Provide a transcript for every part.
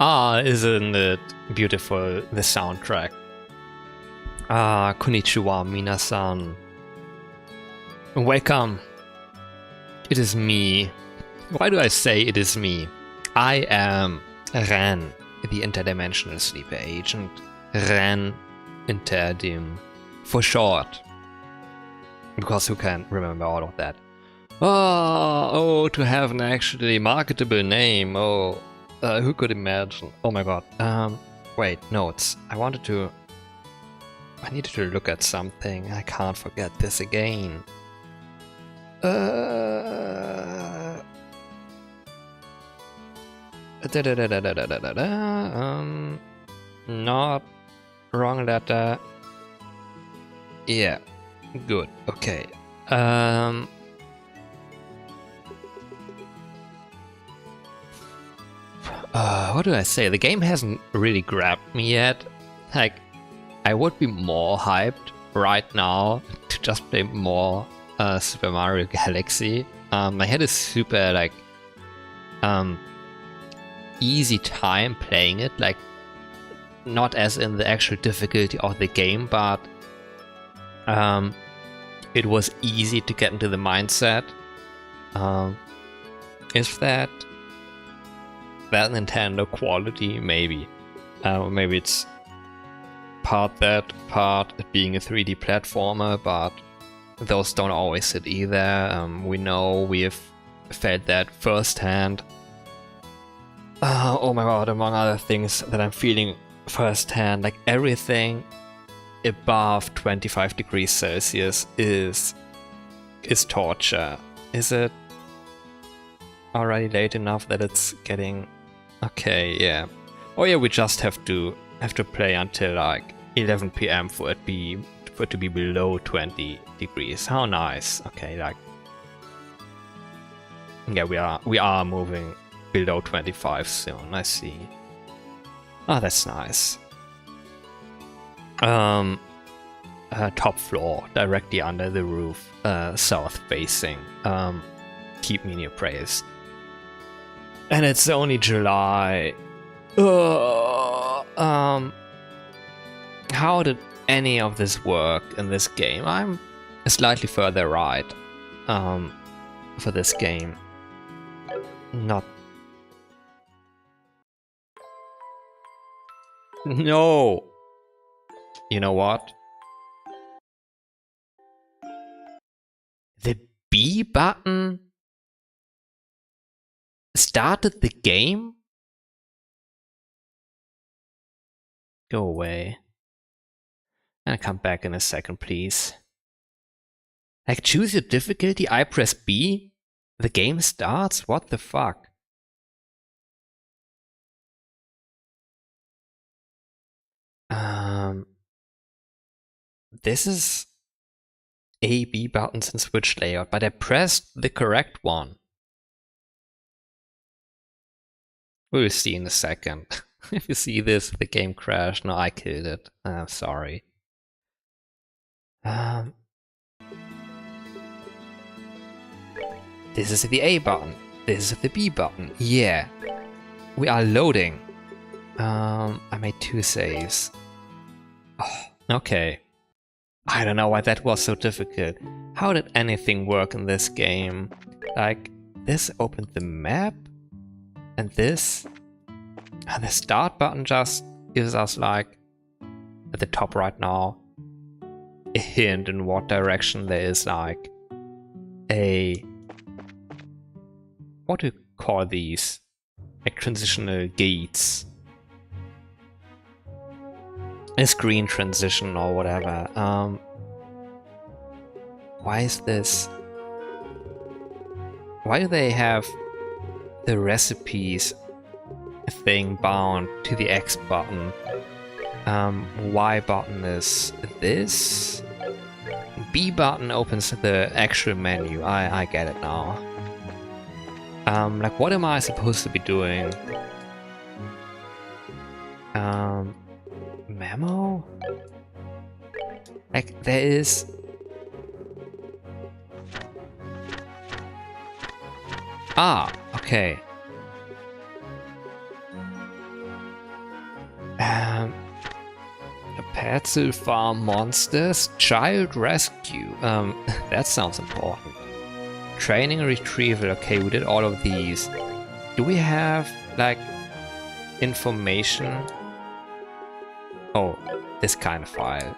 Ah, isn't it beautiful, the soundtrack? Ah, konnichiwa, minasan. Welcome. It is me. Why do I say it is me? I am Ren, the interdimensional sleeper agent. Ren Interdim, for short. Because who can remember all of that? Oh, to have an actually marketable name. Oh, who could imagine? Oh my god. Wait, notes. I needed to look at something. I can't forget this again. Not wrong letter. Yeah, good. Okay. What do I say? The game hasn't really grabbed me yet. Like, I would be more hyped right now to just play more Super Mario Galaxy. I had a super like easy time playing it, like not as in the actual difficulty of the game, but it was easy to get into the mindset. Is that Nintendo quality? Maybe. Maybe it's part that, part it being a 3D platformer, but those don't always hit either. We know, we have felt that firsthand. Oh my god, among other things that I'm feeling firsthand, like everything above 25 degrees Celsius is torture. Is it already late enough that it's getting... Okay, yeah. Oh yeah, we just have to play until like 11 PM for it to be below 20 degrees. How nice. Okay, like... Yeah, we are moving below 25 soon, I see. Oh, that's nice. Top floor, directly under the roof, south facing. Keep me in your prayers. And it's only July. How did any of this work in this game? I'm slightly further right for this game. Not... No! You know what? The B button started the game? Go away. And come back in a second, please. Like, choose your difficulty, I press B? The game starts? What the fuck? This is A, B buttons and switch layout, but I pressed the correct one. We will see in a second. If you see this, the game crashed. No, I killed it. I'm sorry. This is the A button. This is the B button. Yeah. We are loading. I made 2 saves. Oh, okay. I don't know why that was so difficult. How did anything work in this game? Like, this opened the map? And this? And the start button just gives us, like, at the top right now, a hint in what direction there is, like, a... What do you call these? Like, transitional gates. A screen transition or whatever. Why is this? Why do they have the recipes thing bound to the X button? Y button is this. B button opens the actual menu. I get it now. Like, what am I supposed to be doing? Memo? Like, there is... Ah, okay. A Petzl farm monsters, child rescue. That sounds important. Training and retrieval. Okay, we did all of these. Do we have like information? Oh, this kind of file.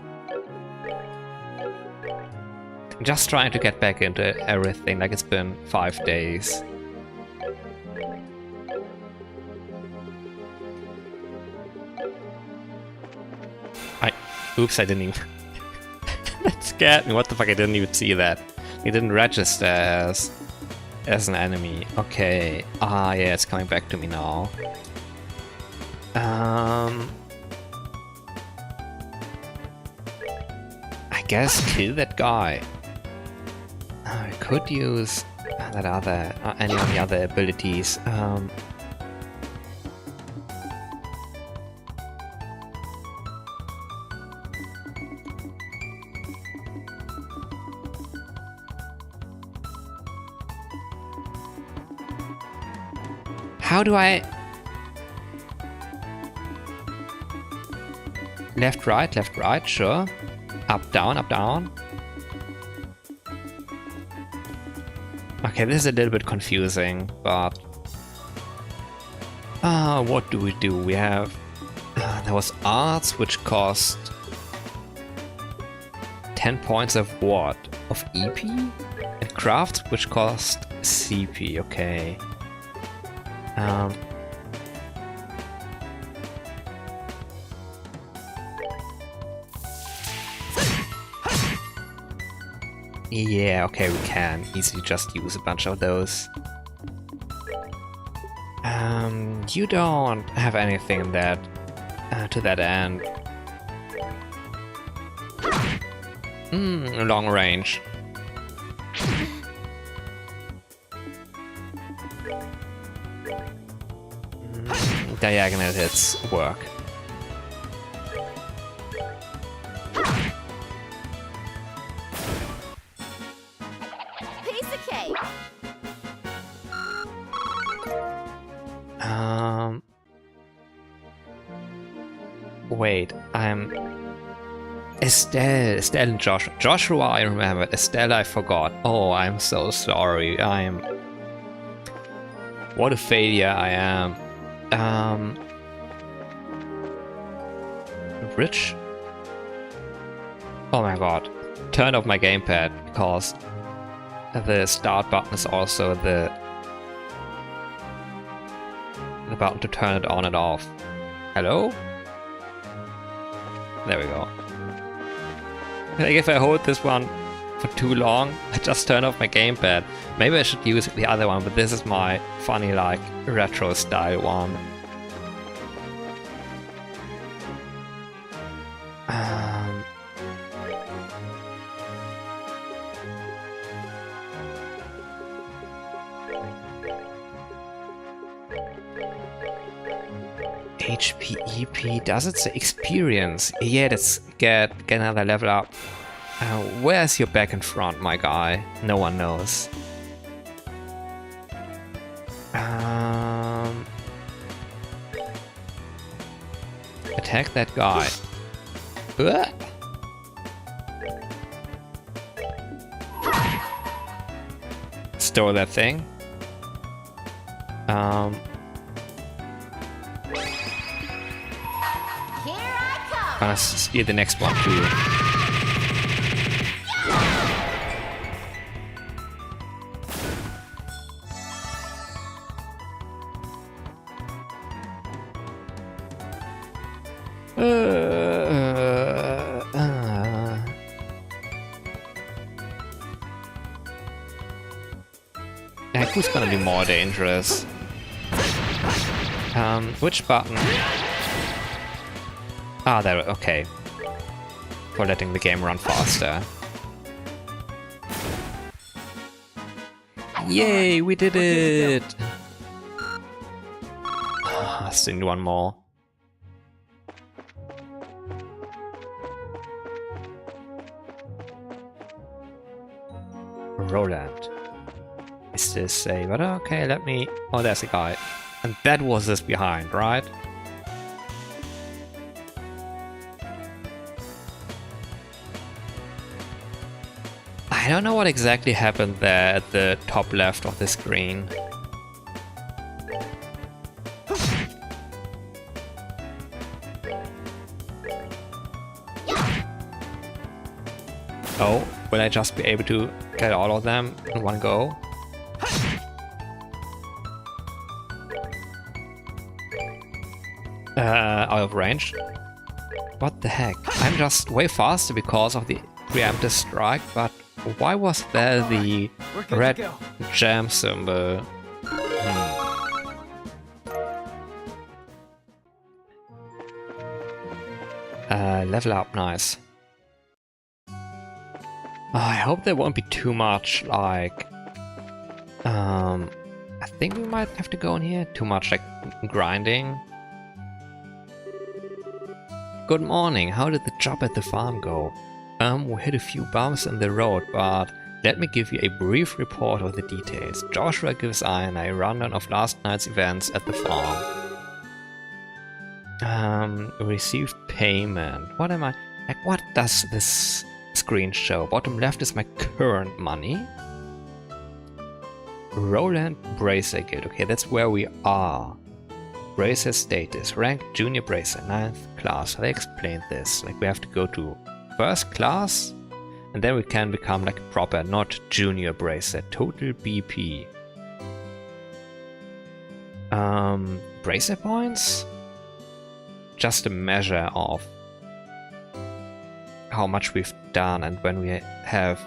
I'm just trying to get back into everything, like it's been 5 days. Oops, I didn't even... That scared me, what the fuck, I didn't even see that. It didn't register as an enemy. Okay, yeah, it's coming back to me now. I guess kill that guy. I could use that other, any of the other abilities. How do I... Left, right, sure. Up, down, up, down. Okay, this is a little bit confusing, but... what do we do? We have... there was arts, which cost... 10 points of what? Of EP? And crafts, which cost CP, okay. Yeah, okay, we can easily just use a bunch of those. You don't have anything that to that end. Long range. Diagonal hits work. Piece of cake. Wait, I'm Estelle and Joshua. Joshua I remembered, Estelle I forgot. Oh, I'm so sorry. What a failure I am. Rich? Oh my god. Turn off my gamepad, because the start button is also the button to turn it on and off. Hello? There we go. Like if I hold this one for too long, I just turn off my gamepad. Maybe I should use the other one, but this is my funny, like, retro style one. HP, EP, does it say experience? Yeah, let's get another level up. Where's your back and front, my guy? No one knows. Attack that guy. Stole that thing. Gonna steal the next one too. Like, who's gonna be more dangerous? Which button? Ah, there, okay. For letting the game run faster. Yay, we did it! I still need one more. Roland. Is this a... But okay, let me... Oh, there's a guy. And that was this behind, right? I don't know what exactly happened there at the top left of the screen. Oh, will I just be able to get all of them in one go? Out of range? What the heck? I'm just way faster because of the preemptive strike, but why was there the red jam symbol? Level up, nice. I hope there won't be too much, like... I think we might have to go in here. Too much, like, grinding. Good morning, how did the job at the farm go? We hit a few bumps in the road, but let me give you a brief report of the details. Joshua gives Ian a rundown of last night's events at the farm. Received payment. What am I... Like, what does this screen show? Bottom left is my current money. Roland Bracer Guild. Okay, that's where we are. Bracer status. Rank Junior Bracer. 9th class. They explained this. Like, we have to go to first class, and then we can become like proper, not Junior Bracer. Total BP. Bracer points? Just a measure of how much we've done, and when we have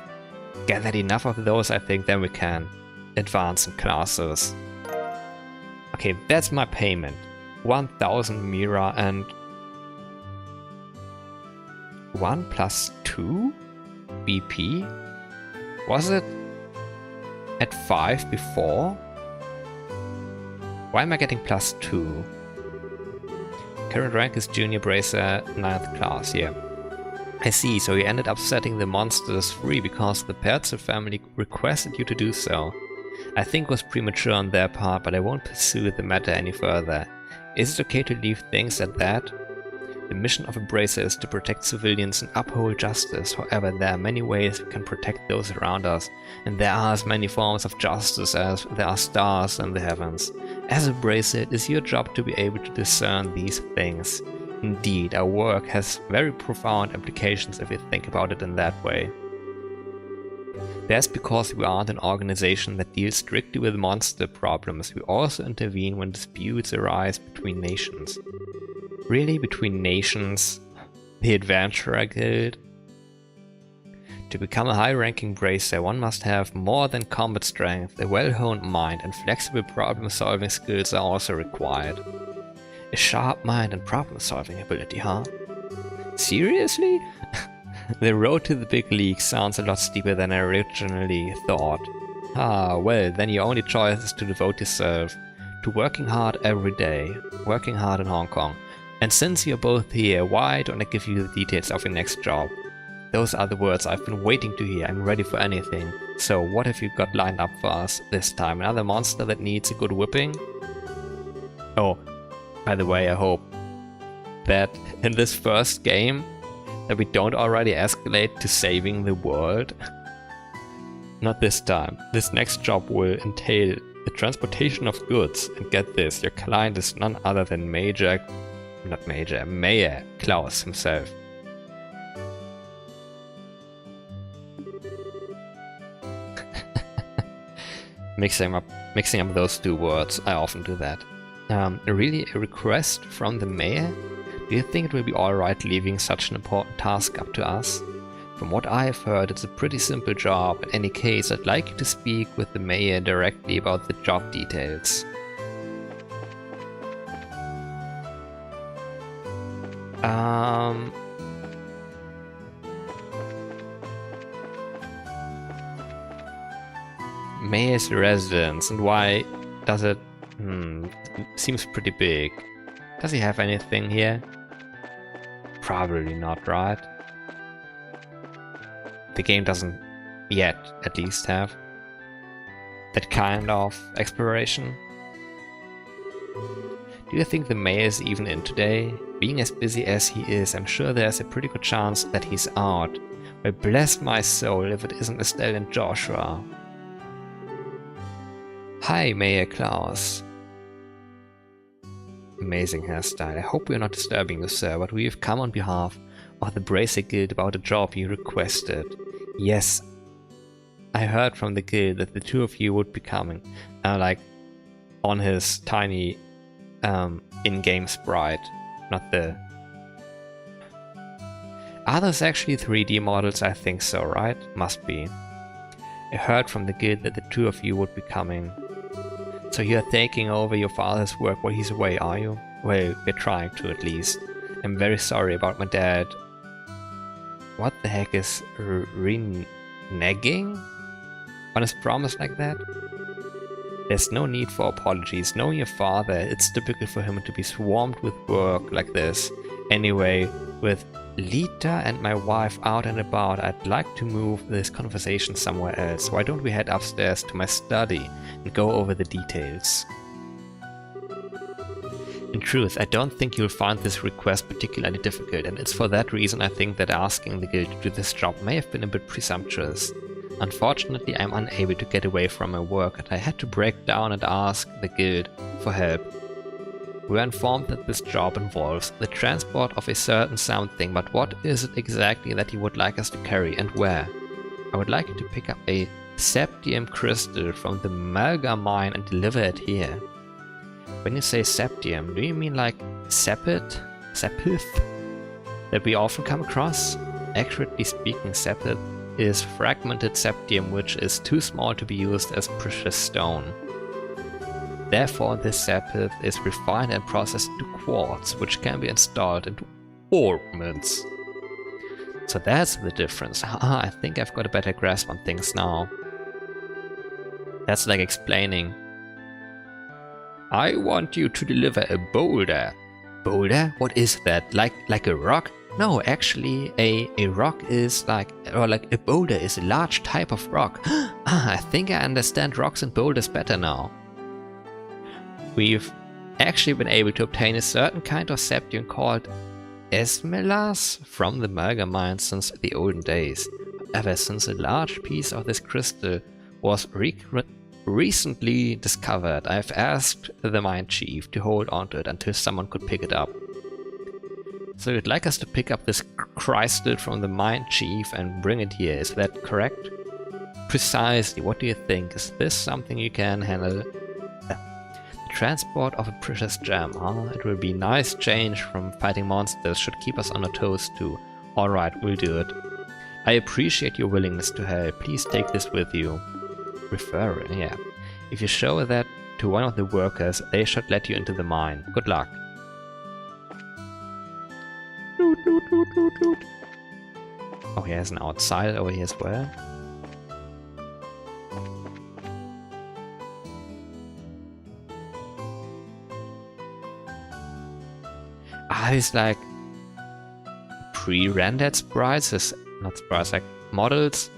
gathered enough of those, I think then we can advance in classes. Okay, that's my payment. 1000 Mira and 1 plus 2 BP? Was it at 5 before? Why am I getting plus 2? Current rank is Junior Bracer 9th class, yeah. I see, so you ended up setting the monsters free because the Perzel family requested you to do so. I think it was premature on their part, but I won't pursue the matter any further. Is it okay to leave things at that? The mission of a Bracer is to protect civilians and uphold justice. However, there are many ways we can protect those around us, and there are as many forms of justice as there are stars in the heavens. As a Bracer, it is your job to be able to discern these things. Indeed, our work has very profound implications if you think about it in that way. That's because we aren't an organization that deals strictly with monster problems. We also intervene when disputes arise between nations. Really? Between nations? The Adventurer Guild? To become a high-ranking Bracer, one must have more than combat strength. A well-honed mind and flexible problem-solving skills are also required. A sharp mind and problem-solving ability, huh? Seriously? The road to the big league sounds a lot steeper than I originally thought. Ah, well, then your only choice is to devote yourself to working hard every day. Working hard in Hong Kong. And since you're both here, why don't I give you the details of your next job? Those are the words I've been waiting to hear. I'm ready for anything. So what have you got lined up for us this time? Another monster that needs a good whipping? Oh, by the way, I hope that in this first game that we don't already escalate to saving the world. Not this time. This next job will entail the transportation of goods. And get this, your client is none other than Mayor Klaus himself. Mixing up those two words, I often do that. Really a request from the mayor? Do you think it will be alright leaving such an important task up to us? From what I've heard, it's a pretty simple job. In any case, I'd like you to speak with the mayor directly about the job details. Mayor's residence, and why does it... seems pretty big. Does he have anything here? Probably not, right? The game doesn't yet, at least, have that kind of exploration. Do you think the mayor is even in today? Being as busy as he is, I'm sure there's a pretty good chance that he's out. Well, bless my soul if it isn't Estelle and Joshua. Hi, Mayor Klaus. Amazing hairstyle. I hope we're not disturbing you, sir, but we have come on behalf of the Bracer Guild about a job you requested. Yes, I heard from the guild that the two of you would be coming, like on his tiny in-game sprite, not the... Are those actually 3D models? I think so, right? Must be. I heard from the guild that the two of you would be coming. So you're taking over your father's work while he's away, are you? Well, we're trying to at least. I'm very sorry about my dad. What the heck is reneging on his promise like that? There's no need for apologies. Knowing your father, it's typical for him to be swarmed with work like this. Anyway, with Lita and my wife out and about, I'd like to move this conversation somewhere else. Why don't we head upstairs to my study and go over the details? In truth, I don't think you'll find this request particularly difficult, and it's for that reason I think that asking the guild to do this job may have been a bit presumptuous. Unfortunately, I'm unable to get away from my work, and I had to break down and ask the guild for help. We are informed that this job involves the transport of a certain something, but what is it exactly that you would like us to carry and where? I would like you to pick up a septium crystal from the Malga mine and deliver it here. When you say septium, do you mean like sepith? That we often come across? Accurately speaking, sepith is fragmented septium which is too small to be used as precious stone. Therefore, this sepith is refined and processed into quartz, which can be installed into ornaments. So that's the difference. I think I've got a better grasp on things now. That's like explaining. I want you to deliver a boulder. Boulder? What is that? Like a rock? No, actually, a rock is like a boulder is a large type of rock. I think I understand rocks and boulders better now. We've actually been able to obtain a certain kind of septium called esmelas from the Malga mine since the olden days. However, since a large piece of this crystal was recently discovered, I've asked the mine chief to hold onto it until someone could pick it up. So you'd like us to pick up this crystal from the mine chief and bring it here, is that correct? Precisely, what do you think? Is this something you can handle? Transport of a precious gem, huh? It will be nice change from fighting monsters, should keep us on our toes too. Alright, we'll do it. I appreciate your willingness to help. Please take this with you. Refer, yeah. If you show that to one of the workers, they should let you into the mine. Good luck. Loot, loot, loot, loot, loot. Oh, he has an outside over here as well. These like pre-rendered sprites, not sprites, like models,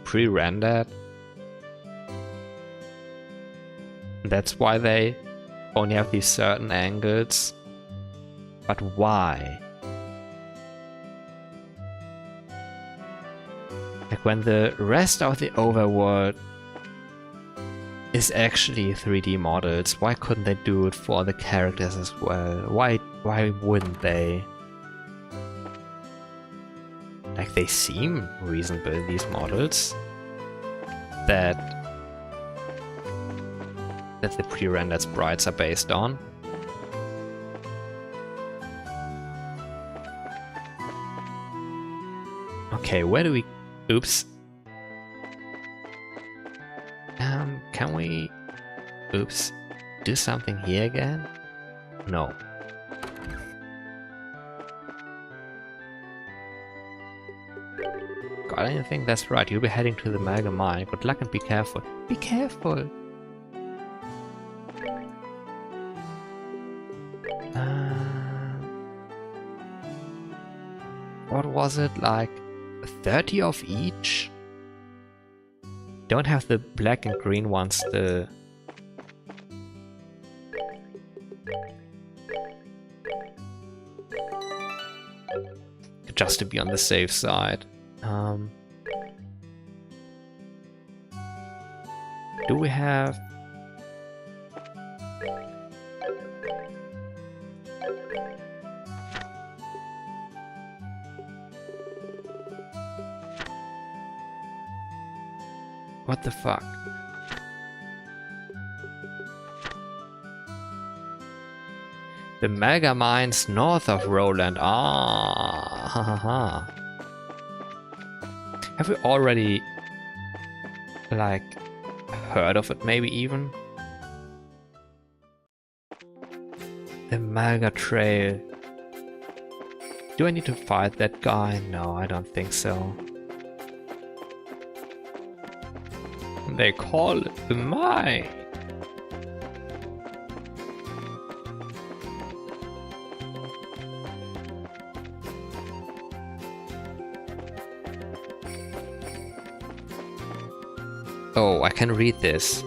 pre-rendered. That's why they only have these certain angles. But why? Like when the rest of the overworld is actually 3D models, why couldn't they do it for the characters as well? Why wouldn't they? Like, they seem reasonable, these models. That the pre-rendered sprites are based on. Okay, where do we... Oops. Can we... Oops. Do something here again? No. Got anything? That's right, you'll be heading to the Malga mine. Good luck and be careful. Be careful! What was it, like 30 of each? Don't have the black and green ones still. Just to be on the safe side. Do we have... What the fuck? The mega mines north of Roland. Ah, ha ha ha. Have we already, like, heard of it maybe even? The Mega Trail. Do I need to fight that guy? No, I don't think so. They call it the mine. Oh, I can read this.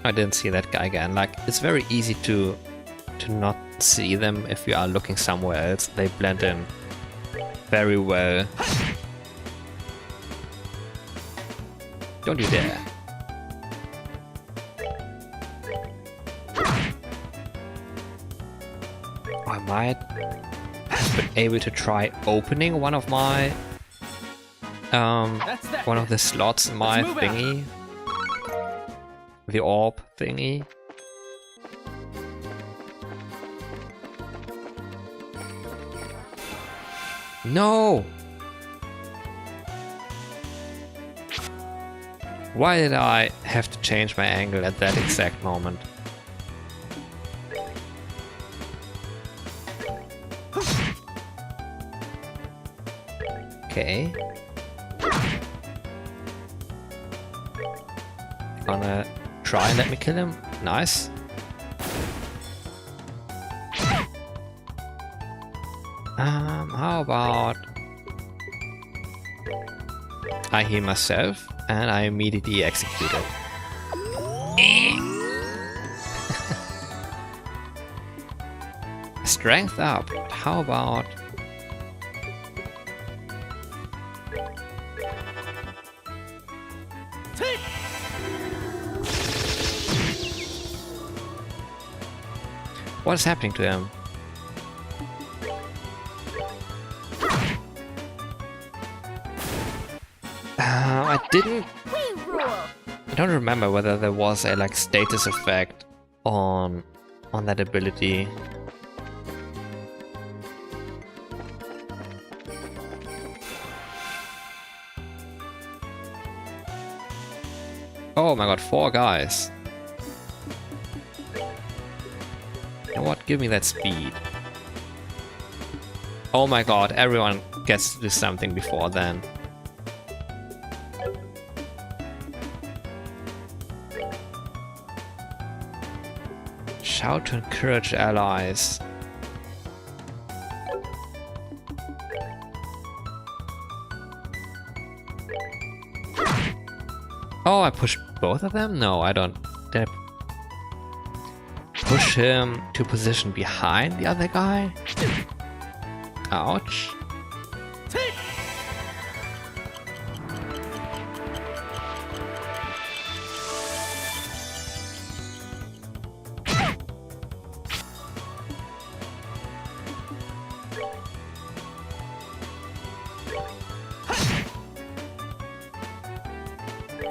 I didn't see that guy again. Like, it's very easy to not see them if you are looking somewhere else. They blend in very well. Don't you dare. I might have been able to try opening one of my one of the slots in my thingy. The orb thingy. No! Why did I have to change my angle at that exact moment? Okay. Gonna try and let me kill him. Nice. How about I heal myself and I immediately execute it. Strength up. How about what is happening to him? I don't remember whether there was a like status effect on that ability. Oh my god, 4 guys. You know what? Give me that speed. Oh my god, everyone gets to do something before then. Shout to encourage allies. Oh, I pushed both of them? No, I don't. Did I push him to position behind the other guy? Ouch.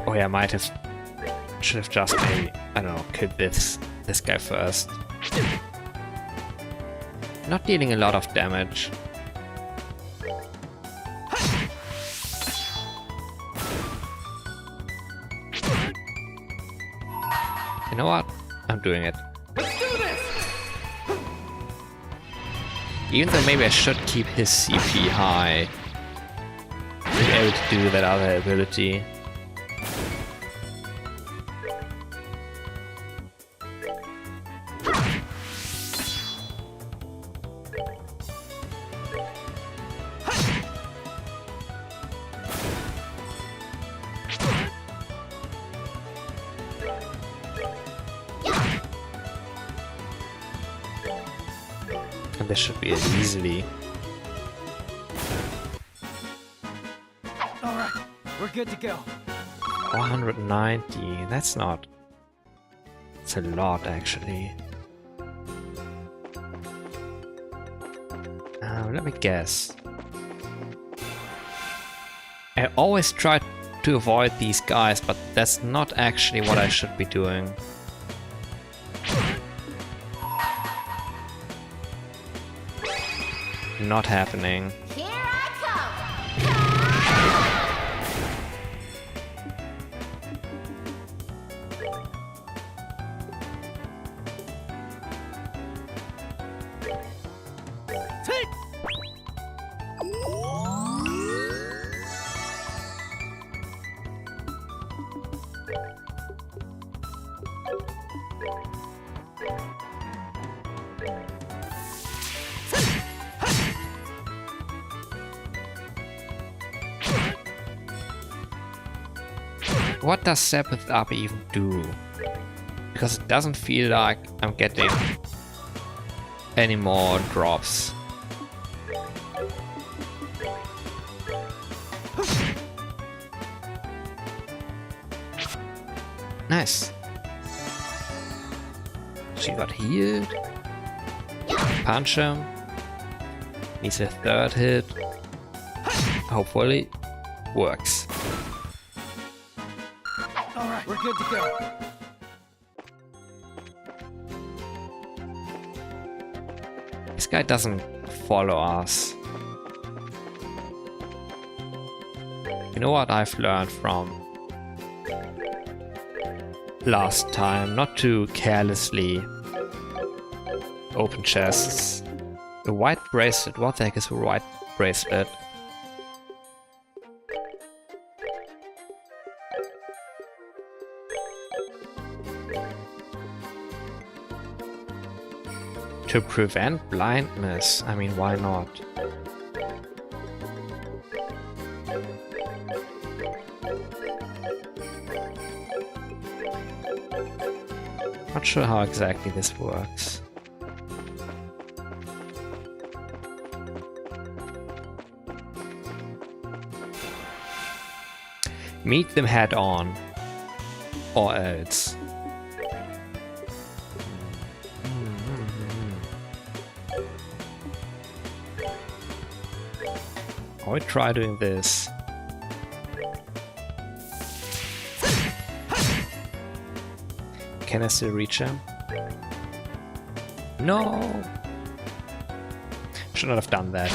Oh yeah, should have just maybe, I don't know, killed this guy first. Not dealing a lot of damage. You know what? I'm doing it. Let's do this! Even though maybe I should keep his CP high to be able to do that other ability. And this should be it easily. Alright, we're good to go. 190, that's not... It's a lot, actually. Let me guess. I always try to avoid these guys, but that's not actually what I should be doing. Not happening. Here I What does Sabbath Up even do? Because it doesn't feel like I'm getting any more drops. Nice. She got healed. Punch him. Needs a third hit. Hopefully works. Alright, we're good to go. This guy doesn't follow us. You know what I've learned from last time? Not to carelessly open chests. A white bracelet. What the heck is a white bracelet? To prevent blindness. I mean, why not? Not sure how exactly this works. Meet them head on, or else. I would try doing this. Can I still reach him? No! Should not have done that.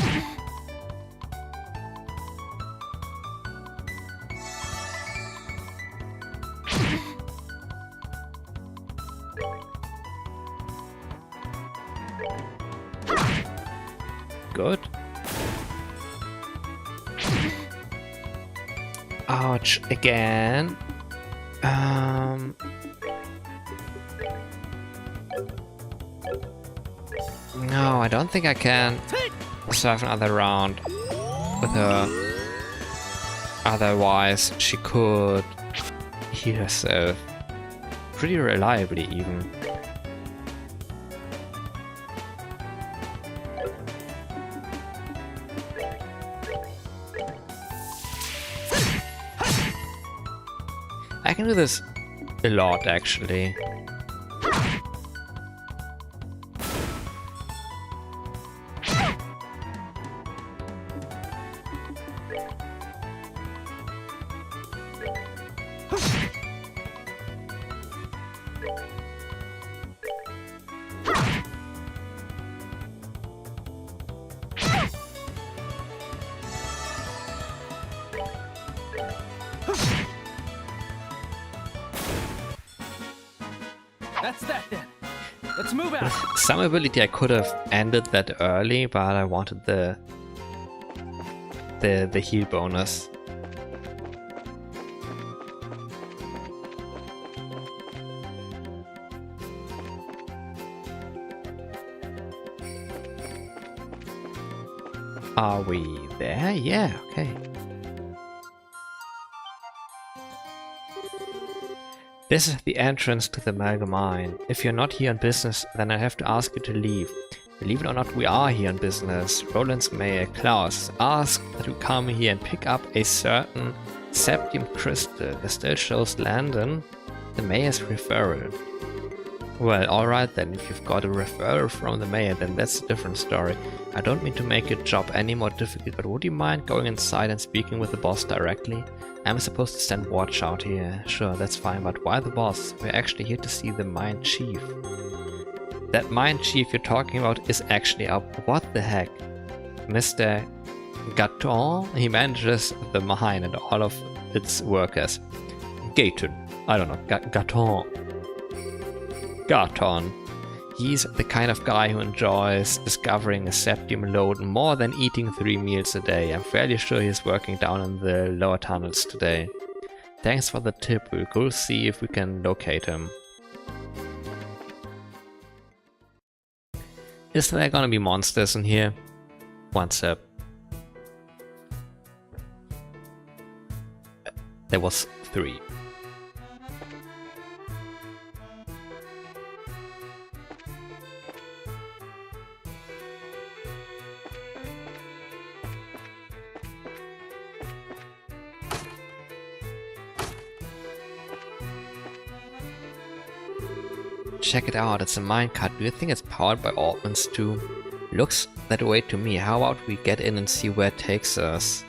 Good. Ouch, again. No, I don't think I can survive another round with her. Otherwise, she could heal herself pretty reliably even. I can do this a lot, actually. That's that then. Let's move out. Some ability I could have ended that early, but I wanted the heal bonus. Are we there? Yeah, okay. This is the entrance to the Amalgam Mine. If you're not here on business, then I have to ask you to leave. Believe it or not, we are here on business. Roland's mayor, Klaus, asked to come here and pick up a certain septium crystal. This still shows Landon the mayor's referral. Well, alright then, if you've got a referral from the mayor, then that's a different story. I don't mean to make your job any more difficult, but would you mind going inside and speaking with the boss directly? I'm supposed to stand watch out here. Sure, that's fine, but why the boss? We're actually here to see the mine chief. That mine chief you're talking about is actually up. What the heck? Mr. Gaton? He manages the mine and all of its workers. Gaton. I don't know. Gaton. Gaton. He's the kind of guy who enjoys discovering a septium lode more than eating 3 meals a day. I'm fairly sure he's working down in the lower tunnels today. Thanks for the tip. We'll go see if we can locate him. Is there gonna be monsters in here? What's up? There was 3. Check it out, it's a minecart. Do you think it's powered by Altmans too? Looks that way to me. How about we get in and see where it takes us?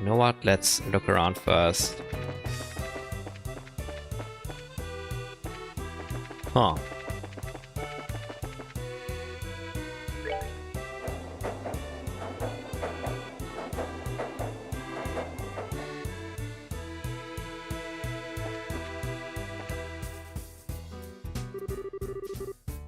You know what? Let's look around first. Huh.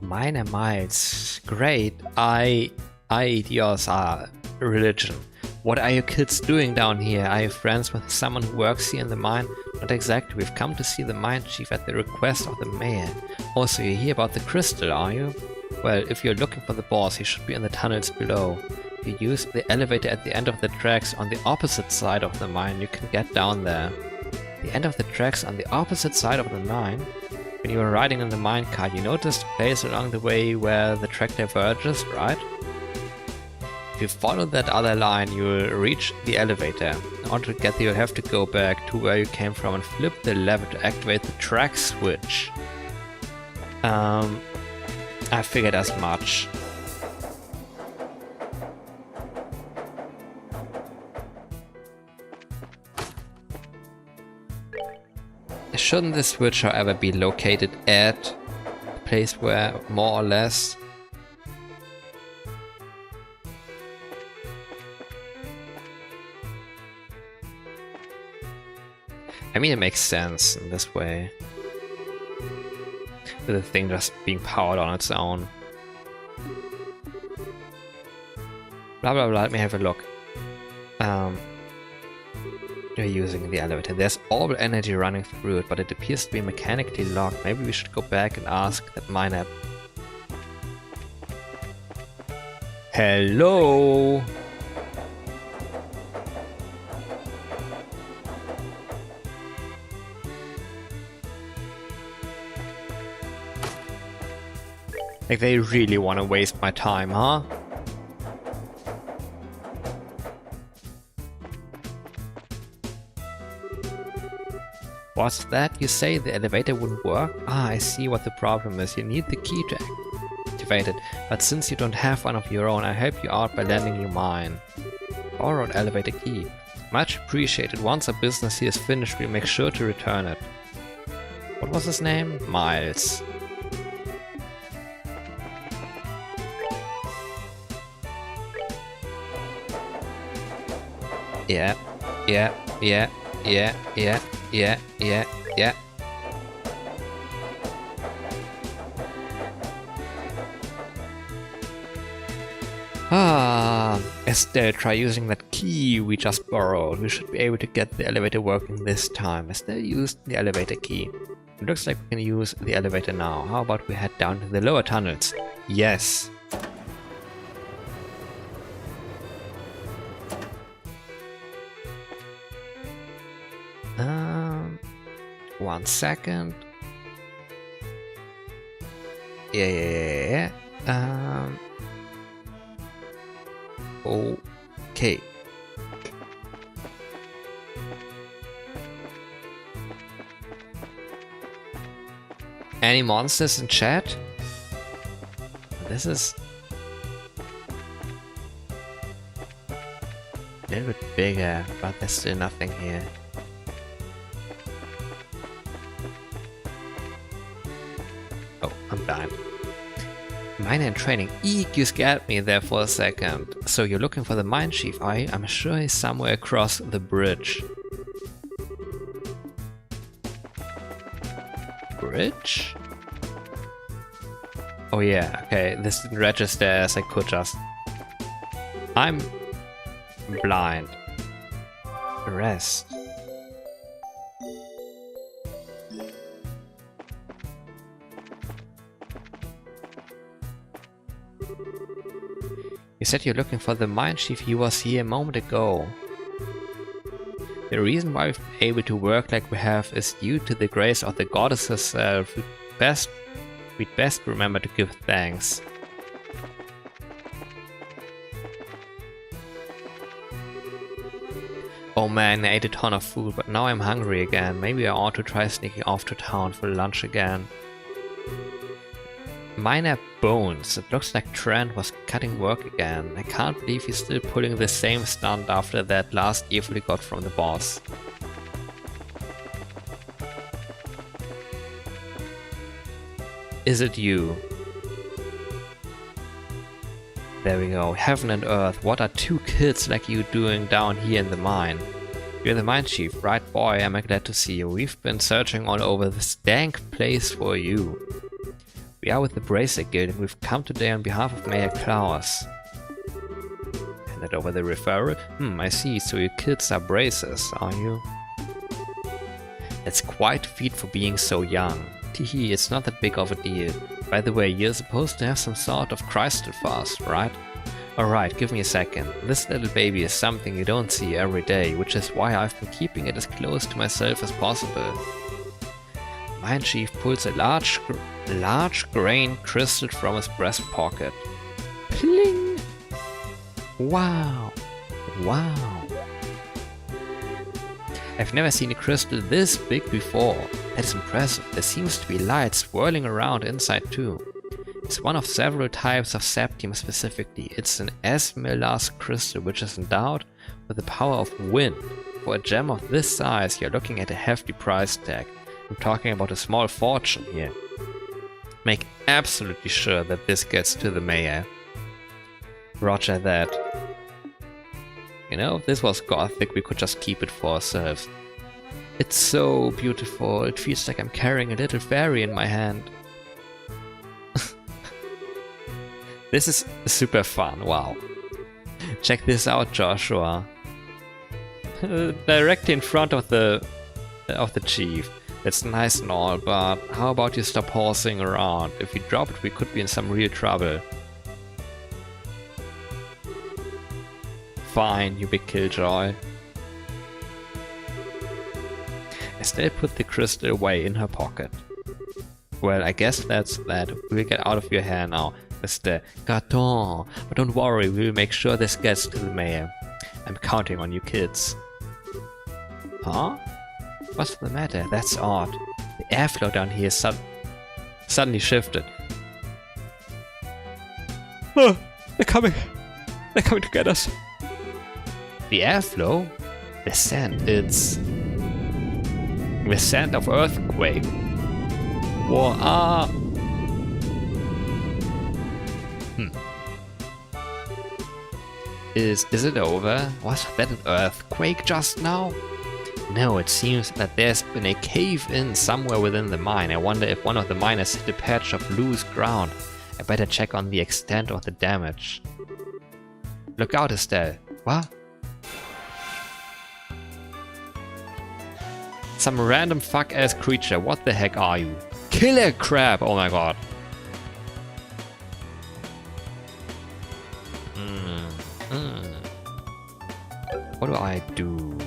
Minor miles. Great. Ideas are religion. What are you kids doing down here? Are you friends with someone who works here in the mine? Not exactly. We've come to see the mine chief at the request of the mayor. Also, you hear about the crystal, are you? Well, if you're looking for the boss, he should be in the tunnels below. If you use the elevator at the end of the tracks on the opposite side of the mine, you can get down there. The end of the tracks on the opposite side of the mine? When you were riding in the minecart, you noticed a place along the way where the track diverges, right? If you follow that other line, you'll reach the elevator. In order to get there, you'll have to go back to where you came from and flip the lever to activate the track switch. I figured as much. Shouldn't the switch, however, be located at the place where, more or less, I mean, it makes sense in this way, with the thing just being powered on its own. Blah blah blah, let me have a look. We're using the elevator. There's orbital energy running through it, but it appears to be mechanically locked. Maybe we should go back and ask that miner. Hello? Like, they really want to waste my time, huh? What's that? You say the elevator wouldn't work? Ah, I see what the problem is. You need the key to activate it. But since you don't have one of your own, I'll help you out by lending you mine. Borrowed elevator key. Much appreciated. Once our business here is finished, we'll make sure to return it. What was his name? Miles. Yeah. Ah, Estelle, try using that key we just borrowed. We should be able to get the elevator working this time. Estelle used the elevator key. It looks like we can use the elevator now. How about we head down to the lower tunnels? Yes. One second. Yeah. Okay. Any monsters in chat? This is a little bit bigger, but there's still nothing here. Oh, I'm blind. Mine in training. Eek, you scared me there for a second. So you're looking for the mine chief, are you? I'm sure he's somewhere across the bridge. Bridge? Oh yeah, okay, this didn't register as I could just. I'm blind. Rest. You said you're looking for the mine chief. He was here a moment ago. The reason why we've been able to work like we have is due to the grace of the goddess herself. We'd best remember to give thanks. Oh man, I ate a ton of food, but now I'm hungry again. Maybe I ought to try sneaking off to town for lunch again. Minor bones. It looks like Trent was cutting work again. I can't believe he's still pulling the same stunt after that last evil he got from the boss. Is it you? There we go. Heaven and earth. What are two kids like you doing down here in the mine? You're the mine chief, right boy? I'm glad to see you. We've been searching all over this dank place for you. We are with the Bracer Guild and we've come today on behalf of Mayor Klaus. Handed over the referral? I see. So you kids are bracers, are you? That's quite a feat for being so young. Teehee, it's not that big of a deal. By the way, you're supposed to have some sort of crystal fast, right? Alright, give me a second. This little baby is something you don't see every day, which is why I've been keeping it as close to myself as possible. Mine Chief pulls a large grain crystal from his breast pocket. Pling! Wow! Wow! I've never seen a crystal this big before. That is impressive. There seems to be light swirling around inside too. It's one of several types of septium specifically. It's an Esmeralda crystal which is endowed with the power of wind. For a gem of this size you're looking at a hefty price tag. I'm talking about a small fortune here. Make absolutely sure that this gets to the mayor. Roger that. You know, if this was gothic, we could just keep it for ourselves. It's so beautiful, it feels like I'm carrying a little fairy in my hand. This is super fun, wow. Check this out, Joshua. Directly in front of the chief. That's nice and all, but how about you stop horsing around? If we drop it, we could be in some real trouble. Fine, you big killjoy. Estelle put the crystal away in her pocket. Well, I guess that's that. We'll get out of your hair now, Mr. Carton. But don't worry, we'll make sure this gets to the mayor. I'm counting on you kids. Huh? What's the matter? That's odd. The airflow down here suddenly shifted. Oh, they're coming. They're coming to get us. The airflow? The sand, it's... the sand of earthquake. Whoa, Is it over? Was that an earthquake just now? No, it seems that there's been a cave-in somewhere within the mine. I wonder if one of the miners hit a patch of loose ground. I better check on the extent of the damage. Look out, Estelle. What? Some random fuck-ass creature. What the heck are you? Killer crab! Oh my god. What do I do?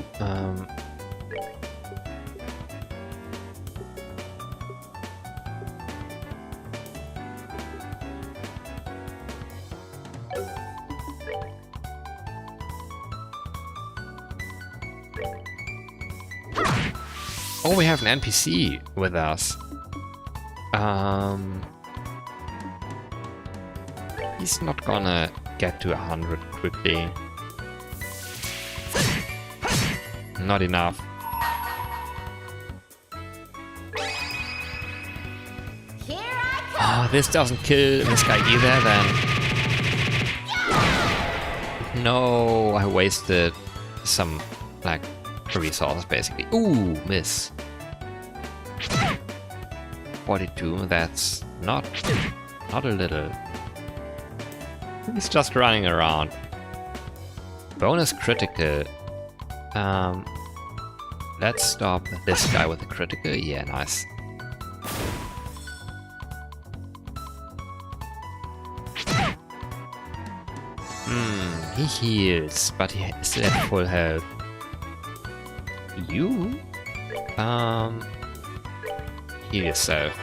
Oh, we have an NPC with us. He's not gonna get to 100 quickly. Not enough. Oh, this doesn't kill this guy either then. No, I wasted some, like, resources basically. Ooh, miss. 42, that's not a little. He's just running around. Bonus critical. Let's stop this guy with a critical. Yeah, nice. He heals, but he still at full health. You? Heal yourself.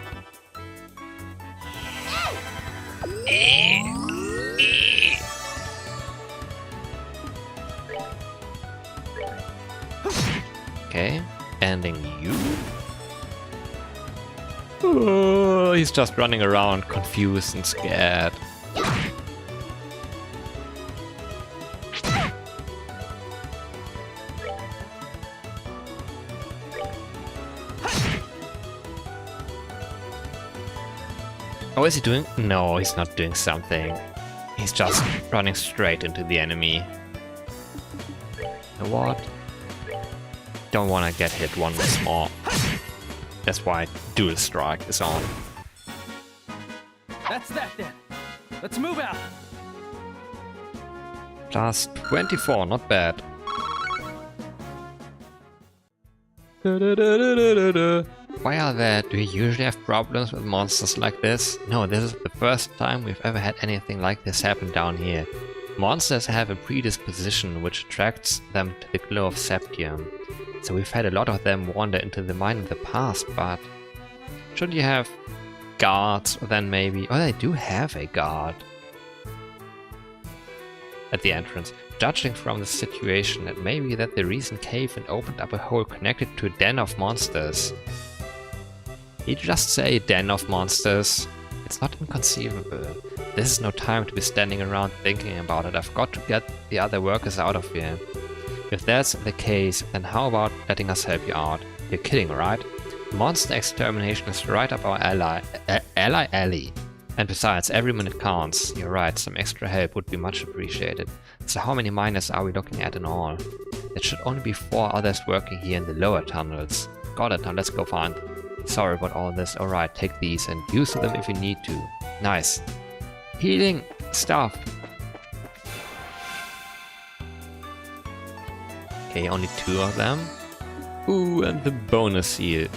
Okay, ending you. Oh, he's just running around, confused and scared. Oh, is he doing? No, he's not doing something. He's just running straight into the enemy. You know what? Don't want to get hit once more. That's why dual strike is on. That's that then. Let's move out. Plus 24, not bad. Why are there? Do you usually have problems with monsters like this? No, this is the first time we've ever had anything like this happen down here. Monsters have a predisposition which attracts them to the glow of septium. So we've had a lot of them wander into the mine in the past, but shouldn't you have guards then maybe? Oh, they do have a guard at the entrance. Judging from the situation, it may be that the recent cave and opened up a hole connected to a den of monsters. Did you just say den of monsters? It's not inconceivable. This is no time to be standing around thinking about it. I've got to get the other workers out of here. If that's the case, then how about letting us help you out? You're kidding, right? Monster extermination is right up our alley. And besides, every minute counts. You're right, some extra help would be much appreciated. So how many miners are we looking at in all? There should only be 4 others working here in the lower tunnels. Got it, now let's go find. Sorry about all this. Alright, take these and use them if you need to. Nice. Healing stuff. Okay, only 2 of them. Ooh, and the bonus heal.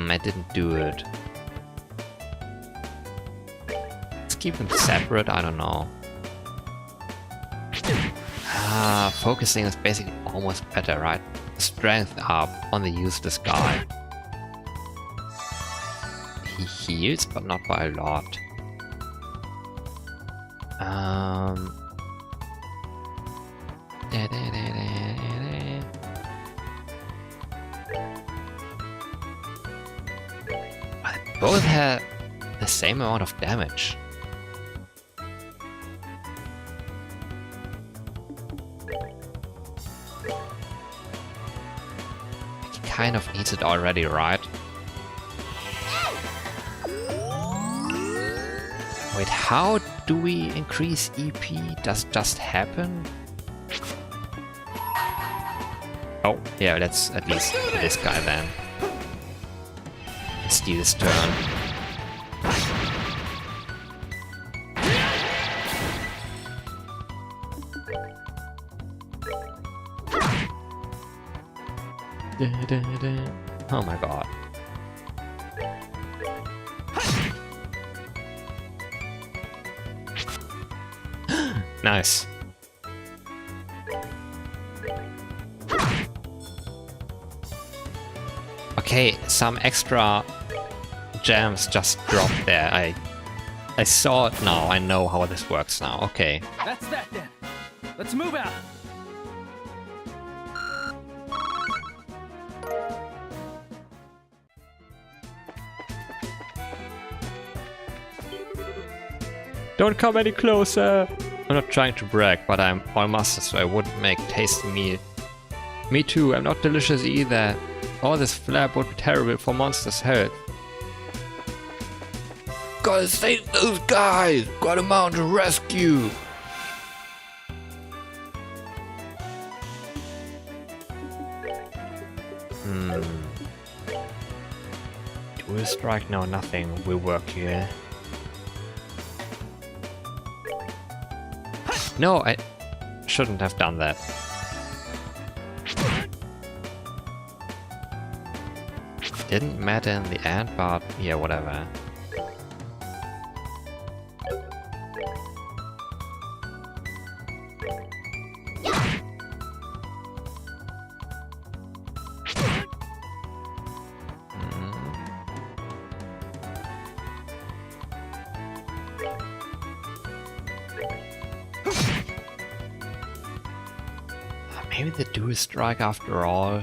I didn't do it. Let's keep them separate, I don't know. Focusing is basically almost better, right? Strength up on the useless guy. He heals, but not by a lot. Both have the same amount of damage. He kind of needs it already, right? Wait, how do we increase EP? Does it just happen? Oh, yeah, let's at least do this guy then. Steal his turn. Oh my god. Nice. Okay, some extra gems just dropped there. I I saw it now. I know how this works now. Okay. That's that then. Let's move out. Don't come any closer! I'm not trying to brag, but I'm all master, so I wouldn't make tasty meal. Me too, I'm not delicious either. All this flab would be terrible for monsters' health. Gotta save those guys! Got a mountain rescue! Dual strike? No, nothing will work here. No, I shouldn't have done that. Didn't matter in the end, but yeah, whatever. Maybe the dual strike after all.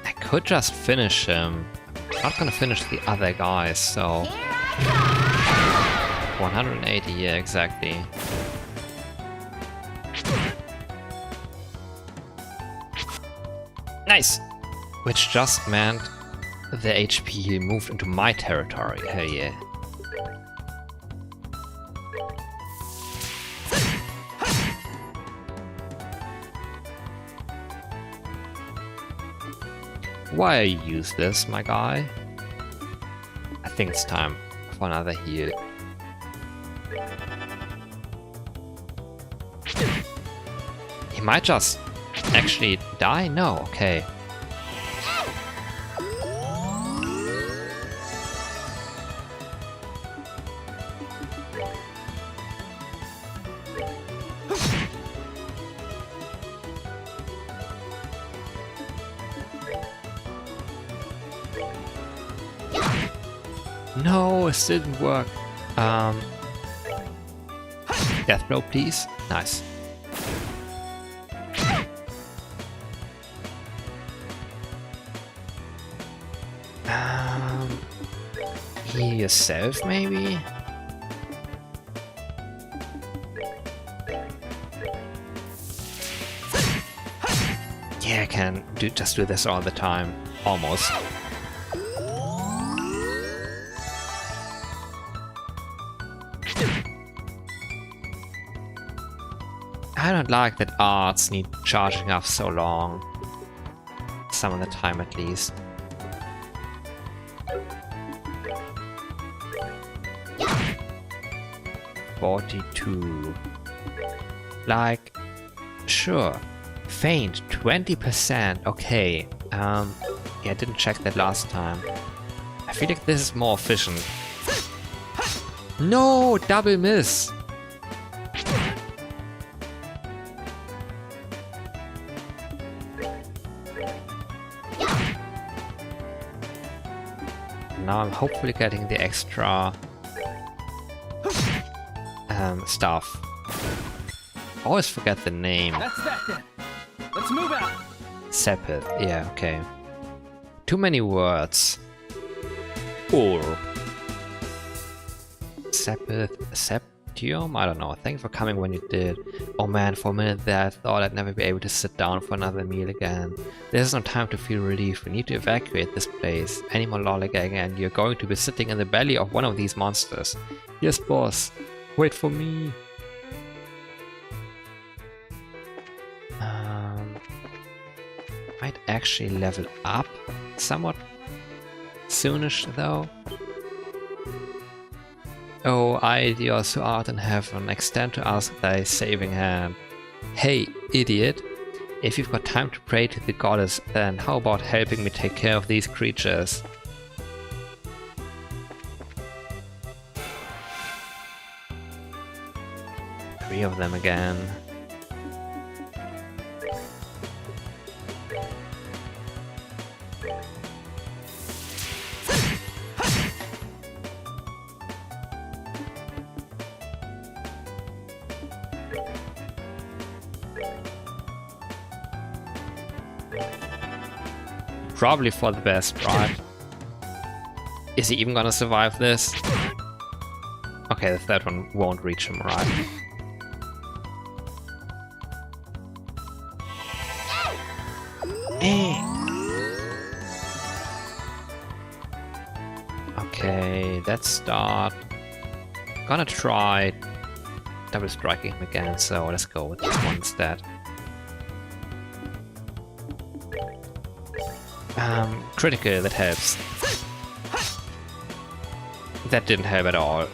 I could just finish him. I'm not gonna finish the other guys, so... 180, yeah, exactly. Nice! Which just meant the HP moved into my territory. Hell yeah. Why you use this, my guy? I think it's time for another heal. He might just actually die? No, okay. No, it didn't work. Death blow, please. Nice. Heal yourself, maybe? Yeah, I can just do this all the time. Almost. I don't like that arts need charging up so long. Some of the time at least. $42. Like, sure. Faint, 20%. Okay. Yeah, I didn't check that last time. I feel like this is more efficient. No, double miss. Now I'm hopefully getting the extra stuff. Always forget the name. That's that then. Let's move out. Sepith, yeah, okay. Too many words. Or Sepith, Septium? I don't know. Thank you for coming when you did. Oh man, for a minute there I thought I'd never be able to sit down for another meal again. There's no time to feel relief. We need to evacuate this place. Any more lollygagging and you're going to be sitting in the belly of one of these monsters. Yes, boss. Wait for me. Might actually level up somewhat soonish though. Oh, ideas who art in heaven, extend to us thy saving hand. Hey, idiot. If you've got time to pray to the goddess, then how about helping me take care of these creatures? Three of them again. Probably for the best, right? Is he even gonna survive this? Okay, that one won't reach him, right? Okay, let's start. Gonna try double striking him again, so let's go with this one instead. Critical, that helps. That didn't help at all.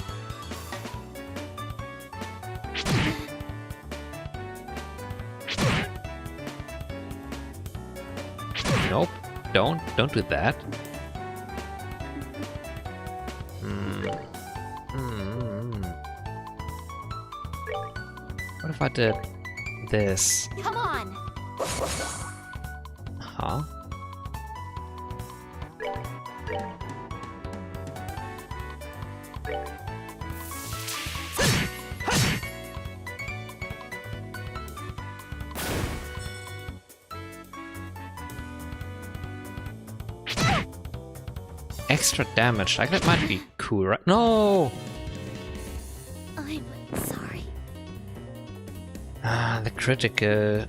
Nope, don't do that. What if I did this? Come on. Huh? Extra damage, like that might be cool, right? No! I'm sorry. The critical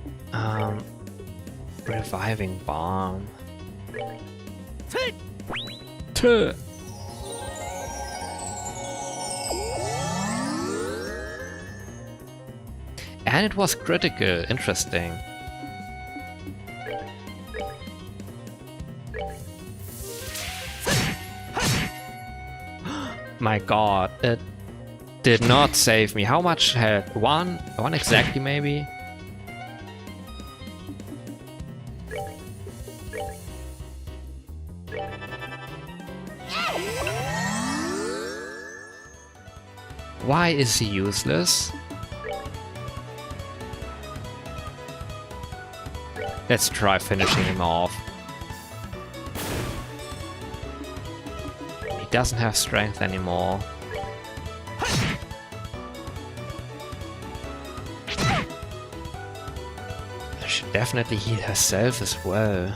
reviving bomb. Tuh. And it was critical, interesting. My god, it did not save me. How much health? One exactly, maybe? Why is he useless? Let's try finishing him off. He doesn't have strength anymore. She should definitely heal herself as well.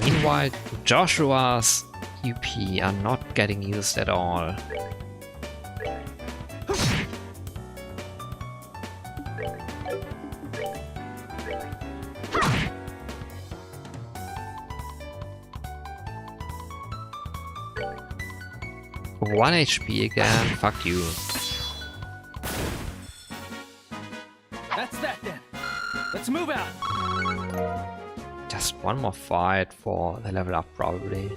Meanwhile, Joshua's UP are not getting used at all. One HP again, fuck you. That's that then. Let's move out. Just one more fight for the level up, probably.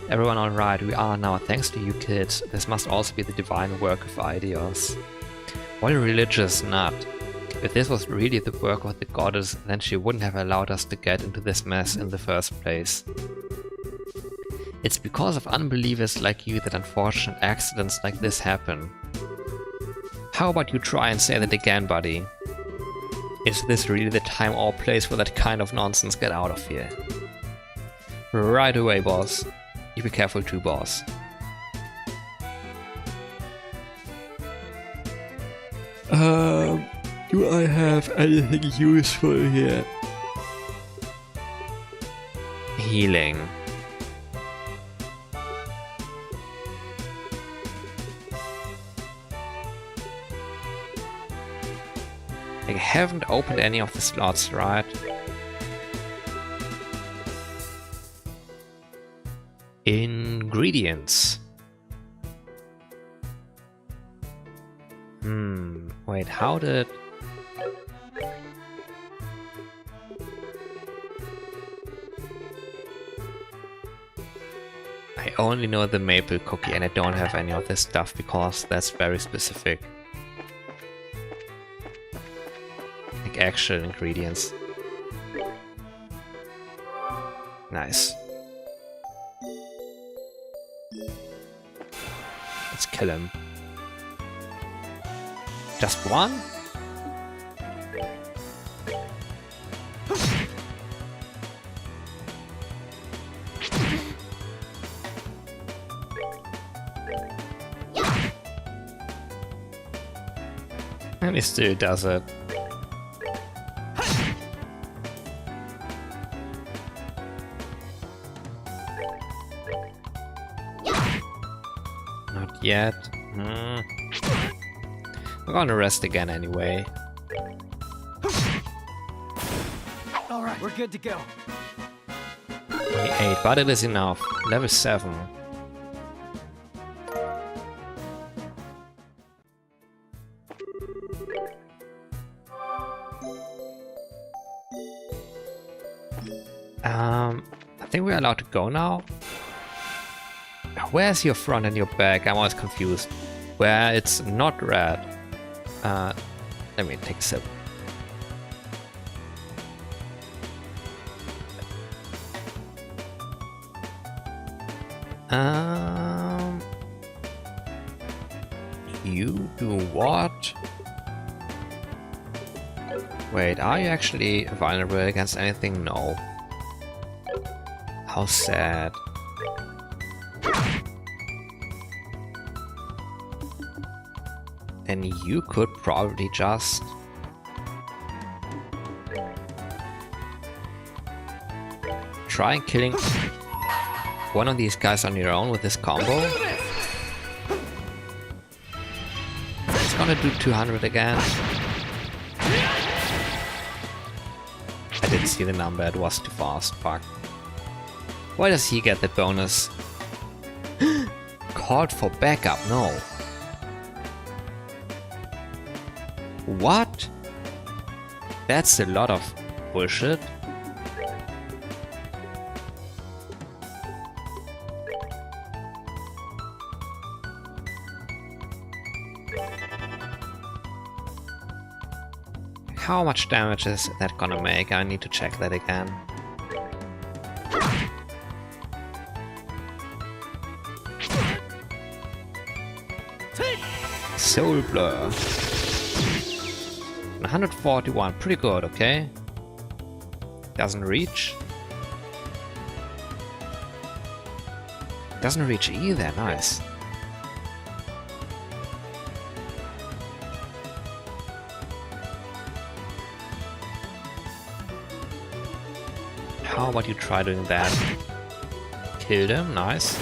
Everyone alright, we are now, thanks to you kids. This must also be the divine work of ideas. What a religious nut. If this was really the work of the goddess, then she wouldn't have allowed us to get into this mess in the first place. It's because of unbelievers like you that unfortunate accidents like this happen. How about you try and say that again, buddy? Is this really the time or place for that kind of nonsense? Get out of here. Right away, boss. You be careful too, boss. Do I have anything useful here? Healing. I haven't opened any of the slots, right? Ingredients. Wait, how did... I only know the maple cookie and I don't have any of this stuff because that's very specific. Like actual ingredients. Nice. Let's kill him. Just one? And he still does it. Not yet. I'm gonna rest again anyway. Alright, we're good to go. Only 8, but it is enough. Level 7. I think we're allowed to go now. Where's your front and your back? I'm always confused. Where it's not red. Let me take a sip. You do what? Wait, are you actually vulnerable against anything? No. How sad. And you could probably just... try and killing one of these guys on your own with this combo. It's gonna do 200 again. I didn't see the number, it was too fast, fuck. Why does he get the bonus? Called for backup, no. What? That's a lot of bullshit. How much damage is that gonna make? I need to check that again. Soul Blur. 141, pretty good, okay? Doesn't reach. Doesn't reach either, nice. How about you try doing that? Killed him, nice.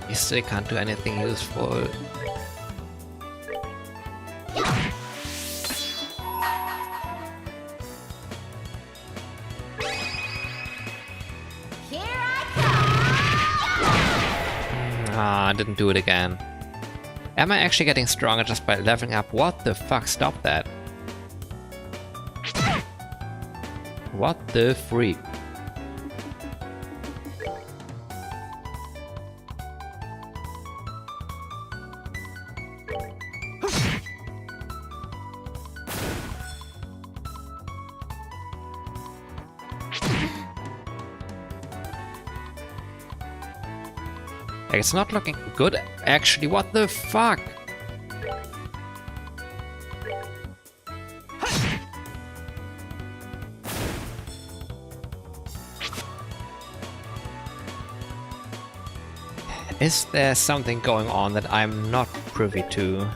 You still can't do anything useful. I didn't do it again. Am I actually getting stronger just by leveling up? What the fuck? Stop that. What the freak? It's not looking good, actually. What the fuck? Is there something going on that I'm not privy to?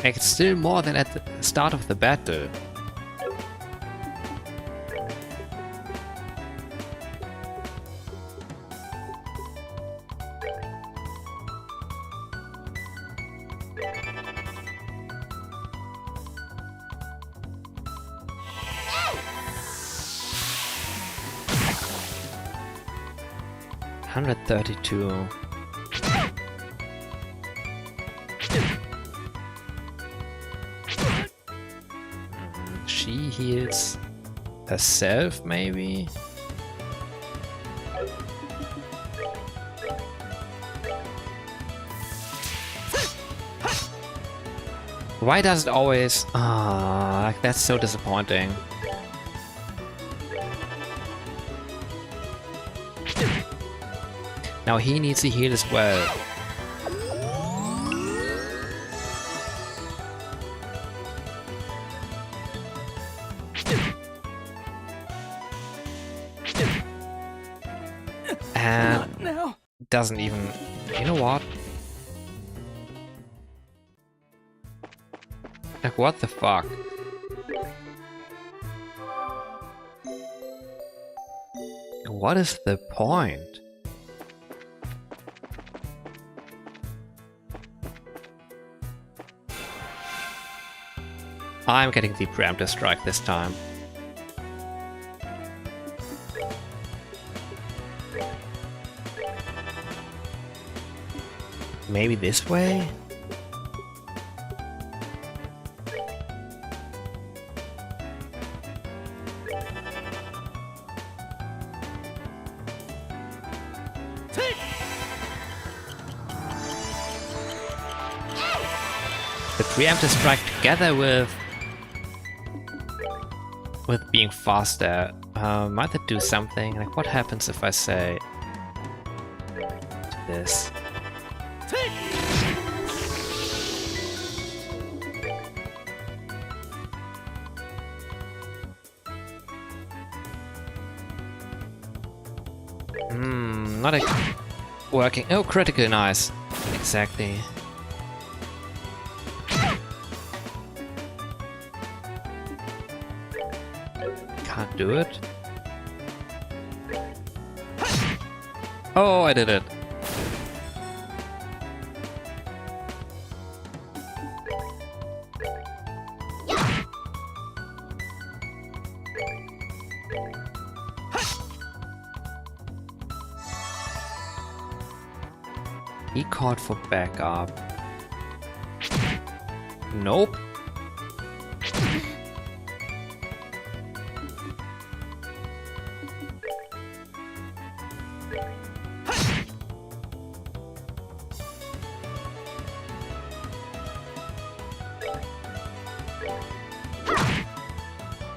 It's still more than at the start of the battle. $132. She heals herself, maybe? Why does it always... Ah, like that's so disappointing. Now he needs to heal as well. And No. doesn't even... You know what? Like, what the fuck? What is the point? I'm getting the preemptive strike this time. Maybe this way? The preemptive strike together with being faster might that do something? Like, what happens if I say this? Not working. Oh, critical, nice. Exactly. Can't do it. Oh, I did it. He called for backup. Nope.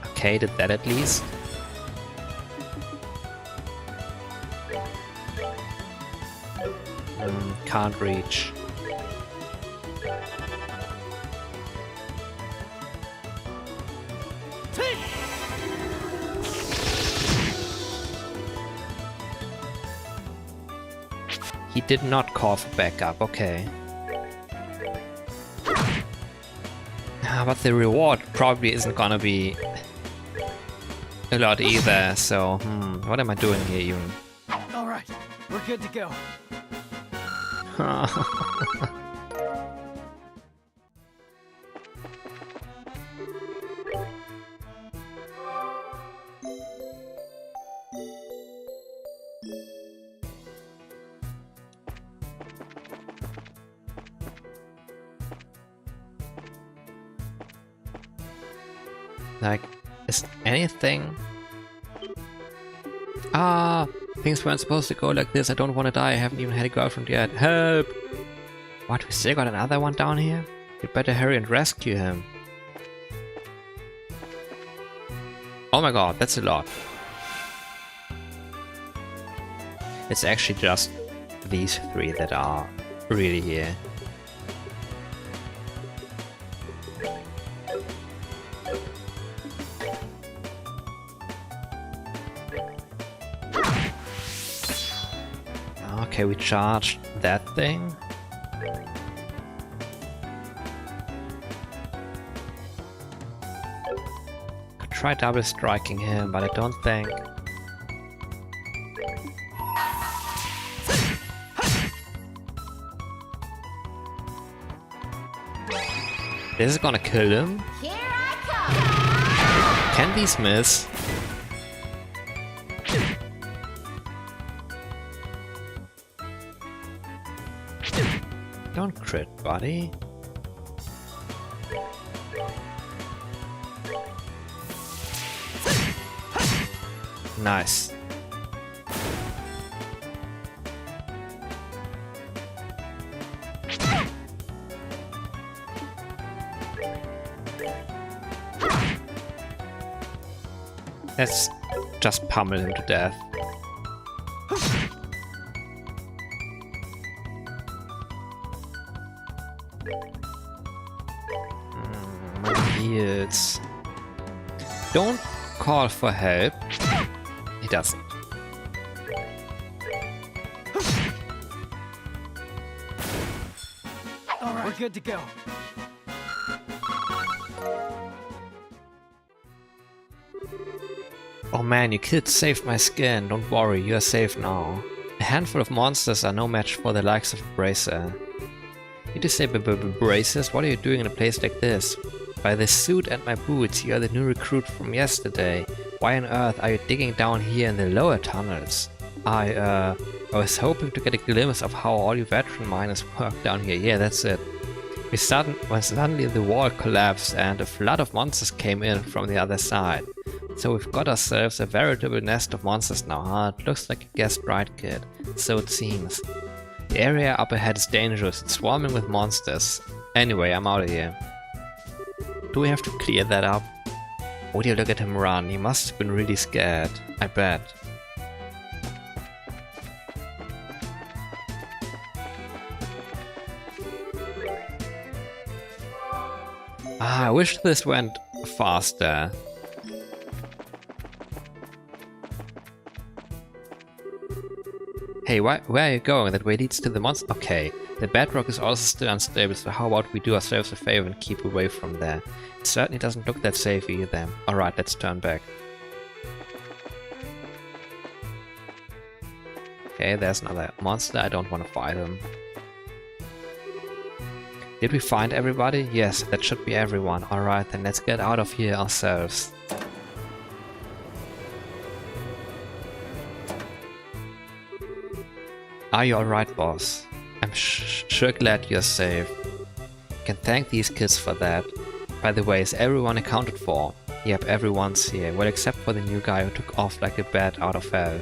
Okay, did that at least. Can't reach. He did not call for backup, okay. But the reward probably isn't gonna be a lot either, so what am I doing here even? Alright, we're good to go. Like, is anything... things weren't supposed to go like this. I don't want to die. I haven't even had a girlfriend yet. Help! What, we still got another one down here? You better hurry and rescue him. Oh my god, that's a lot. It's actually just these three that are really here. Okay, we charged that thing. Could try double striking him, but I don't think. This is gonna kill him. Here I come. Can these miss? Don't crit, buddy. Nice. Let's just pummel him to death. Heals. Don't call for help. He doesn't. All right, we're good to go. Oh man, you killed saved my skin. Don't worry, you are safe now. A handful of monsters are no match for the likes of Bracer. You just say Bracers? What are you doing in a place like this? By the suit and my boots, you are the new recruit from yesterday. Why on earth are you digging down here in the lower tunnels? I was hoping to get a glimpse of how all you veteran miners work down here. Yeah, that's it. When suddenly the wall collapsed and a flood of monsters came in from the other side. So we've got ourselves a veritable nest of monsters now, huh? It looks like you guessed right, kid. So it seems. The area up ahead is dangerous. It's swarming with monsters. Anyway, I'm out of here. Do we have to clear that up? Oh dear, look at him run. He must have been really scared. I bet. I wish this went faster. Hey, where are you going? That way leads to the monster. Okay, the bedrock is also still unstable, so how about we do ourselves a favor and keep away from there? It certainly doesn't look that safe either. Alright, let's turn back. Okay, there's another monster. I don't want to fight him. Did we find everybody? Yes, that should be everyone. Alright, then let's get out of here ourselves. Are you alright, boss? I'm sure glad you're safe. Can thank these kids for that. By the way, is everyone accounted for? Yep, everyone's here. Well, except for the new guy who took off like a bat out of hell.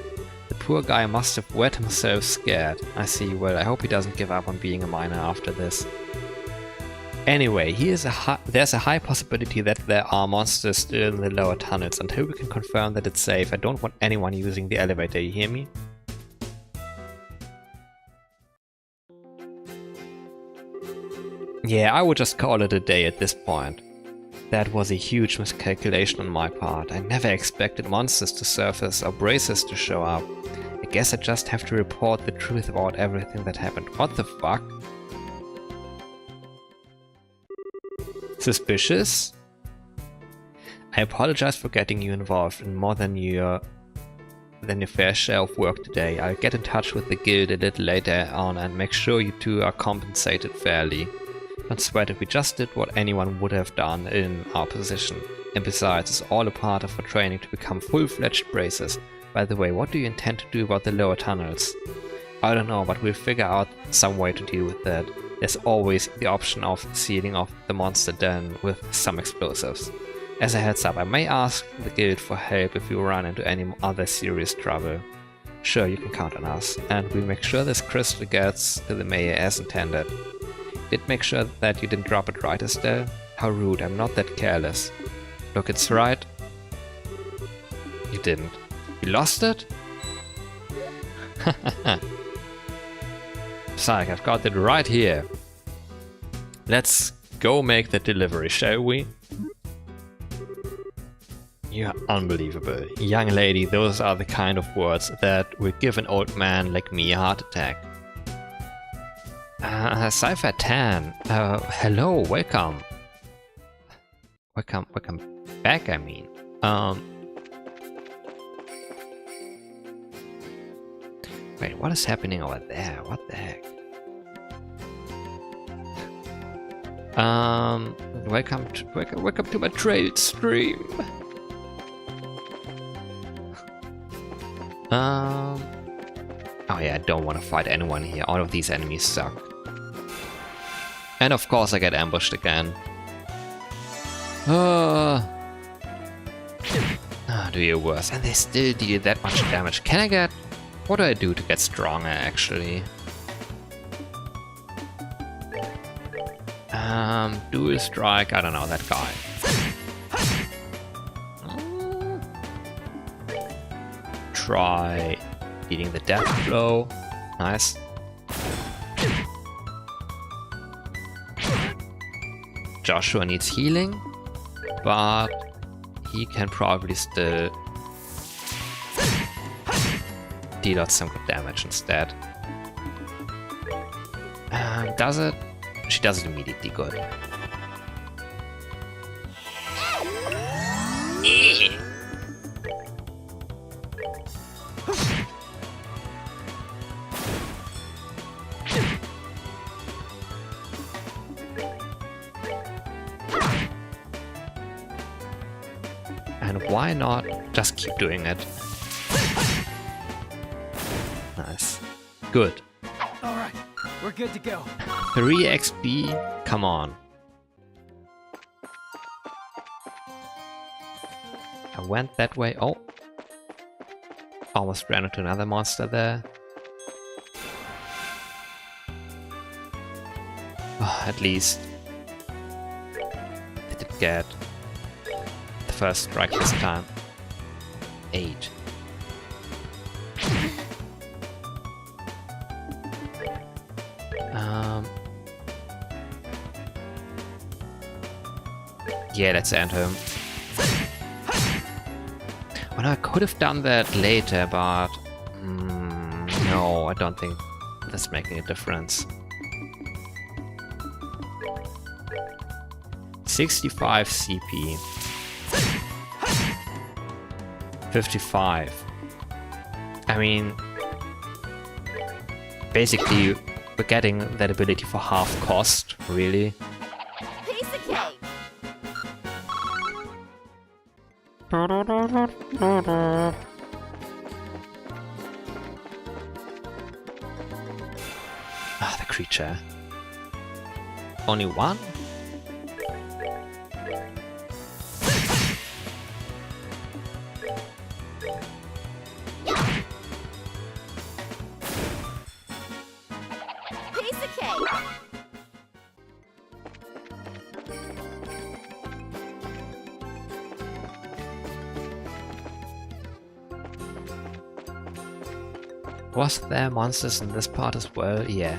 The poor guy must have wet himself scared. I see. Well, I hope he doesn't give up on being a miner after this. Anyway, there's a high possibility that there are monsters still in the lower tunnels. Until we can confirm that it's safe, I don't want anyone using the elevator, you hear me? Yeah, I would just call it a day at this point. That was a huge miscalculation on my part. I never expected monsters to surface or bracers to show up. I guess I just have to report the truth about everything that happened. What the fuck? Suspicious? I apologize for getting you involved in more than your fair share of work today. I'll get in touch with the guild a little later on and make sure you two are compensated fairly. Don't sweat it, we just did what anyone would have done in our position. And besides, it's all a part of our training to become full-fledged bracers. By the way, what do you intend to do about the lower tunnels? I don't know, but we'll figure out some way to deal with that. There's always the option of sealing off the monster den with some explosives. As a heads up, I may ask the guild for help if we run into any other serious trouble. Sure, you can count on us, and we'll make sure this crystal gets to the mayor as intended. Did make sure that you didn't drop it right, Estelle? How rude, I'm not that careless. Look, it's right. You didn't. You lost it? Psych, I've got it right here. Let's go make the delivery, shall we? You're unbelievable. Young lady, those are the kind of words that will give an old man like me a heart attack. Cypher 10. Hello, welcome. Welcome back, I mean. Wait, what is happening over there? What the heck? Welcome to my trade stream. Oh yeah, I don't want to fight anyone here. All of these enemies suck. And of course I get ambushed again. Do your worst. And they still deal that much damage. Can I get... What do I do to get stronger, actually? Dual strike. I don't know, that guy. try eating the death blow. Nice. Joshua needs healing, but he can probably still deal out some good damage instead. Does it? She does it immediately, good. And why not just keep doing it? Nice. Good. Alright, we're good to go. 3 XP? Come on. I went that way. Oh. Almost ran into another monster there. Oh, at least I did get the first strike this time. 8. Yeah, let's end him. Well, I could have done that later, but no, I don't think that's making a difference. 65 CP. 55. I mean, basically, we're getting that ability for half cost, really. Piece of cake. Ah, the creature. Only one? Piece of cake. Was there monsters in this part as well? Yeah.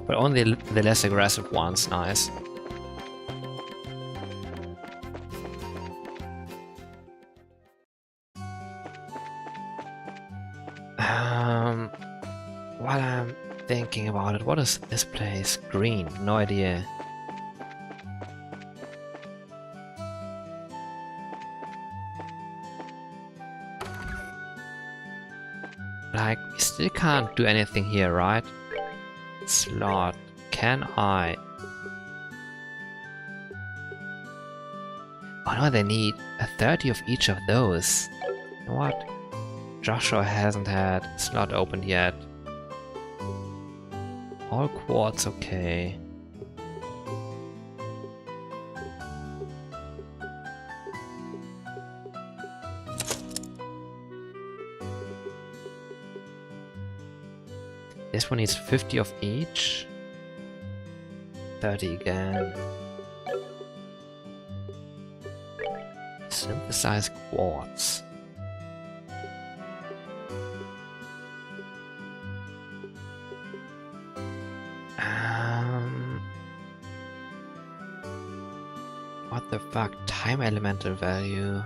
But only the less aggressive ones, nice. While I'm thinking about it, what is this place? Green, no idea. Like, we still can't do anything here, right? Slot. Can I? Oh no, they need a 30 of each of those. You know what? Joshua hasn't had slot opened yet. All quartz, okay. This one needs 50 of each. 30 again. Synthesize quartz. What the fuck? Time elemental value.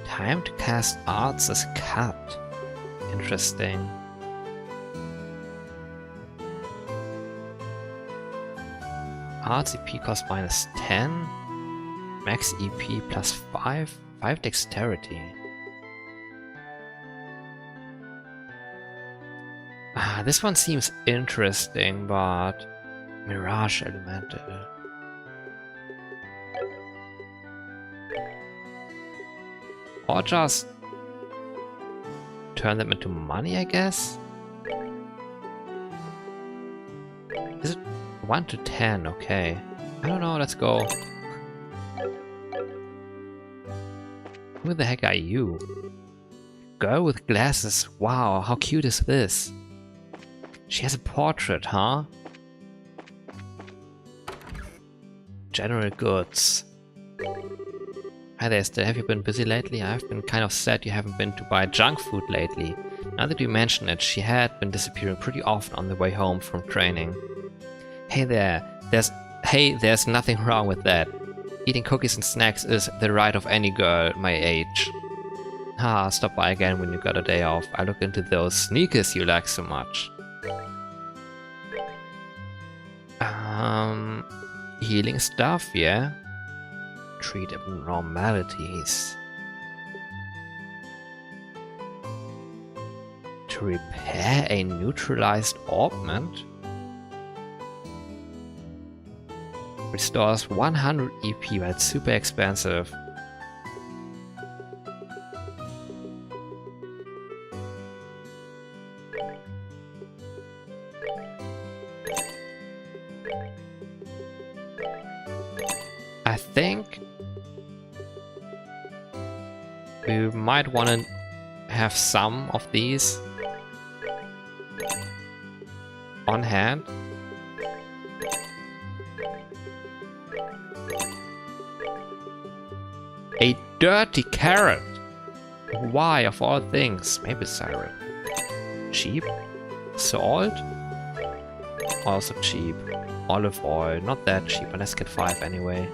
Time to cast arts is cut. Interesting. Arts EP cost -10. Max EP +5. 5 dexterity. This one seems interesting, but Mirage Elemental. Or just turn them into money, I guess? Is it 1 to 10? Okay. I don't know, let's go. Who the heck are you? Girl with glasses. Wow, how cute is this? She has a portrait, huh? General goods. Hi there, Esther. Have you been busy lately? I've been kind of sad you haven't been to buy junk food lately. Now that you mention it, she had been disappearing pretty often on the way home from training. Hey there, there's nothing wrong with that. Eating cookies and snacks is the right of any girl my age. Stop by again when you got a day off. I look into those sneakers you like so much. Healing stuff, yeah? Treat abnormalities. To repair a neutralized augment? Restores 100 EP, but it's super expensive. I think we might want to have some of these on hand. A dirty carrot! Why, of all things? Maybe syrup. Cheap? Salt? Also cheap. Olive oil, not that cheap, but let's get 5 anyway.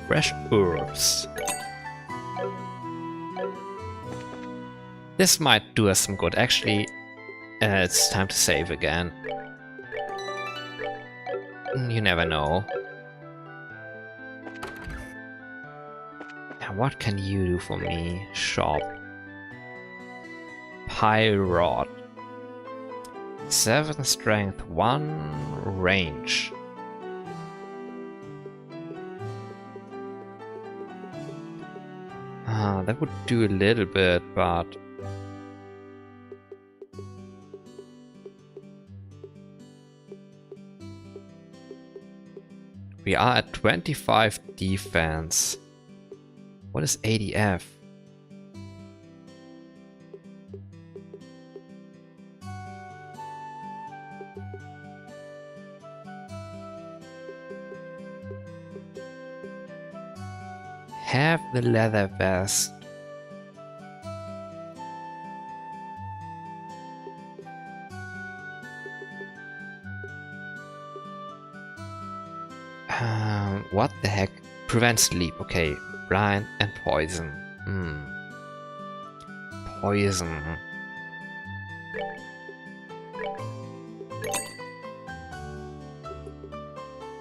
Fresh herbs. This might do us some good. Actually, it's time to save again. You never know. Now, what can you do for me? Shop. Pyrod. 7 strength, 1 range. That would do a little bit, but we are at 25 defense. What is ADF? Have the leather vest. What the heck? Prevent sleep. Okay. Blind and poison. Poison.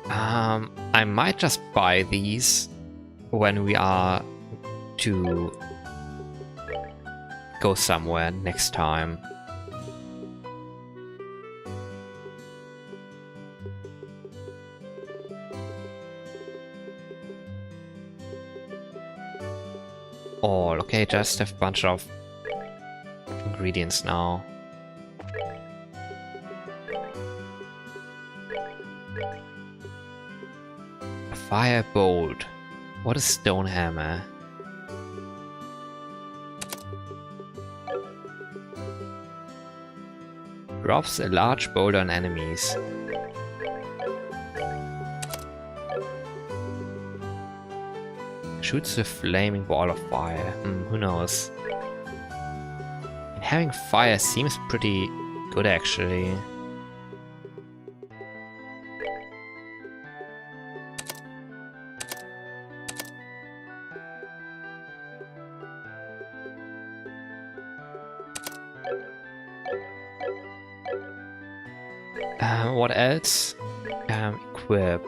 I might just buy these when we are to go somewhere next time. All okay, just have a bunch of ingredients now. Firebolt. What is stone hammer? Drops a large boulder on enemies. Shoots a flaming ball of fire. Who knows? And having fire seems pretty good actually. What else? Equip.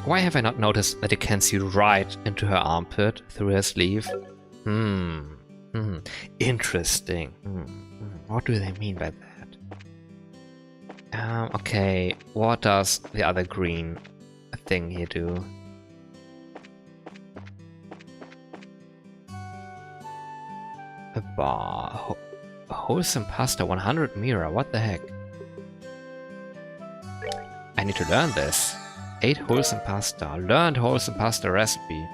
Why have I not noticed that it can see right into her armpit through her sleeve? Interesting. What do they mean by that? Okay, what does the other green thing here do? A bar. Wholesome pasta, 100 mirror. What the heck? I need to learn this. ate wholesome pasta. Learned wholesome pasta recipe.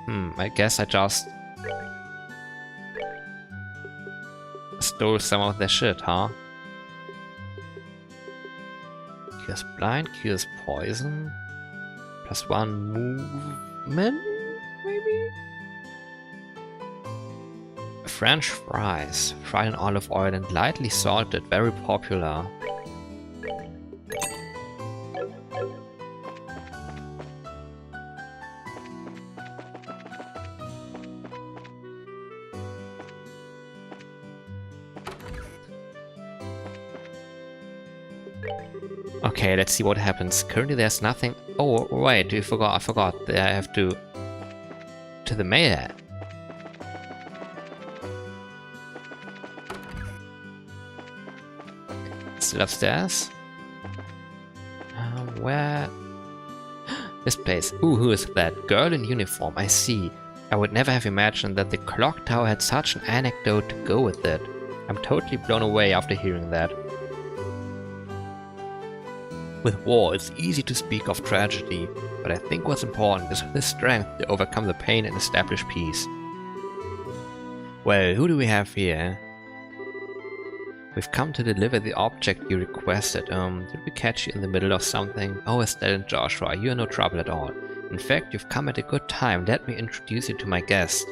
I guess I just stole some of their shit, huh? Cures blind, cures poison. +1 movement, maybe? French fries. Fried in olive oil and lightly salted. Very popular. Okay, let's see what happens. Currently there's nothing. Oh, wait, I forgot. I have to the mayor. Still upstairs? Where? This place. Ooh, who is that? Girl in uniform, I see. I would never have imagined that the clock tower had such an anecdote to go with it. I'm totally blown away after hearing that. With war, it's easy to speak of tragedy, but I think what's important is the strength to overcome the pain and establish peace. Well, who do we have here? We've come to deliver the object you requested. Did we catch you in the middle of something? Oh, Estelle and Joshua, you are no trouble at all. In fact, you've come at a good time. Let me introduce you to my guest.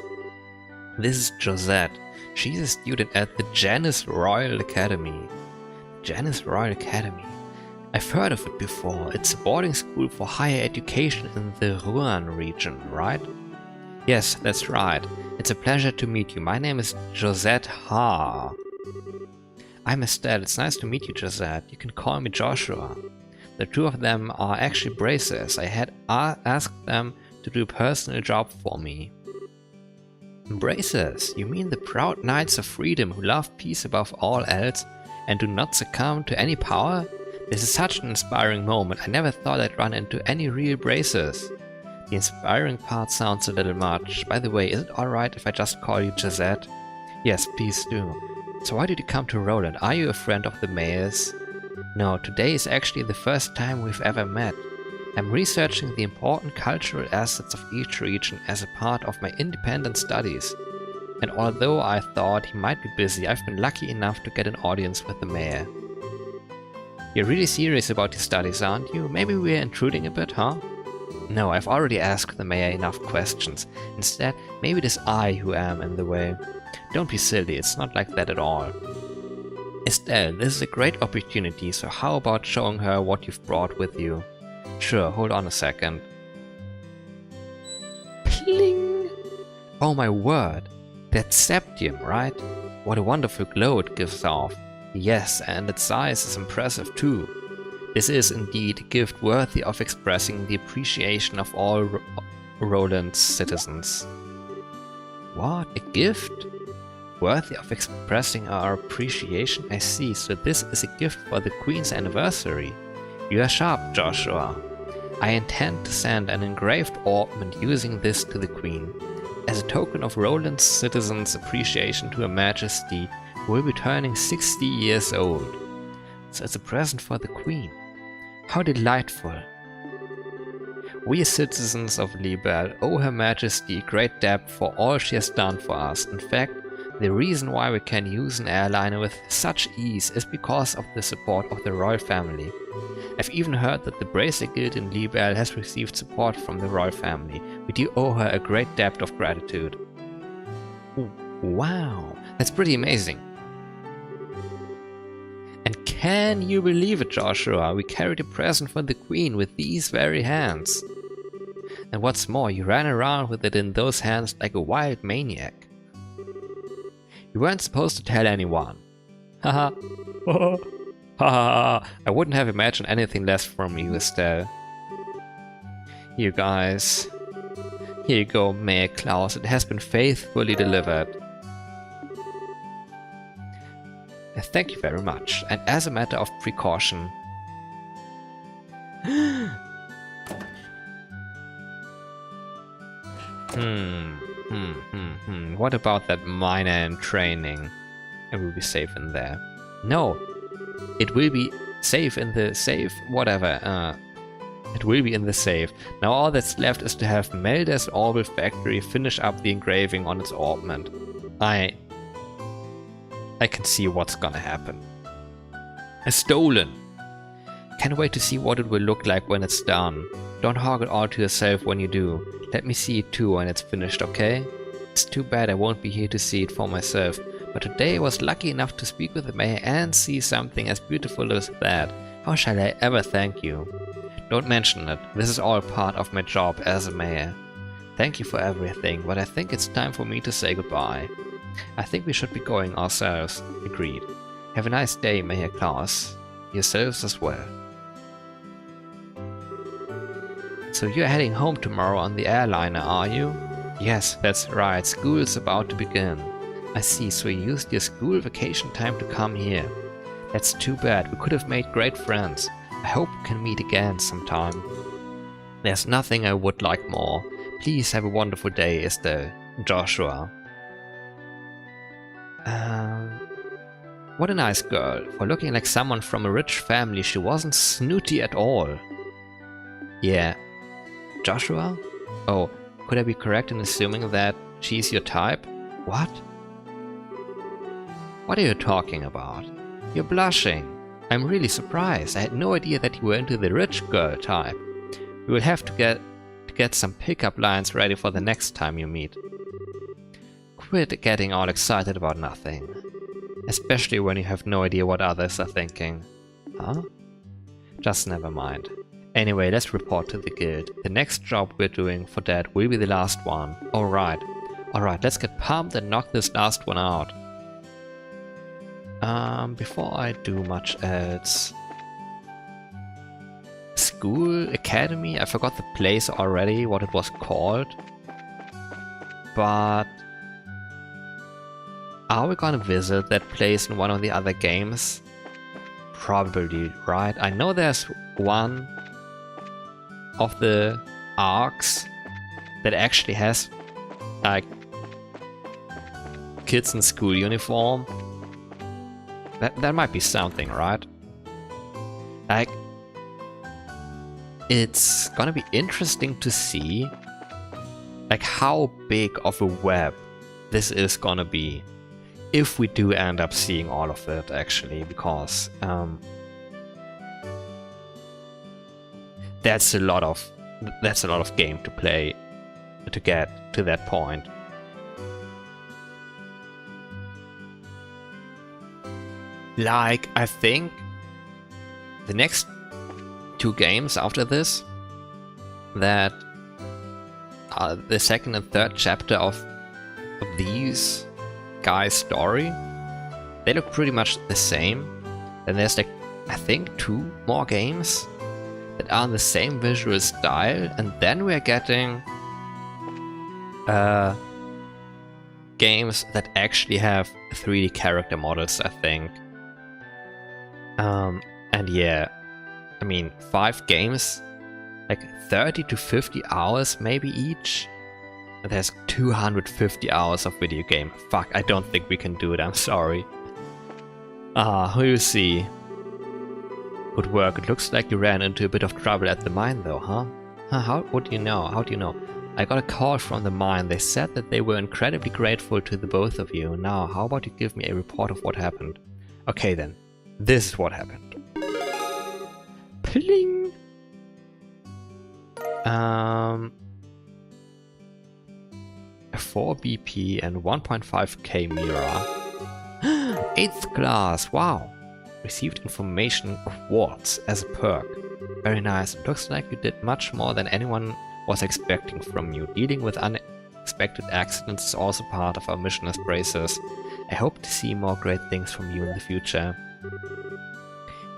This is Josette. She's a student at the Janice Royal Academy. Janice Royal Academy. I've heard of it before. It's a boarding school for higher education in the Rouen region, right? Yes, that's right. It's a pleasure to meet you. My name is Josette Ha. I'm Estelle. It's nice to meet you, Josette. You can call me Joshua. The two of them are actually bracers. I had asked them to do a personal job for me. Bracers? You mean the proud knights of freedom who love peace above all else and do not succumb to any power? This is such an inspiring moment. I never thought I'd run into any real bracers. The inspiring part sounds a little much. By the way, is it alright if I just call you Josette? Yes, please do. So why did you come to Roland? Are you a friend of the mayor's? No, today is actually the first time we've ever met. I'm researching the important cultural assets of each region as a part of my independent studies. And although I thought he might be busy, I've been lucky enough to get an audience with the mayor. You're really serious about your studies, aren't you? Maybe we're intruding a bit, huh? No, I've already asked the mayor enough questions. Instead, maybe it is I who am in the way. Don't be silly, it's not like that at all. Estelle, this is a great opportunity, so how about showing her what you've brought with you? Sure, hold on a second. Pling! Oh my word! That's septium, right? What a wonderful glow it gives off. Yes, and its size is impressive too. This is indeed a gift worthy of expressing the appreciation of all Roland's citizens. What? A gift? Worthy of expressing our appreciation? I see, so this is a gift for the Queen's anniversary. You are sharp, Joshua. I intend to send an engraved ornament using this to the Queen. As a token of Roland's citizens' appreciation to Her Majesty, who will be turning 60 years old. So it's a present for the Queen. How delightful. We citizens of Libelle owe Her Majesty a great debt for all she has done for us. In fact, the reason why we can use an airliner with such ease is because of the support of the royal family. I've even heard that the Bracer Guild in Libelle has received support from the royal family. We do owe her a great debt of gratitude. Ooh, wow, that's pretty amazing. And can you believe it, Joshua? We carried a present for the Queen with these very hands. And what's more, you ran around with it in those hands like a wild maniac. You weren't supposed to tell anyone. Haha. Haha. I wouldn't have imagined anything less from you, Estelle. You guys. Here you go, Mayor Klaus. It has been faithfully delivered. Thank you very much. And as a matter of precaution... What about that miner in training? It will be safe in there. No, it will be safe in the safe, whatever. It will be in the safe. Now all that's left is to have Melda's Orbital Factory finish up the engraving on its orbment. I can see what's gonna happen. Stolen! Can't wait to see what it will look like when it's done. Don't hog it all to yourself when you do. Let me see it too when it's finished, okay? It's too bad I won't be here to see it for myself, but today I was lucky enough to speak with the mayor and see something as beautiful as that. How shall I ever thank you? Don't mention it. This is all part of my job as a mayor. Thank you for everything, but I think it's time for me to say goodbye. I think we should be going ourselves. Agreed. Have a nice day, Mayor Klaus. Yourselves as well. So you're heading home tomorrow on the airliner, are you? Yes, that's right. School's about to begin. I see, so you used your school vacation time to come here. That's too bad. We could have made great friends. I hope we can meet again sometime. There's nothing I would like more. Please have a wonderful day, Estelle. Joshua. What a nice girl. For looking like someone from a rich family, she wasn't snooty at all. Yeah. Joshua? Oh, could I be correct in assuming that she's your type? What? What are you talking about? You're blushing. I'm really surprised. I had no idea that you were into the rich girl type. We will have to get some pickup lines ready for the next time you meet. Quit getting all excited about nothing. Especially when you have no idea what others are thinking. Huh? Just never mind. Anyway, let's report to the guild. The next job we're doing for that will be the last one. Alright, let's get pumped and knock this last one out. Before I do much else... School? Academy? I forgot the place already, what it was called. But... are we gonna visit that place in one of the other games? Probably, right? I know there's one of the arcs that actually has like kids in school uniform. That might be something, right? Like, it's gonna be interesting to see like how big of a web this is gonna be. If we do end up seeing all of it, actually, because that's a lot of game to play to get to that point. Like, I think the next two games after this, that are the second and third chapter of these guys' story, they look pretty much the same. And there's like, I think 2 more games that are in the same visual style, and then we're getting games that actually have 3D character models, I think. And yeah, I mean, 5 games, like 30 to 50 hours maybe each. And there's 250 hours of video game. Fuck, I don't think we can do it, I'm sorry. We'll see. Good work, it looks like you ran into a bit of trouble at the mine though, huh? What do you know? How do you know? I got a call from the mine. They said that they were incredibly grateful to the both of you. Now, how about you give me a report of what happened? Okay then, this is what happened. Pling! 4 BP and 1.5k Mira. 8th class, wow! Received information quartz as a perk. Very nice. It looks like you did much more than anyone was expecting from you. Dealing with unexpected accidents is also part of our mission as bracers. I hope to see more great things from you in the future.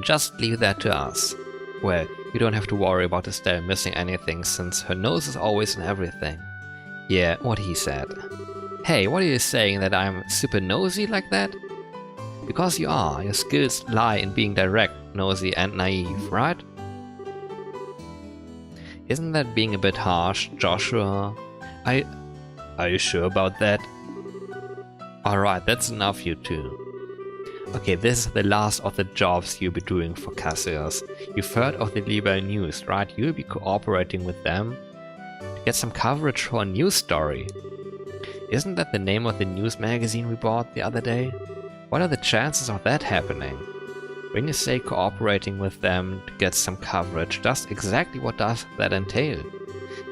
Just leave that to us. Well, you don't have to worry about Estelle missing anything since her nose is always in everything. Yeah, what he said. Hey, what are you saying, that I'm super nosy like that? Because you are. Your skills lie in being direct, nosy and naive, right? Isn't that being a bit harsh, Joshua? Are you sure about that? Alright, that's enough, you two. Okay, this is the last of the jobs you'll be doing for Cassius. You've heard of the Libel News, right? You'll be cooperating with them to get some coverage for a news story. Isn't that the name of the news magazine we bought the other day? What are the chances of that happening? When you say cooperating with them to get some coverage, just exactly what does that entail?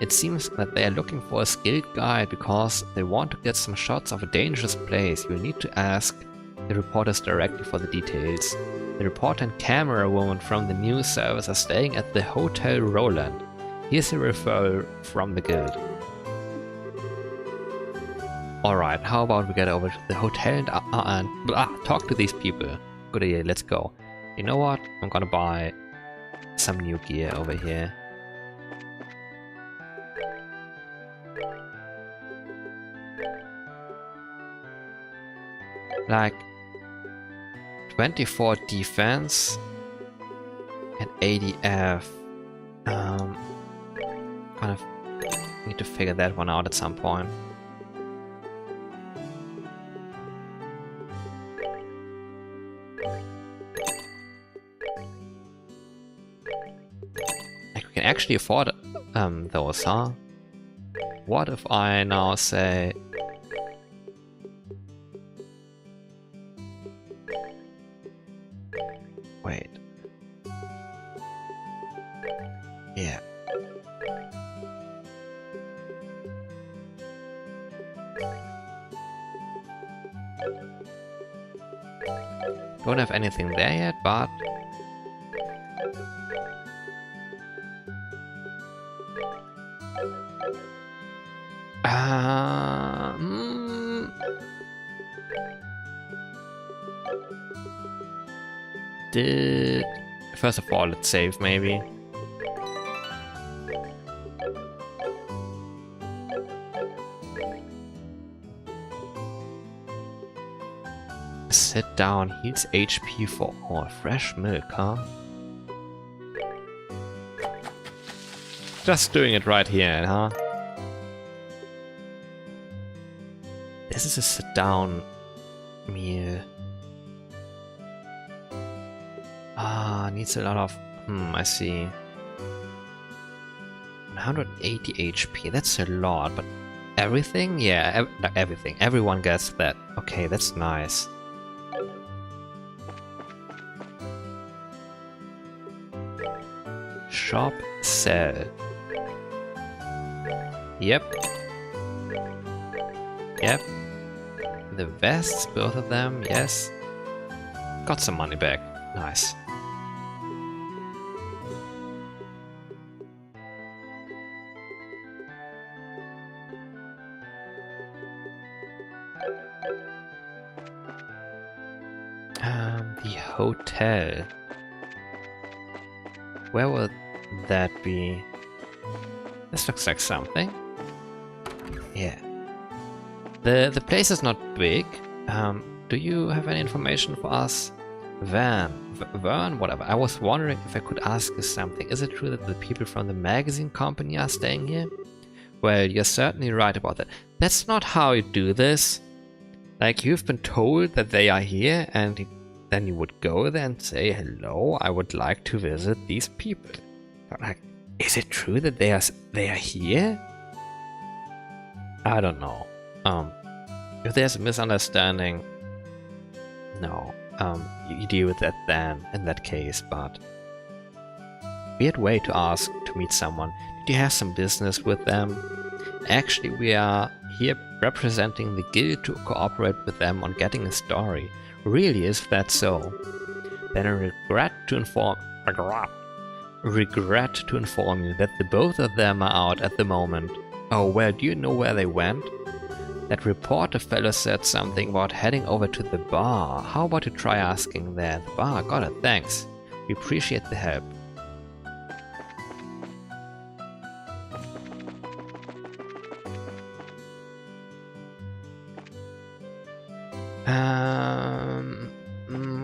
It seems that they are looking for a skilled guide because they want to get some shots of a dangerous place. You'll need to ask the reporters directly for the details. The reporter and camera woman from the news service are staying at the Hotel Roland. Here's a referral from the guild. Alright, how about we get over to the hotel and talk to these people. Good idea, let's go. You know what? I'm gonna buy some new gear over here. Like 24 defense and ADF. Kind of need to figure that one out at some point. Like we can actually afford those, huh? What if I now say wait. Yeah. Don't have anything there yet, but first of all, let's save maybe. Sit down, heals HP for all. Fresh milk, huh? Just doing it right here, huh? This is a sit down meal. Needs a lot of... I see. 180 HP, that's a lot, but everything? Yeah, everything. Everyone gets that. Okay, that's nice. Shop, sell. Yep. Yep. The vests, both of them, yes. Got some money back. Nice. The hotel. Where would that be? This looks like something. Yeah. The place is not big. Do you have any information for us? Vern, whatever. I was wondering if I could ask you something. Is it true that the people from the magazine company are staying here? Well, you're certainly right about that. That's not how you do this. Like, you've been told that they are here, and then you would go there and say, hello, I would like to visit these people. But like, is it true that they are here? I don't know. If there's a misunderstanding, no. You deal with that then, in that case, but... Weird way to ask to meet someone. Did you have some business with them? Actually, we are here representing the guild to cooperate with them on getting a story. Really, is that so? Then I regret to inform you that the both of them are out at the moment. Oh well, do you know where they went? That reporter fellow said something about heading over to the bar. How about you try asking there at the bar? Got it, thanks. We appreciate the help.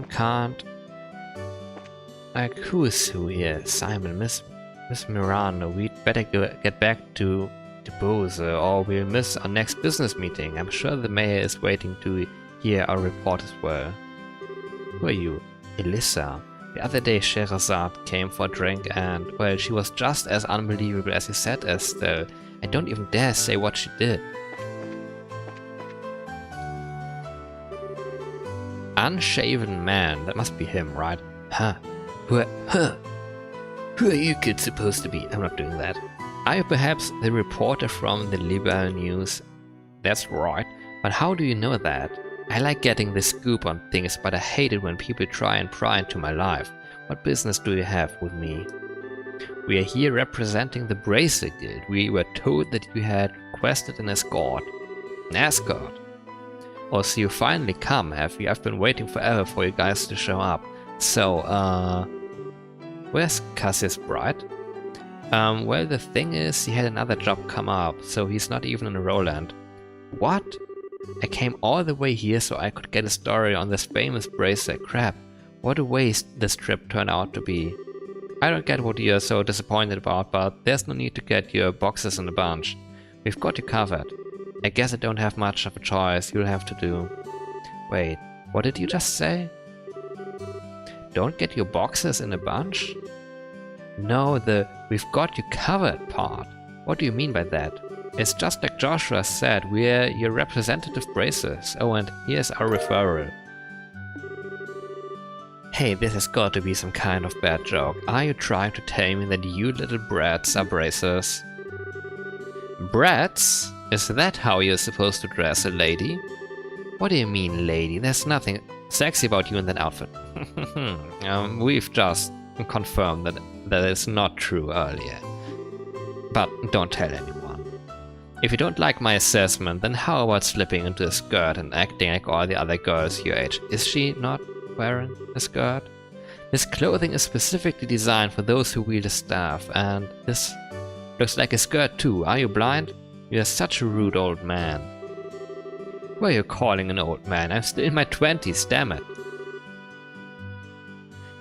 Can't. Like, who's who here? Simon, Miss Miranda. We'd better get back to Bose, or we'll miss our next business meeting. I'm sure the mayor is waiting to hear our report as well. Who are you? Elissa. The other day Sherazade came for a drink and, well, she was just as unbelievable as you said, Estelle. I don't even dare say what she did. Unshaven man, that must be him, right? Huh. Who are you kids supposed to be? I'm not doing that. Are you perhaps the reporter from the Liberal News? That's right, but how do you know that? I like getting the scoop on things, but I hate it when people try and pry into my life. What business do you have with me? We are here representing the Bracer Guild. We were told that you had requested an escort. An escort? Oh, so you finally come, have you? I've been waiting forever for you guys to show up. So, where's Cassius Bright? Well, the thing is, he had another job come up, so he's not even in Roland. What? I came all the way here so I could get a story on this famous bracer. Crap, what a waste this trip turned out to be. I don't get what you're so disappointed about, but there's no need to get your boxes in a bunch. We've got you covered. I guess I don't have much of a choice, you'll have to do. Wait, what did you just say? Don't get your boxes in a bunch? No, the "we've got you covered" part. What do you mean by that? It's just like Joshua said, we're your representative bracers. Oh, and here's our referral. Hey, this has got to be some kind of bad joke. Are you trying to tell me that you little brats are bracers? Brats? Is that how you're supposed to dress a lady? What do you mean, lady? There's nothing sexy about you in that outfit. We've just confirmed that is not true earlier. But don't tell anyone. If you don't like my assessment, then how about slipping into a skirt and acting like all the other girls your age? Is she not wearing a skirt? This clothing is specifically designed for those who wield a staff, and this looks like a skirt too. Are you blind? You're such a rude old man. Who are you calling an old man? I'm still in my 20s, damn it.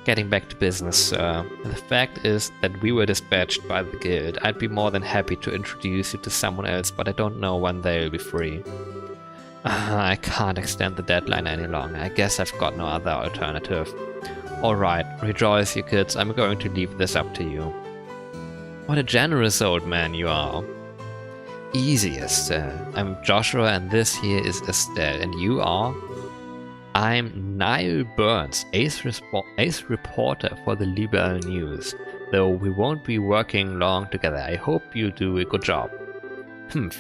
Getting back to business, sir. The fact is that we were dispatched by the guild. I'd be more than happy to introduce you to someone else, but I don't know when they'll be free. I can't extend the deadline any longer. I guess I've got no other alternative. Alright, rejoice you kids, I'm going to leave this up to you. What a generous old man you are. Easy, Estelle. I'm Joshua and this here is Estelle, and you are? I'm Niall Burns, ace reporter for the Liberal News. Though we won't be working long together, I hope you do a good job. Humph.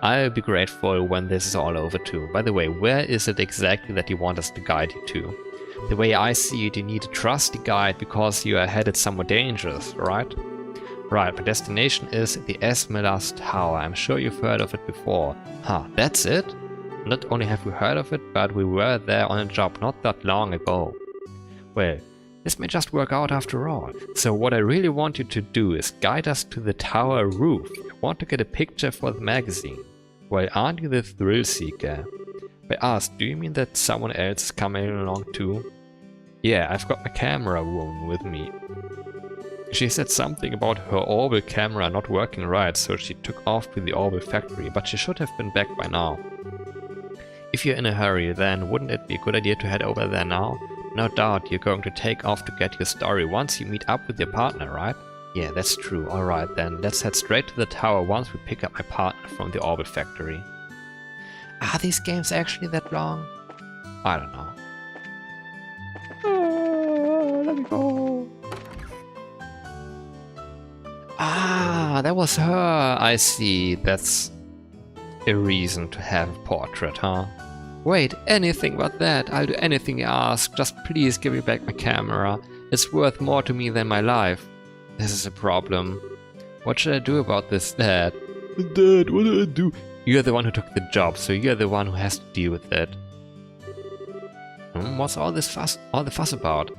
I'll be grateful when this is all over too. By the way, where is it exactly that you want us to guide you to? The way I see it, you need a trusty guide because you are headed somewhere dangerous, right? Right, my destination is the Esmeralda's Tower. I'm sure you've heard of it before. Huh, that's it? Not only have we heard of it, but we were there on a job not that long ago. Well, this may just work out after all. So what I really want you to do is guide us to the tower roof. I want to get a picture for the magazine. Well, aren't you the thrill seeker? I asked, do you mean that someone else is coming along too? Yeah, I've got my camera woman with me. She said something about her Orbital camera not working right, so she took off to the Orbital factory, but she should have been back by now. If you're in a hurry, then wouldn't it be a good idea to head over there now? No doubt you're going to take off to get your story once you meet up with your partner, right? Yeah, that's true. Alright then, let's head straight to the tower once we pick up my partner from the Orbital factory. Are these games actually that long? I don't know. Let me go. Ah, that was her. I see. That's a reason to have a portrait, huh? Wait, anything but that. I'll do anything you ask. Just please give me back my camera. It's worth more to me than my life. This is a problem. What should I do about this, Dad? Dad, what do I do? You're the one who took the job, so you're the one who has to deal with it. What's all the fuss about?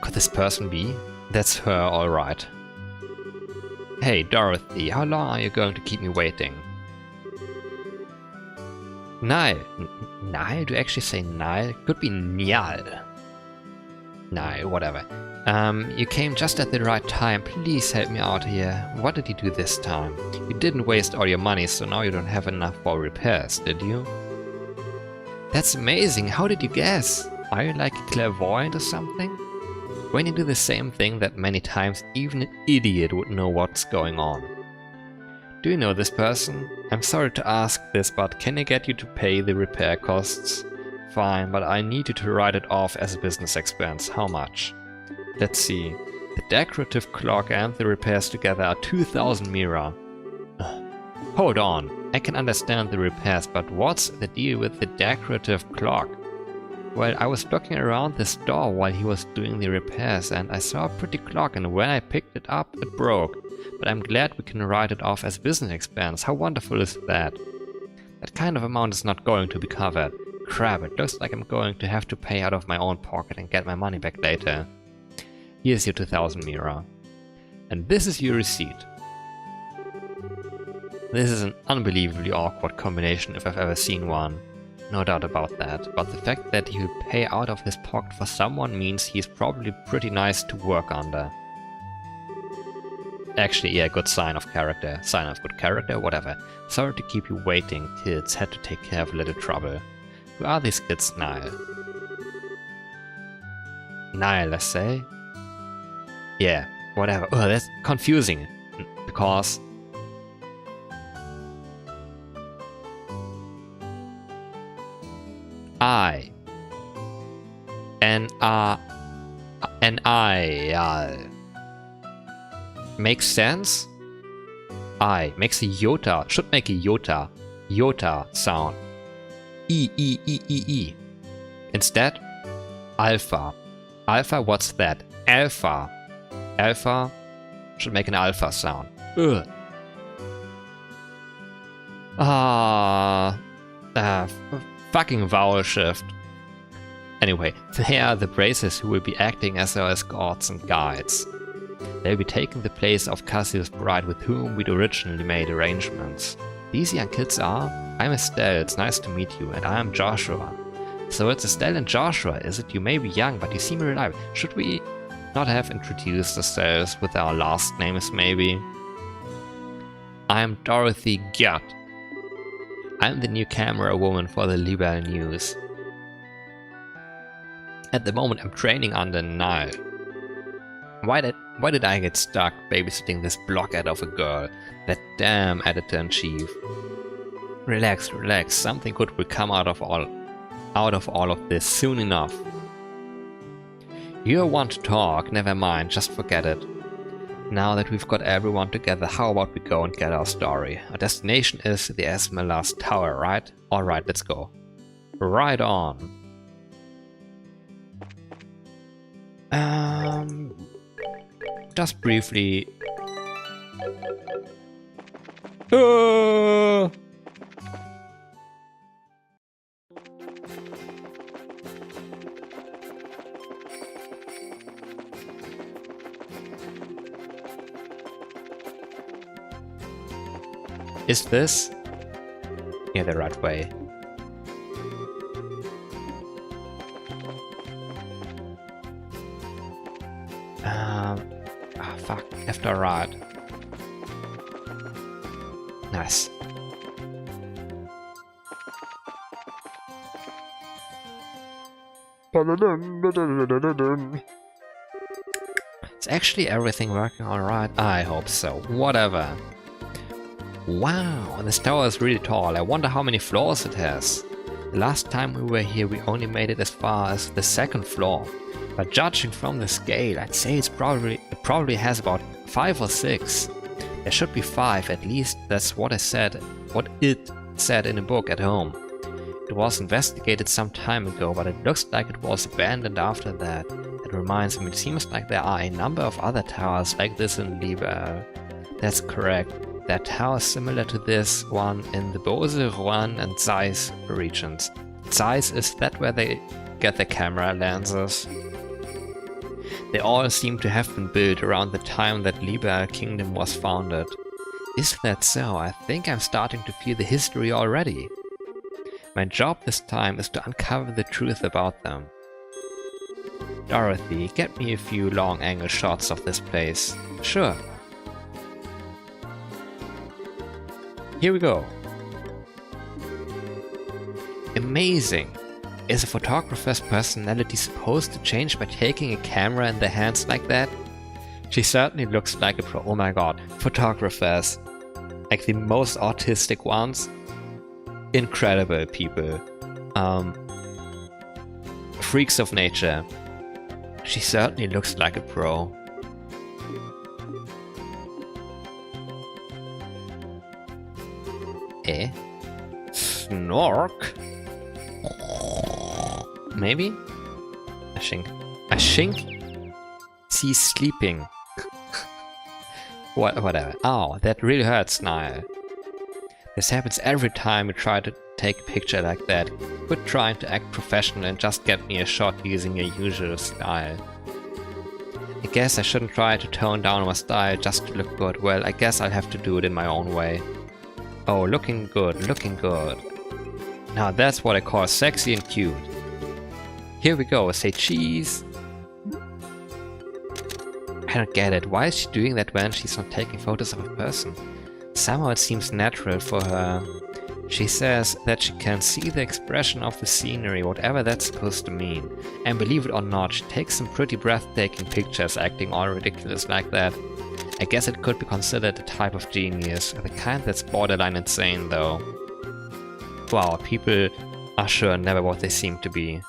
Could this person be? That's her, alright. Hey, Dorothy, how long are you going to keep me waiting? Niall. Niall? Do you actually say Niall? Could be Niall. Niall, whatever. You came just at the right time. Please help me out here. What did you do this time? You didn't waste all your money, so now you don't have enough for repairs, did you? That's amazing. How did you guess? Are you like a clairvoyant or something? When you do the same thing that many times, even an idiot would know what's going on. Do you know this person? I'm sorry to ask this, but can I get you to pay the repair costs? Fine, but I need you to write it off as a business expense. How much? Let's see. The decorative clock and the repairs together are 2,000 mira. Hold on. I can understand the repairs, but what's the deal with the decorative clock? Well, I was looking around the store while he was doing the repairs and I saw a pretty clock, and when I picked it up, it broke. But I'm glad we can write it off as a business expense. How wonderful is that? That kind of amount is not going to be covered. Crap, it looks like I'm going to have to pay out of my own pocket and get my money back later. Here's your 2,000 mira. And this is your receipt. This is an unbelievably awkward combination if I've ever seen one. No doubt about that, but the fact that he will pay out of his pocket for someone means he's probably pretty nice to work under. Actually, yeah, good sign of character. Sign of good character, whatever. Sorry to keep you waiting, kids. Had to take care of a little trouble. Who are these kids, Niall? Niall, let's say? Yeah, whatever. Oh, that's confusing. Because... Makes sense? I makes a iota, should make a iota sound. E. Instead, alpha. Alpha, what's that? Alpha. Alpha should make an alpha sound. Ugh. Fucking vowel shift. Anyway, they are the braces who will be acting as our escorts and guides. They'll be taking the place of Cassius' bride with whom we'd originally made arrangements. These young kids are... I'm Estelle, it's nice to meet you, and I'm Joshua. So it's Estelle and Joshua, is it? You may be young, but you seem reliable. Should we not have introduced ourselves with our last names, maybe? I'm Dorothy Gyat. I'm the new camera woman for the Libel News. At the moment I'm training under Niall. Why did I get stuck babysitting this blockhead of a girl? That damn editor-in-chief. Relax, something good will come out of all of this soon enough. You want to talk, never mind, just forget it. Now that we've got everyone together, how about we go and get our story? Our destination is the Esmeralda's Tower, right? Alright, let's go. Right on. Just briefly... Is this? Yeah, the right way. Fuck, left or right? Nice. Is actually everything working alright? I hope so. Whatever. Wow, this tower is really tall. I wonder how many floors it has. The last time we were here we only made it as far as the second floor. But judging from the scale, I'd say it probably has about 5 or 6. There should be 5, at least that's what it said in a book at home. It was investigated some time ago, but it looks like it was abandoned after that. That reminds me, it seems like there are a number of other towers like this in Libel. That's correct. There are towers similar to this one in the Bose, Rouen and Zeiss regions. Zeiss, is that where they get their camera lenses? They all seem to have been built around the time that Libel Kingdom was founded. Is that so? I think I'm starting to feel the history already. My job this time is to uncover the truth about them. Dorothy, get me a few long angle shots of this place. Sure. Here we go. Amazing. Is a photographer's personality supposed to change by taking a camera in their hands like that? She certainly looks like a pro. Oh my god, photographers. Like the most autistic ones. Incredible people. Freaks of nature. She certainly looks like a pro. Eh? Snork? Maybe? I think she's sleeping. Whatever. Oh, that really hurts, Niall. This happens every time we try to take a picture like that. Quit trying to act professional and just get me a shot using your usual style. I guess I shouldn't try to tone down my style just to look good. Well, I guess I'll have to do it in my own way. Oh, looking good, looking good. Now that's what I call sexy and cute. Here we go, say cheese. I don't get it. Why is she doing that when she's not taking photos of a person? Somehow it seems natural for her. She says that she can see the expression of the scenery, whatever that's supposed to mean. And believe it or not, she takes some pretty breathtaking pictures acting all ridiculous like that. I guess it could be considered a type of genius, the kind that's borderline insane though. Wow, people are sure never what they seem to be.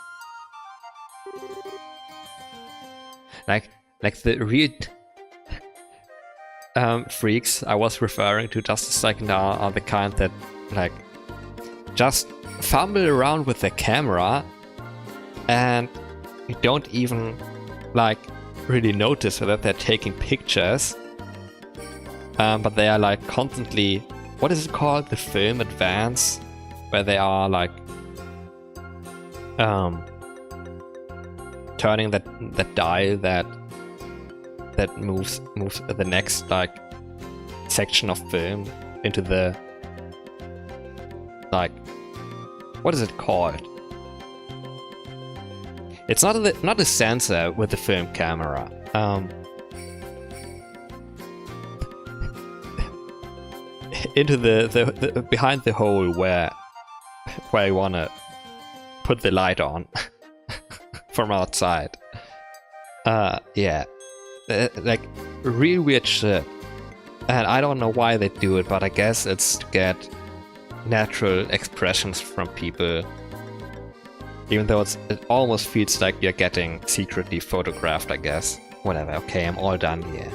Like the real freaks I was referring to just a second are the kind that like just fumble around with their camera and you don't even like really notice that they're taking pictures, but they are like constantly, what is it called, the film advance, where they are like turning that dial that moves the next like section of film into the like, what is it called? It's not a sensor with the film camera. Into the behind the hole where you wanna put the light on from outside. Yeah, like real weird shit. And I don't know why they do it, but I guess it's to get natural expressions from people. Even though it almost feels like you're getting secretly photographed, I guess. Whatever, okay, I'm all done here.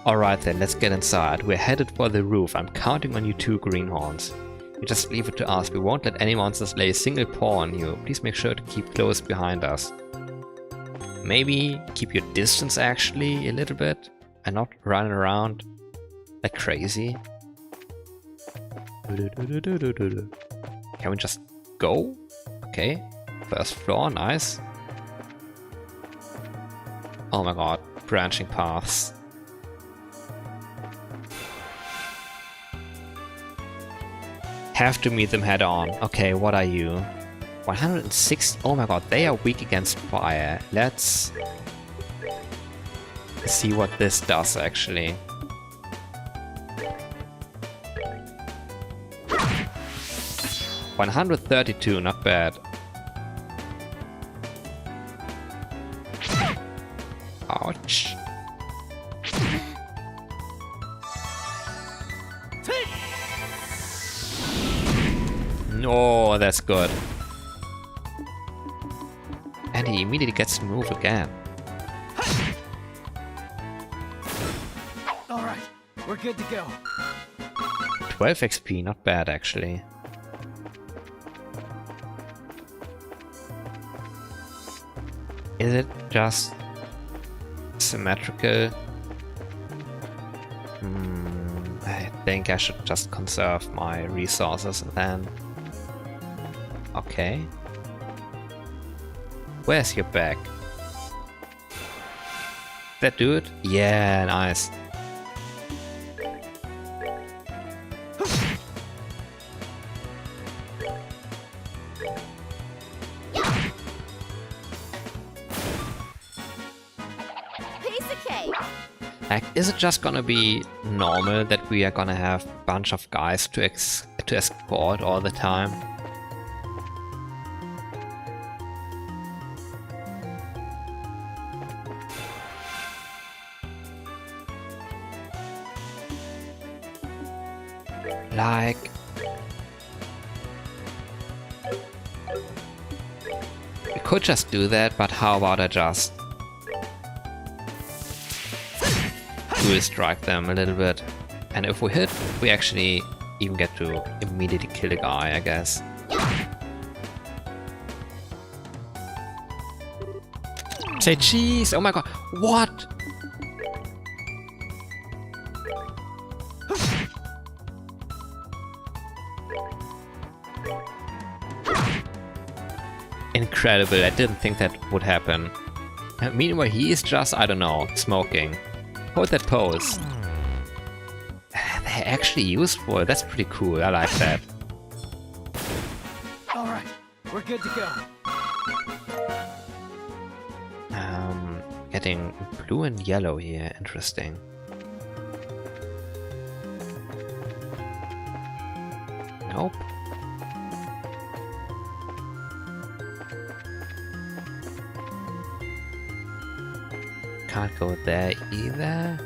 Alright then, let's get inside. We're headed for the roof. I'm counting on you two greenhorns. You just leave it to us. We won't let any monsters lay a single paw on you. Please make sure to keep close behind us. Maybe keep your distance actually a little bit and not running around like crazy. Can we just go? Okay. First floor, nice. Oh my god, branching paths. Have to meet them head on. Okay, what are you? 160. Oh my god, they are weak against fire. Let's see what this does actually. $132, not bad. Ouch. No, that's good. And he immediately gets to move again. All right, we're good to go. 12 XP, not bad actually. Is it just symmetrical? I think I should just conserve my resources then. Okay. Where's your bag? That dude? Yeah, nice. Like, is it just gonna be normal that we are gonna have a bunch of guys to escort all the time? Like... We could just do that, but how about I just... dual strike them a little bit. And if we hit, we actually even get to immediately kill a guy, I guess. Say cheese! Oh my god, what? Incredible, I didn't think that would happen. Meanwhile, he is just, I don't know, smoking. Hold that pose. They're actually useful, that's pretty cool, I like that. Alright, we're good to go. Getting blue and yellow here, interesting. Nope. Can't go there either.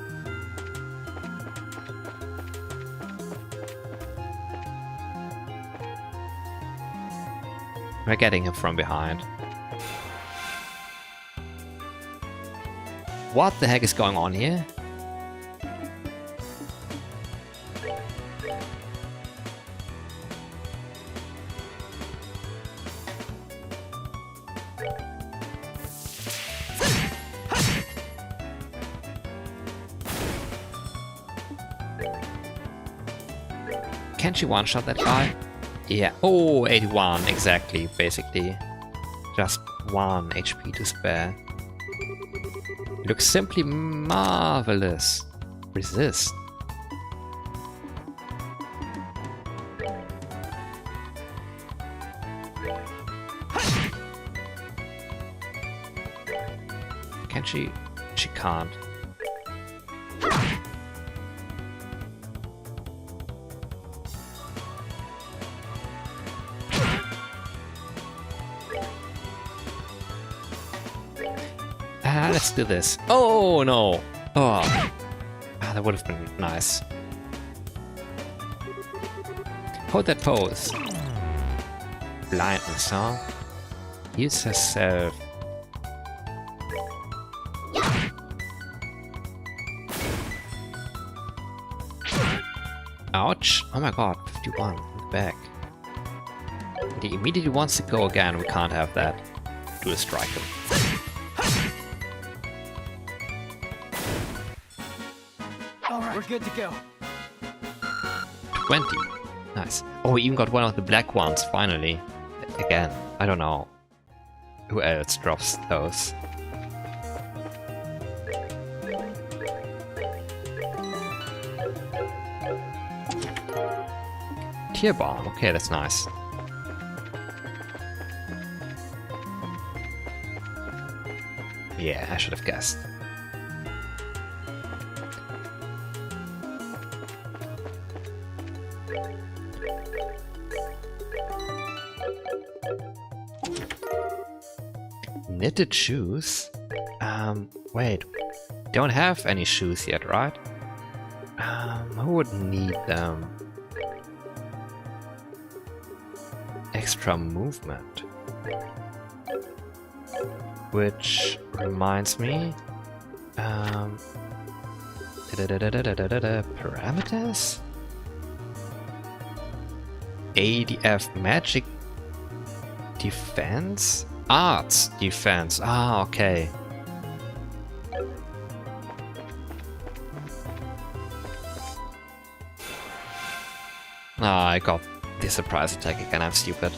We're getting him from behind. What the heck is going on here? Can she one-shot that guy? Yeah. Oh, 81, exactly, basically. Just 1 HP to spare. It looks simply marvelous. Resist. Can she? She can't. Let's do this. Oh no! Oh, that would have been nice. Hold that pose. Blindness, huh? Use herself. Ouch! Oh my god, 51 in the back. He immediately wants to go again. We can't have that. Do a strike him. Alright, we're good to go. 20. Nice. Oh, we even got one of the black ones, finally. Again, I don't know who else drops those. Tear bomb, okay, that's nice. Yeah, I should have guessed. Knitted shoes? Wait. Don't have any shoes yet, right? Who would need them? Extra movement. Which reminds me... parameters? ADF magic defense? Arts defense. Ah, okay. Ah, I got the surprise attack again. I'm stupid.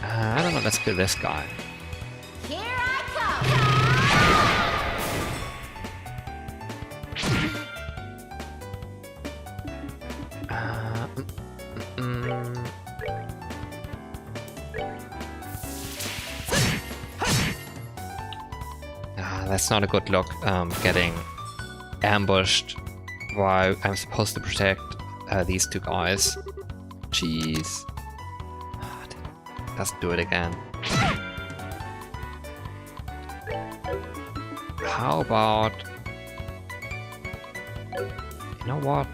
I don't know. Let's kill this guy. Here I come. That's not a good look. Getting ambushed while I'm supposed to protect these two guys. Jeez. Doesn't do it again. How about You know what?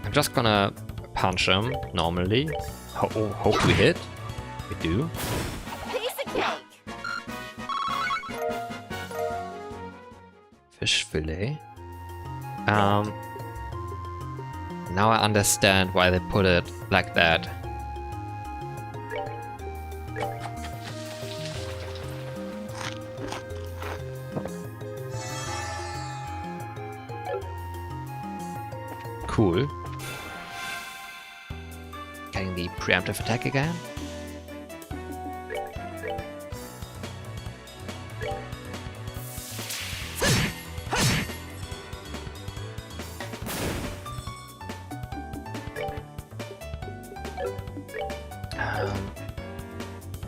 I'm just gonna punch him normally. Hope we hit. We do. Piece of cake. Fish fillet. Now I understand why they put it like that. Cool. Getting the preemptive attack again.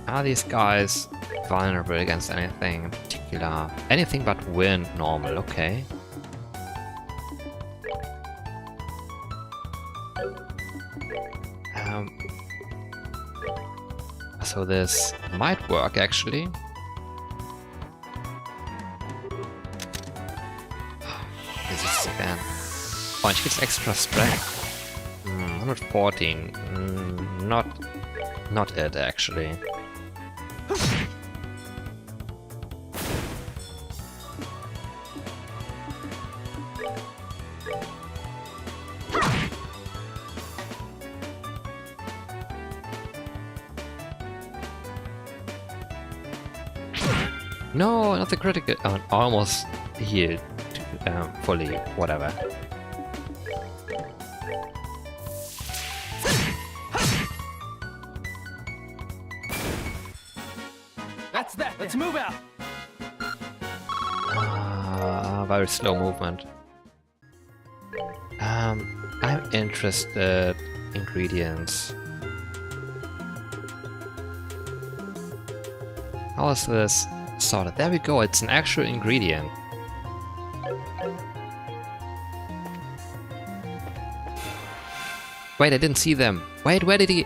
Are these guys vulnerable against anything in particular? Anything but wind normal, okay. So this might work actually. This is again. Oh, and she gets extra strength. 114. Not it actually. No, not the critical. Oh, almost healed fully. Whatever. That's that. Let's move out. Very slow movement. I'm interested. Ingredients. How is this sorted? There we go. It's an actual ingredient. Wait, I didn't see them. Wait, where did he?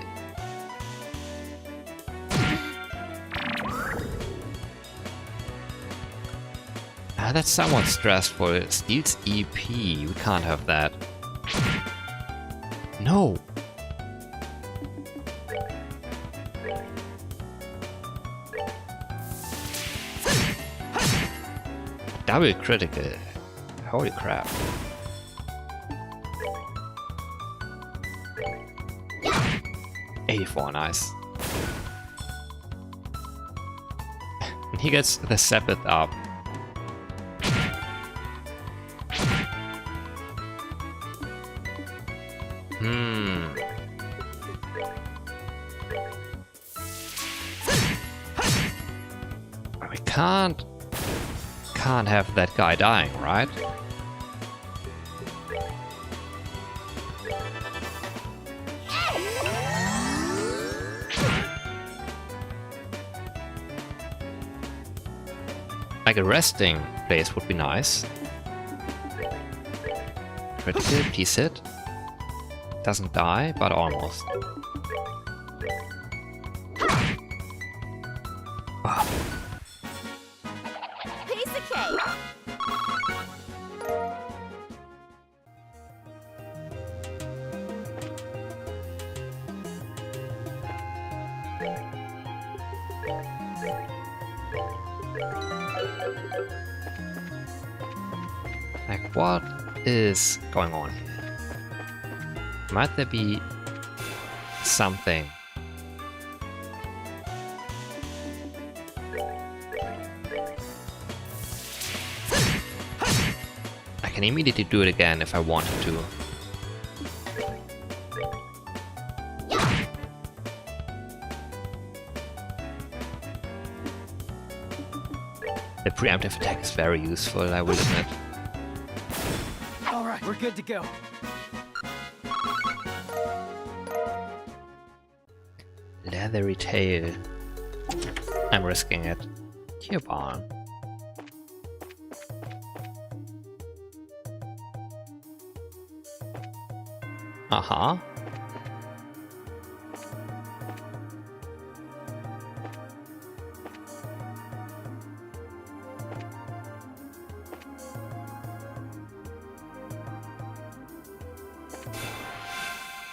That's somewhat stressful. It steals EP. We can't have that. No. Double critical. Holy crap. $84, nice. He gets the Sabbath up. We can't have that guy dying, right? Like a resting place would be nice. Critical, piece hit. Doesn't die, but almost. Oh. Piece of cake. Like, what is going on here? Might there be something? I can immediately do it again if I wanted to. The preemptive attack is very useful, I will admit. All right, we're good to go. Leathery tail. I'm risking it. Here, barn. Uh-huh.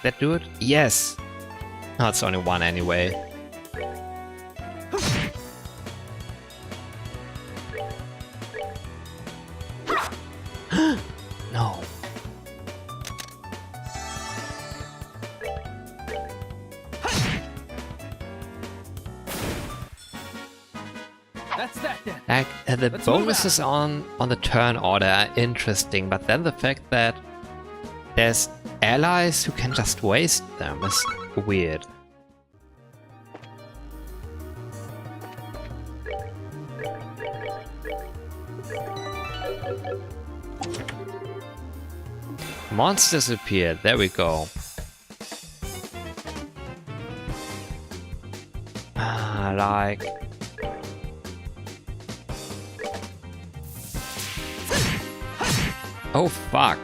that do it? Yes! No, it's only one anyway. No. That's that then. Like, the Let's move bonuses on the turn order are interesting, but then the fact that there's allies who can just waste them is weird. Monsters appeared, there we go. Like... Oh fuck.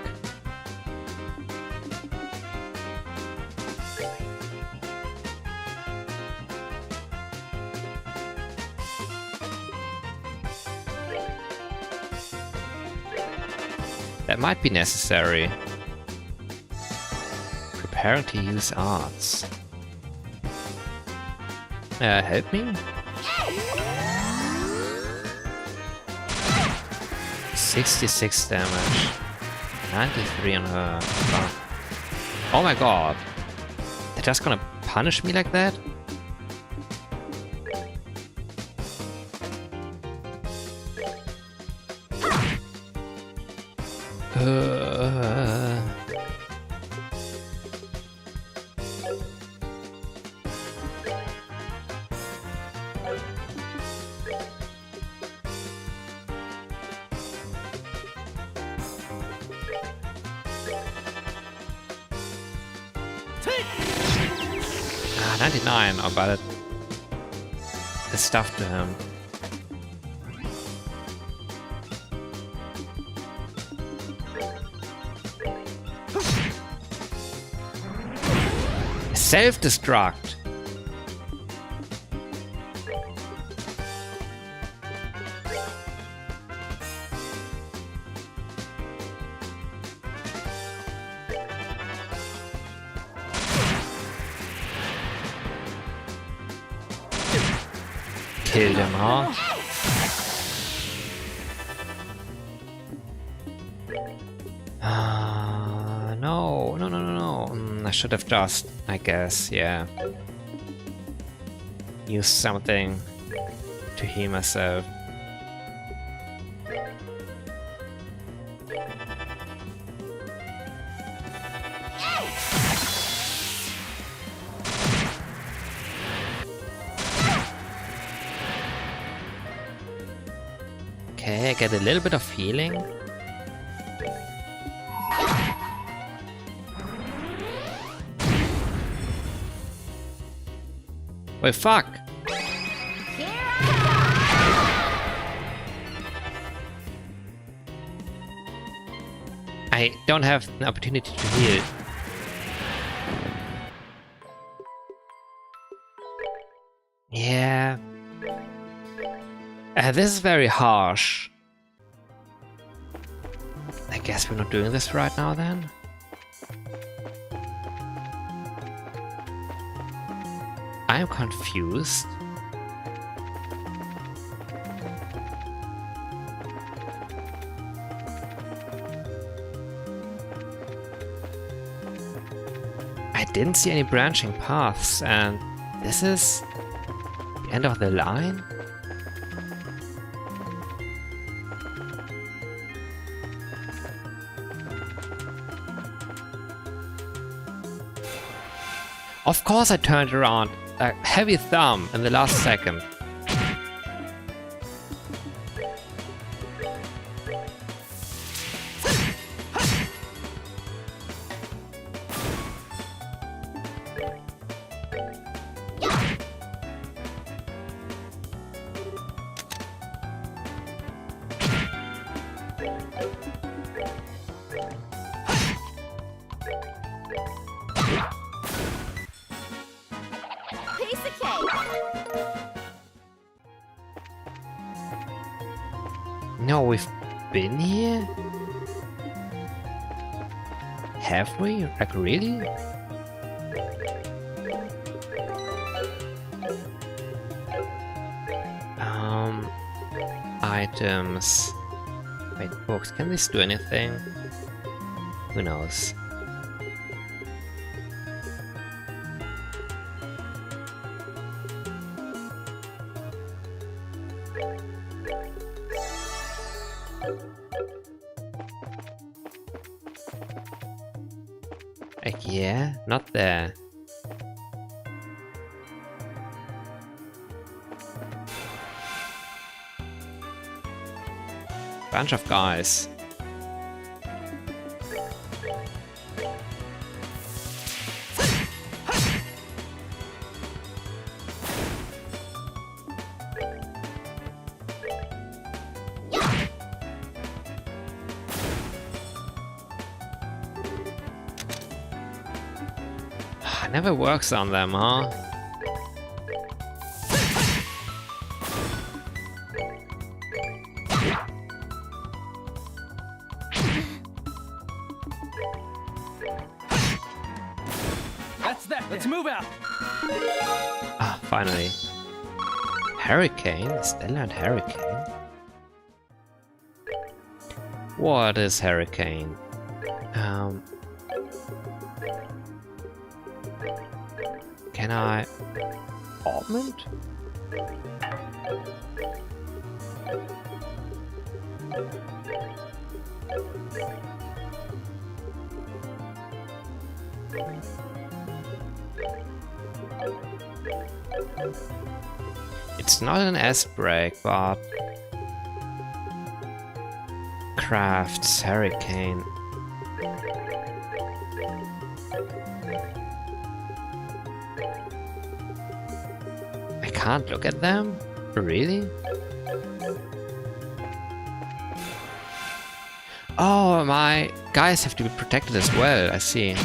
That might be necessary. Preparing to use arts. Help me? 66 damage. 93 on her. Oh my god. They're just gonna punish me like that? Ah, 99. Oh, but it's stuff to him. Self-destruct. Killed him, huh? No. I should have just, I guess, yeah. Use something to heal myself. Okay, I get a little bit of healing. Wait, fuck! I don't have an opportunity to heal. Yeah. This is very harsh. I guess we're not doing this right now then? I'm confused. I didn't see any branching paths, and this is the end of the line? Of course I turned around. A heavy thumb in the last second. No, we've been here? Have we? Like, really? Items. Wait, books. Can these do anything? Who knows? Like, yeah, not there. Bunch of guys. Never works on them, huh? That's that. Let's move out. Ah, finally. Hurricane? Stella and Hurricane? What is Hurricane? Can I augment? It's not an S-brake, but crafts Hurricane. I can't look at them? Really? Oh, my guys have to be protected as well, I see.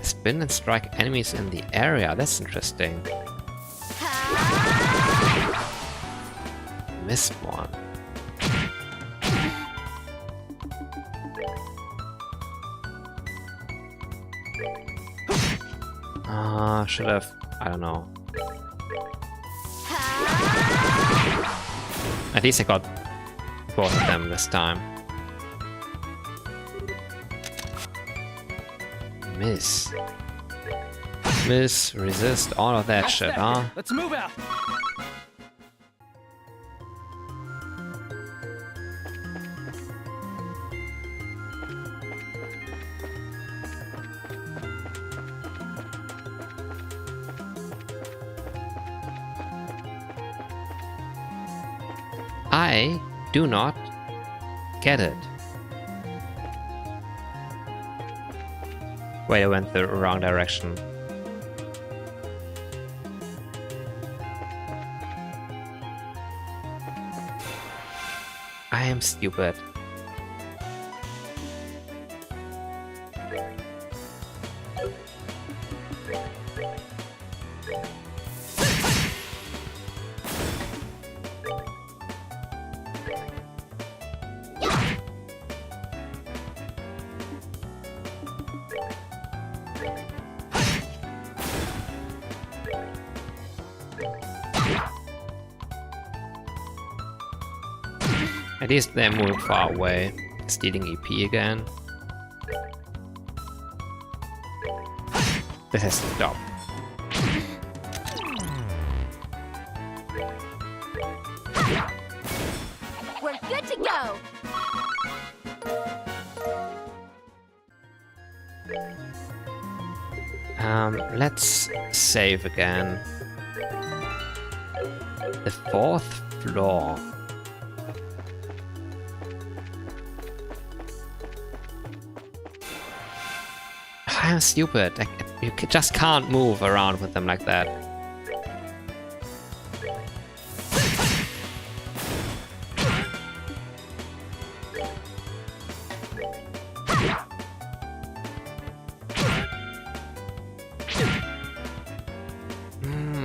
Spin and strike enemies in the area, that's interesting. Missed one. Should have, I don't know. At least I got both of them this time. Miss. Miss, resist, all of that shit, huh? Let's move out. I do not get it. Wait, I went the wrong direction. I am stupid. At least they move far away. Stealing EP again. This has to stop. We're good to go. Let's save again. The 4th floor. I'm stupid. You just can't move around with them like that.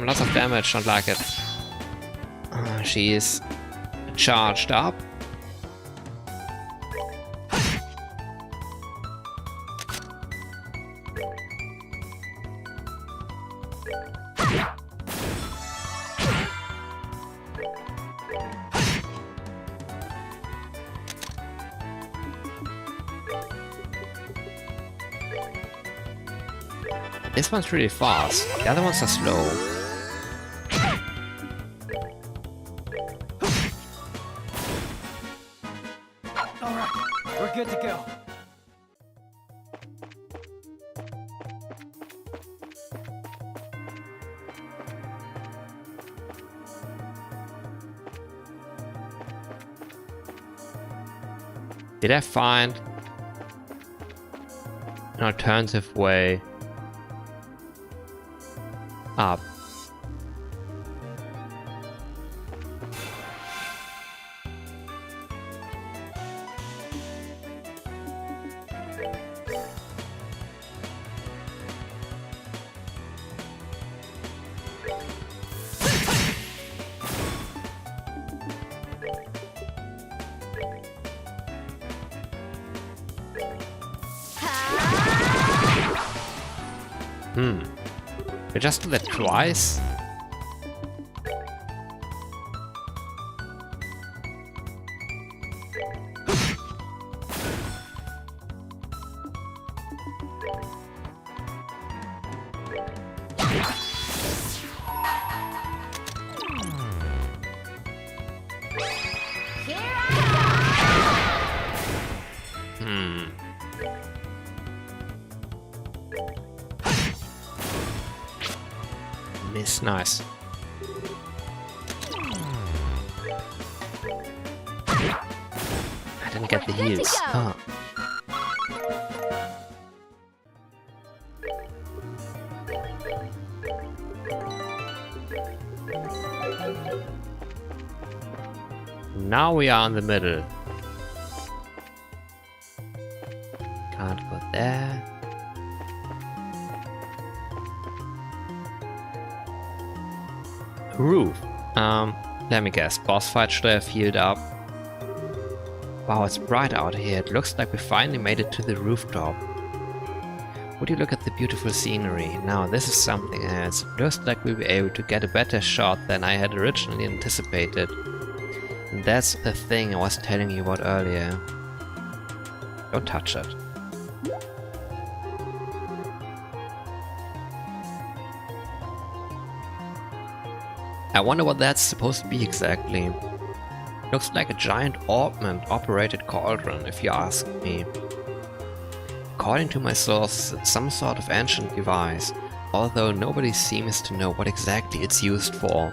Lots of damage, don't like it. She is charged up. This one's really fast. The other ones are slow. Alright, we're good to go. Did I find an alternative way up? I just do that twice? Here I Miss, nice. I didn't get the We're good to heals. go. Huh. Now we are in the middle. Can't go there. Roof. Let me guess. Boss fight should have healed up. Wow, it's bright out here. It looks like we finally made it to the rooftop. Would you look at the beautiful scenery? Now this is something else. It looks like we'll be able to get a better shot than I had originally anticipated. And that's the thing I was telling you about earlier. Don't touch it. I wonder what that's supposed to be exactly. Looks like a giant Augment-operated cauldron, if you ask me. According to my sources, it's some sort of ancient device, although nobody seems to know what exactly it's used for.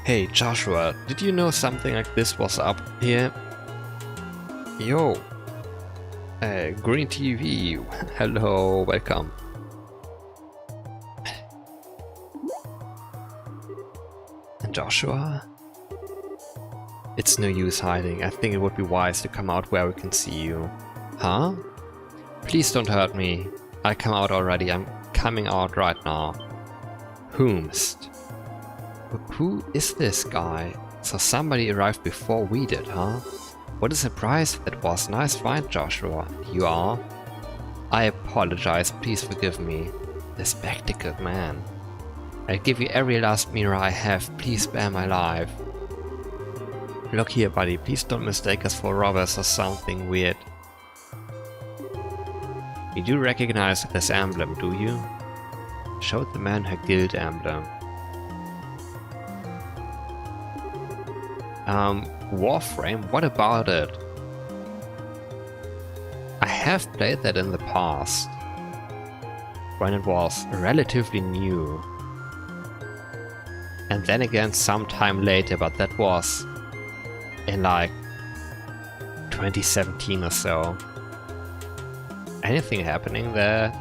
Hey Joshua, did you know something like this was up here? Yo! Green TV, hello, welcome. Joshua? It's no use hiding. I think it would be wise to come out where we can see you. Huh? Please don't hurt me. I come out already. I'm coming out right now. Whomst? Who is this guy? So somebody arrived before we did, huh? What a surprise that was. Nice find, Joshua. You are? I apologize. Please forgive me. The spectacled man. I'll give you every last mirror I have, please spare my life. Look here, buddy, please don't mistake us for robbers or something weird. You do recognize this emblem, do you? Showed the man her guild emblem. Warframe, what about it? I have played that in the past, when it was relatively new. And then again sometime later, but that was in like 2017 or so. Anything happening there?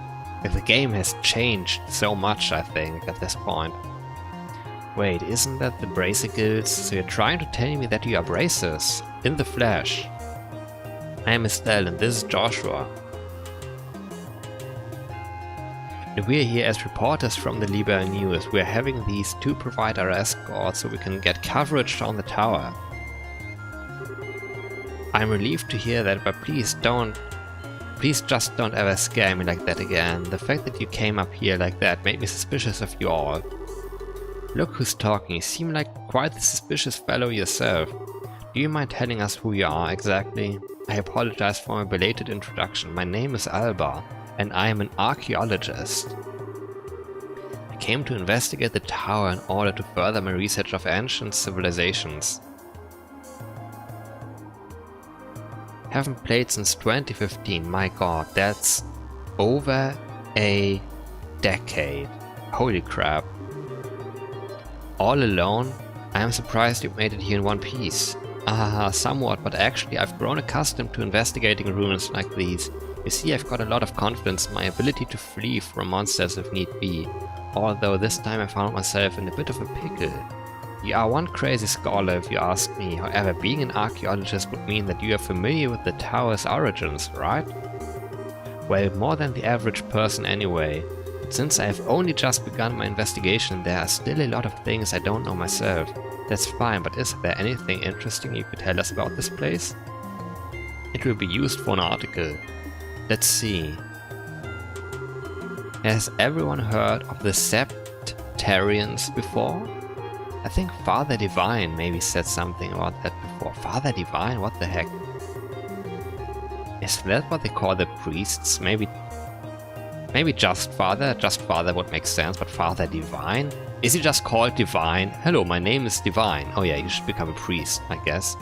The game has changed so much, I think, at this point. Wait, isn't that the Bracer Guilds? So you're trying to tell me that you are Bracers? In the flesh. I am Estelle and this is Joshua. And we're here as reporters from the Liberal News. We're having these two provide our escort so we can get coverage on the tower. I'm relieved to hear that, but please just don't ever scare me like that again. The fact that you came up here like that made me suspicious of you all. Look who's talking, you seem like quite the suspicious fellow yourself. Do you mind telling us who you are exactly? I apologize for my belated introduction. My name is Alba, and I am an archaeologist. I came to investigate the tower in order to further my research of ancient civilizations. Haven't played since 2015, my god, that's over a decade. Holy crap. All alone? I am surprised you made it here in one piece. Somewhat, but actually I've grown accustomed to investigating ruins like these. You see, I've got a lot of confidence in my ability to flee from monsters if need be. Although this time I found myself in a bit of a pickle. You are one crazy scholar if you ask me, however being an archaeologist would mean that you are familiar with the tower's origins, right? Well, more than the average person anyway. Since I have only just begun my investigation, there are still a lot of things I don't know myself. That's fine, but is there anything interesting you could tell us about this place? It will be used for an article. Let's see. Has everyone heard of the Septarians before? I think Father Divine maybe said something about that before. Father Divine? What the heck? Is that what they call the priests? Maybe just Father? Just Father would make sense, but Father Divine? Is he just called Divine? Hello, my name is Divine. Oh yeah, you should become a priest, I guess.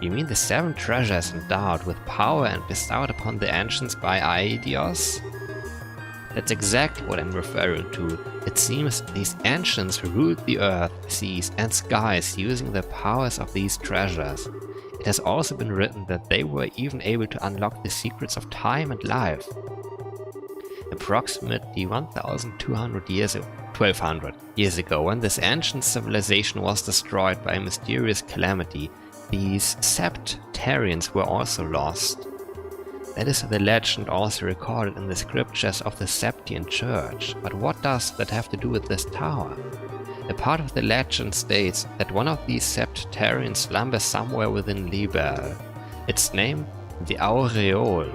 You mean the 7 treasures endowed with power and bestowed upon the ancients by Aidios? That's exactly what I'm referring to. It seems these ancients ruled the earth, seas and skies using the powers of these treasures. It has also been written that they were even able to unlock the secrets of time and life. Approximately 1200 years ago, when this ancient civilization was destroyed by a mysterious calamity, these Septarians were also lost. That is the legend also recorded in the scriptures of the Septian Church. But what does that have to do with this tower? A part of the legend states that one of these Septarians slumbers somewhere within Libel. Its name? The Aureole.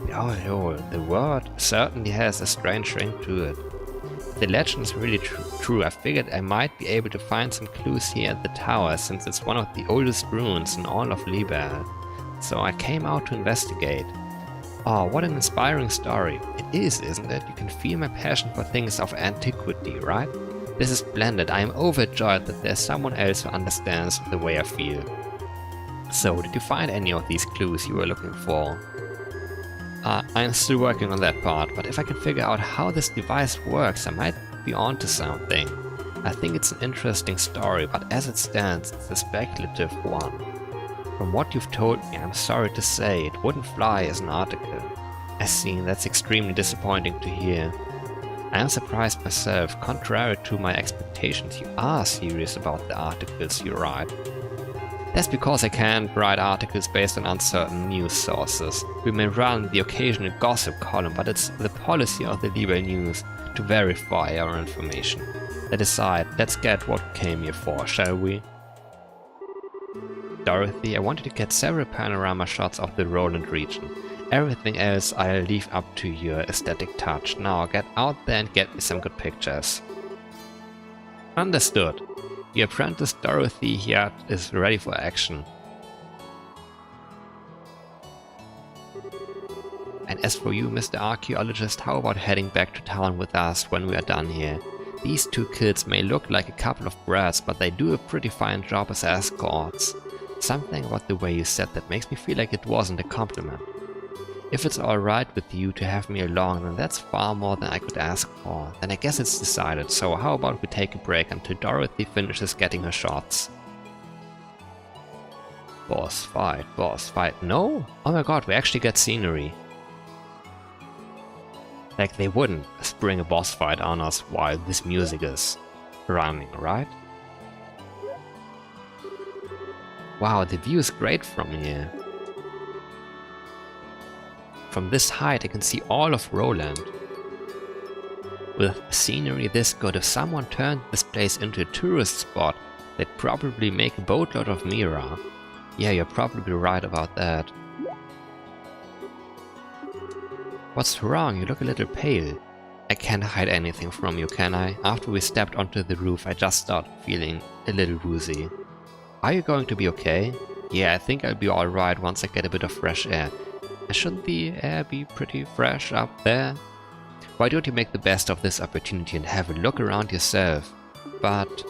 The Aureole. The word certainly has a strange ring to it. If the legend is really true, I figured I might be able to find some clues here at the tower, since it's one of the oldest ruins in all of Libel. So I came out to investigate. Oh, what an inspiring story. It is, isn't it? You can feel my passion for things of antiquity, right? This is splendid. I am overjoyed that there's someone else who understands the way I feel. So, did you find any of these clues you were looking for? I'm still working on that part, but if I can figure out how this device works, I might be onto something. I think it's an interesting story, but as it stands, it's a speculative one. From what you've told me, I'm sorry to say, it wouldn't fly as an article. I see, that's extremely disappointing to hear. I am surprised myself. Contrary to my expectations, you are serious about the articles you write. That's because I can't write articles based on uncertain news sources. We may run the occasional gossip column, but it's the policy of the Libel News to verify our information. That aside, let's get what we came here for, shall we? Dorothy, I wanted to get several panorama shots of the Roland region. Everything else I'll leave up to your aesthetic touch. Now get out there and get me some good pictures. Understood. Your apprentice Dorothy here is ready for action. And as for you, Mr. Archaeologist, how about heading back to town with us when we are done here? These 2 kids may look like a couple of brats, but they do a pretty fine job as escorts. Something about the way you said that makes me feel like it wasn't a compliment. If it's alright with you to have me along, then that's far more than I could ask for. Then I guess it's decided, so how about we take a break until Dorothy finishes getting her shots? Boss fight, no? Oh my god, we actually get scenery. Like they wouldn't spring a boss fight on us while this music is running, right? Wow, the view is great from here. From this height I can see all of Roland. With scenery this good, if someone turned this place into a tourist spot, they'd probably make a boatload of Mira. Yeah, you're probably right about that. What's wrong? You look a little pale. I can't hide anything from you, can I? After we stepped onto the roof, I just started feeling a little woozy. Are you going to be okay? Yeah, I think I'll be alright once I get a bit of fresh air. Shouldn't the air be pretty fresh up there? Why don't you make the best of this opportunity and have a look around yourself? But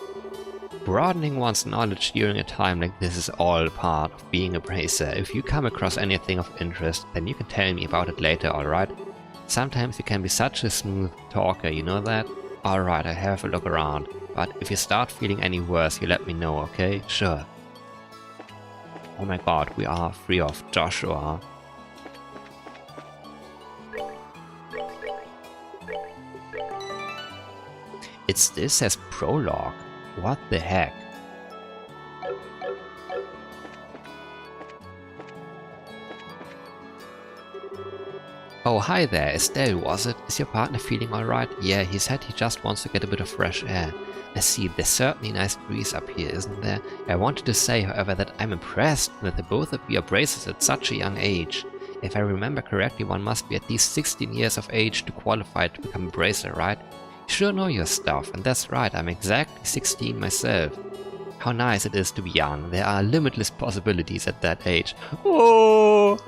broadening one's knowledge during a time like this is all part of being a bracer. If you come across anything of interest, then you can tell me about it later, alright? Sometimes you can be such a smooth talker, you know that? Alright, I'll have a look around. But if you start feeling any worse, you let me know, okay? Sure. Oh my god, we are free of Joshua. It still says prologue. What the heck? Oh, hi there, Estelle, was it? Is your partner feeling alright? Yeah, he said he just wants to get a bit of fresh air. I see, there's certainly a nice breeze up here, isn't there? I wanted to say, however, that I'm impressed that the both of you are bracers at such a young age. If I remember correctly, one must be at least 16 years of age to qualify to become a bracer, right? You sure know your stuff, and that's right, I'm exactly 16 myself. How nice it is to be young. There are limitless possibilities at that age. Oh!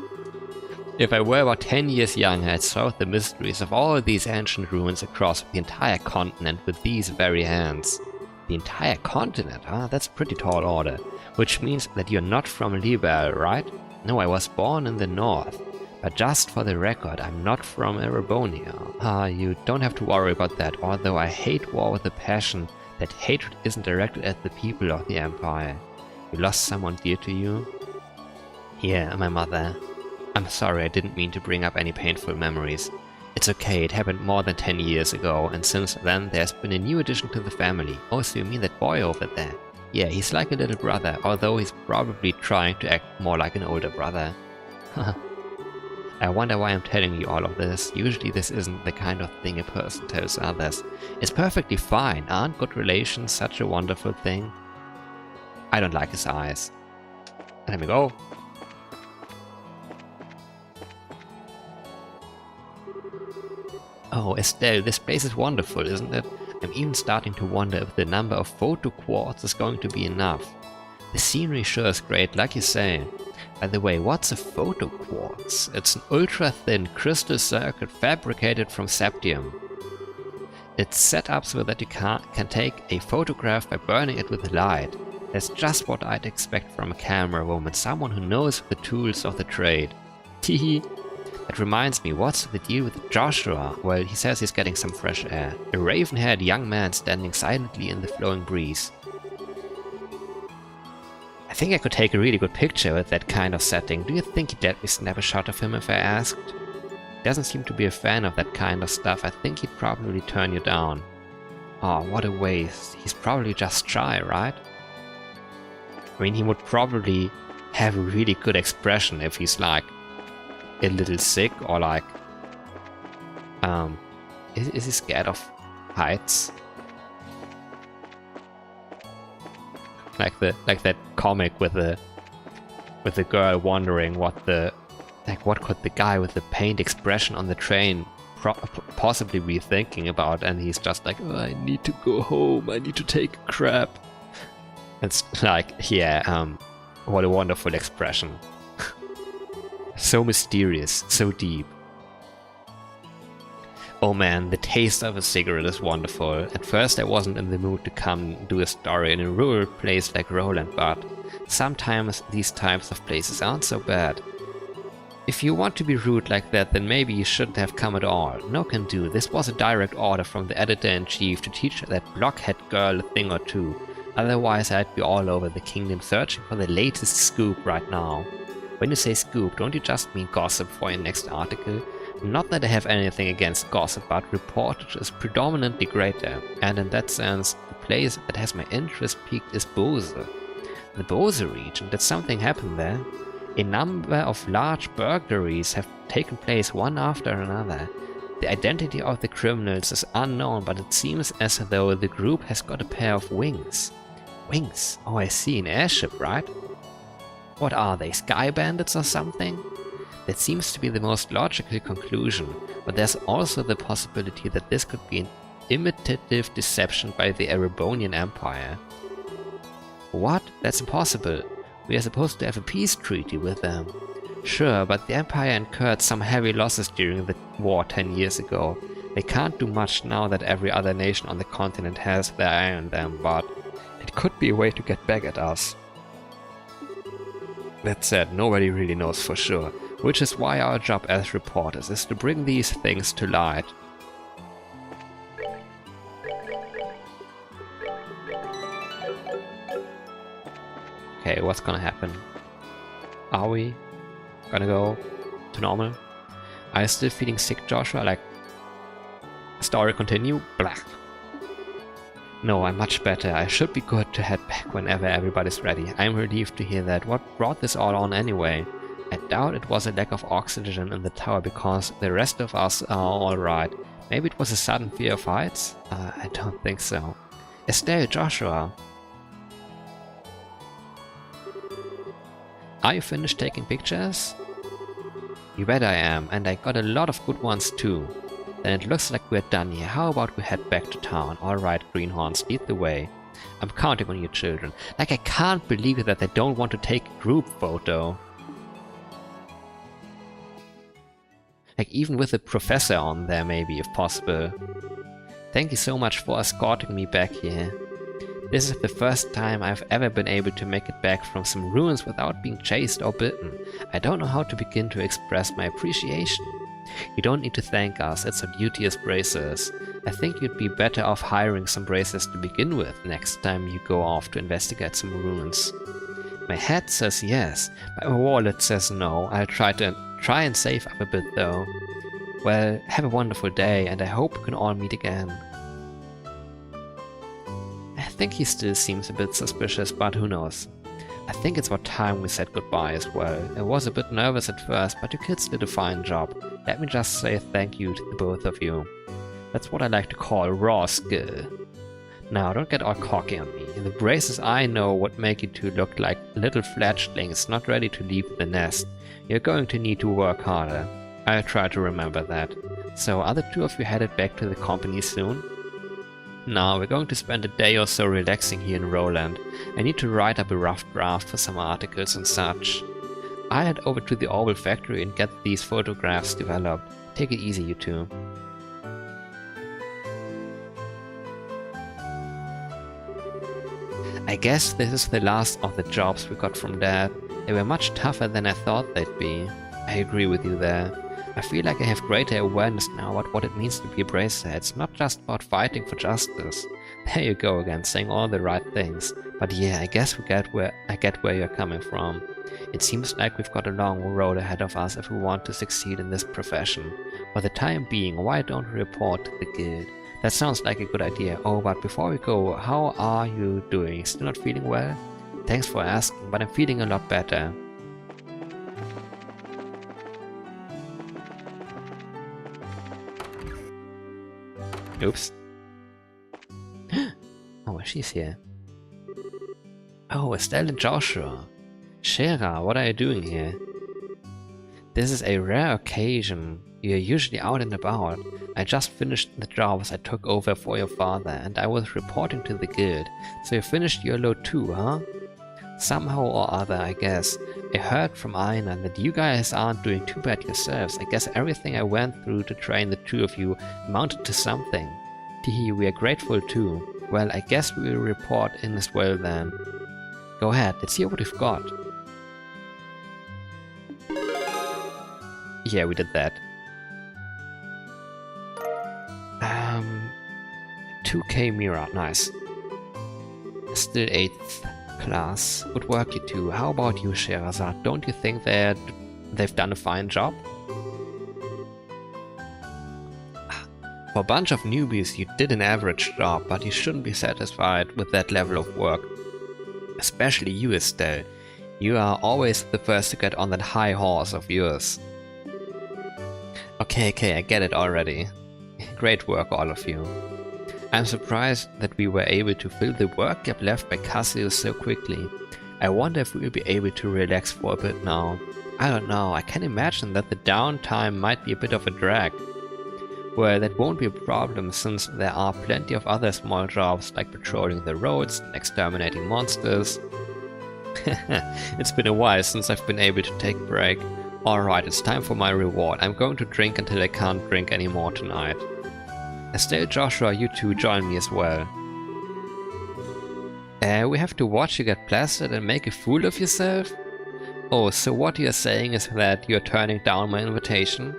If I were about 10 years younger, I'd solve the mysteries of all these ancient ruins across the entire continent with these very hands. The entire continent, huh? That's a pretty tall order. Which means that you're not from Libel, right? No, I was born in the north. But just for the record, I'm not from Erebonia. You don't have to worry about that, although I hate war with a passion. That hatred isn't directed at the people of the Empire. You lost someone dear to you? Yeah, my mother. I'm sorry, I didn't mean to bring up any painful memories. It's okay, it happened more than 10 years ago, and since then there's been a new addition to the family. Oh, so you mean that boy over there? Yeah, he's like a little brother, although he's probably trying to act more like an older brother. I wonder why I'm telling you all of this. Usually this isn't the kind of thing a person tells others. It's perfectly fine, aren't good relations such a wonderful thing? I don't like his eyes. Let me go. Oh, Estelle, this place is wonderful, isn't it? I'm even starting to wonder if the number of photo quartz is going to be enough. The scenery sure is great, like you say. By the way, what's a photo quartz? It's an ultra-thin crystal circuit fabricated from septium. It's set up so that you can take a photograph by burning it with light. That's just what I'd expect from a camera woman, someone who knows the tools of the trade. Teehee. That reminds me, what's the deal with Joshua? Well, he says he's getting some fresh air. A raven-haired young man standing silently in the flowing breeze. I think I could take a really good picture with that kind of setting. Do you think he'd let me snap a shot of him if I asked? He doesn't seem to be a fan of that kind of stuff. I think he'd probably turn you down. Oh, what a waste. He's probably just shy, right? I mean, he would probably have a really good expression if he's like a little sick or like is he scared of heights? Like that comic with the girl wondering what could the guy with the pained expression on the train possibly be thinking about, and he's just like, oh, I need to go home, I need to take a crap. It's like, yeah, what a wonderful expression. So mysterious, so deep. Oh man, the taste of a cigarette is wonderful. At first I wasn't in the mood to come do a story in a rural place like Roland, but sometimes these types of places aren't so bad. If you want to be rude like that, then maybe you shouldn't have come at all. No can do, this was a direct order from the editor-in-chief to teach that blockhead girl a thing or two. Otherwise I'd be all over the kingdom searching for the latest scoop right now. When you say scoop, don't you just mean gossip for your next article? Not that I have anything against gossip, but reportage is predominantly greater, and in that sense, the place that has my interest peaked is Bose. The Bose region, did something happen there? A number of large burglaries have taken place one after another. The identity of the criminals is unknown, but it seems as though the group has got a pair of wings. Wings? Oh, I see, an airship, right? What are they, sky bandits or something? That seems to be the most logical conclusion, but there's also the possibility that this could be an imitative deception by the Erebonian Empire. What? That's impossible. We are supposed to have a peace treaty with them. Sure, but the Empire incurred some heavy losses during the war 10 years ago. They can't do much now that every other nation on the continent has their eye on them, but it could be a way to get back at us. That said, nobody really knows for sure, which is why our job as reporters is to bring these things to light. Okay, what's gonna happen? Are we gonna go to normal? Are you still feeling sick, Joshua? Like, story continue? Blah. No, I'm much better. I should be good to head back whenever everybody's ready. I'm relieved to hear that. What brought this all on anyway? I doubt it was a lack of oxygen in the tower because the rest of us are alright. Maybe it was a sudden fear of heights? I don't think so. Estelle, Joshua. Are you finished taking pictures? You bet I am, and I got a lot of good ones too. Then it looks like we're done here. How about we head back to town? Alright, Greenhorns, lead the way. I'm counting on you children. Like, I can't believe that they don't want to take a group photo. Like, even with the professor on there maybe, if possible. Thank you so much for escorting me back here. This is the first time I've ever been able to make it back from some ruins without being chased or bitten. I don't know how to begin to express my appreciation. You don't need to thank us, it's our duty as bracers. I think you'd be better off hiring some bracers to begin with next time you go off to investigate some ruins. My head says yes, my wallet says no. I'll try and save up a bit though. Well, have a wonderful day and I hope we can all meet again. I think he still seems a bit suspicious, but who knows. I think it's about time we said goodbye as well. I was a bit nervous at first, but you kids did a fine job. Let me just say thank you to the both of you. That's what I like to call raw skill. Now, don't get all cocky on me. The braces I know would make you two look like little fledglings not ready to leave the nest. You're going to need to work harder. I'll try to remember that. So, are the two of you headed back to the company soon? No, we're going to spend a day or so relaxing here in Roland. I need to write up a rough draft for some articles and such. I'll head over to the Orbital factory and get these photographs developed. Take it easy, you two. I guess this is the last of the jobs we got from Dad. They were much tougher than I thought they'd be. I agree with you there. I feel like I have greater awareness now about what it means to be a bracer. It's not just about fighting for justice. There you go again, saying all the right things. But yeah, I guess I get where you're coming from. It seems like we've got a long road ahead of us if we want to succeed in this profession. For the time being, why don't we report to the guild? That sounds like a good idea. Oh, but before we go, how are you doing? Still not feeling well? Thanks for asking, but I'm feeling a lot better. Oops. Oh, she's here. Oh, Estelle and Joshua. Shera, what are you doing here? This is a rare occasion. You're usually out and about. I just finished the jobs I took over for your father, and I was reporting to the guild. So you finished your load too, huh? Somehow or other, I guess. I heard from Aina that you guys aren't doing too bad yourselves. I guess everything I went through to train the two of you amounted to something. Teehee, we are grateful too. Well, I guess we will report in as well then. Go ahead, let's hear what we've got. Yeah, we did that. 2K Mira, nice. Still 8th class. Good work, you two. How about you, Sherazad? Don't you think they've done a fine job? For a bunch of newbies, you did an average job, but you shouldn't be satisfied with that level of work. Especially you, Estelle. You are always the first to get on that high horse of yours. Okay, I get it already. Great work, all of you. I'm surprised that we were able to fill the work gap left by Cassius so quickly. I wonder if we'll be able to relax for a bit now. I don't know, I can imagine that the downtime might be a bit of a drag. Well, that won't be a problem since there are plenty of other small jobs like patrolling the roads and exterminating monsters. It's been a while since I've been able to take a break. Alright, it's time for my reward. I'm going to drink until I can't drink anymore tonight. Estelle, Joshua, you two join me as well. We have to watch you get blasted and make a fool of yourself? Oh, so what you're saying is that you're turning down my invitation?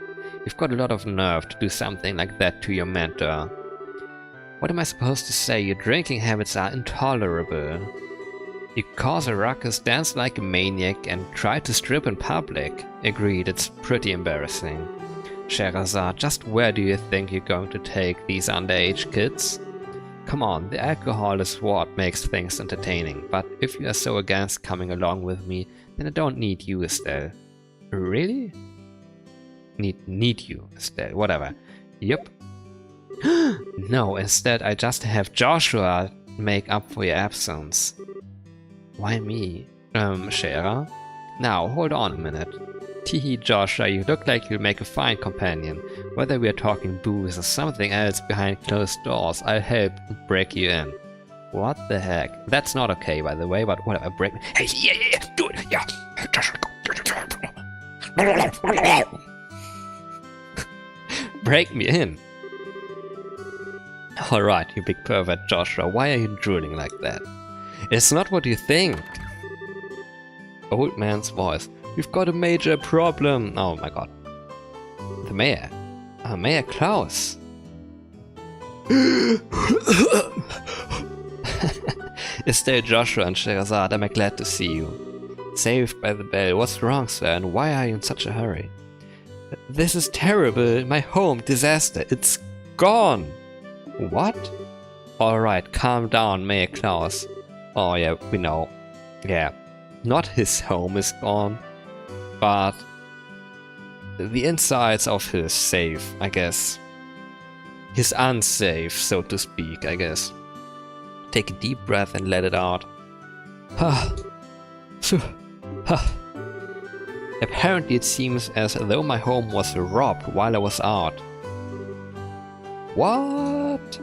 You've got a lot of nerve to do something like that to your mentor. What am I supposed to say? Your drinking habits are intolerable. You cause a ruckus, dance like a maniac, and try to strip in public. Agreed, it's pretty embarrassing. Scheherazade, just where do you think you're going to take these underage kids? Come on, the alcohol is what makes things entertaining, but if you are so against coming along with me, then I don't need you, Estelle. Really? Need you, Estelle, whatever. Yup. No, instead I just have Joshua make up for your absence. Why me? Shara? Now, hold on a minute. Teehee, Joshua, you look like you'll make a fine companion. Whether we are talking booze or something else behind closed doors, I'll help break you in. What the heck? That's not okay, by the way, but whatever, break me. Hey, yeah, do it, yeah. Break me in. Alright, you big pervert, Joshua, why are you drooling like that? It's not what you think. Old man's voice. We've got a major problem. Oh my god. The mayor. Mayor Klaus. Estelle, Joshua and Scheherazade, I'm glad to see you. Saved by the bell. What's wrong, sir, and why are you in such a hurry? This is terrible. My home, disaster. It's gone. What? Alright, calm down, Mayor Klaus. Oh yeah, we know. Yeah, not his home is gone, but the insides of his safe, I guess. His unsafe, so to speak, I guess. Take a deep breath and let it out. Apparently it seems as though my home was robbed while I was out. What?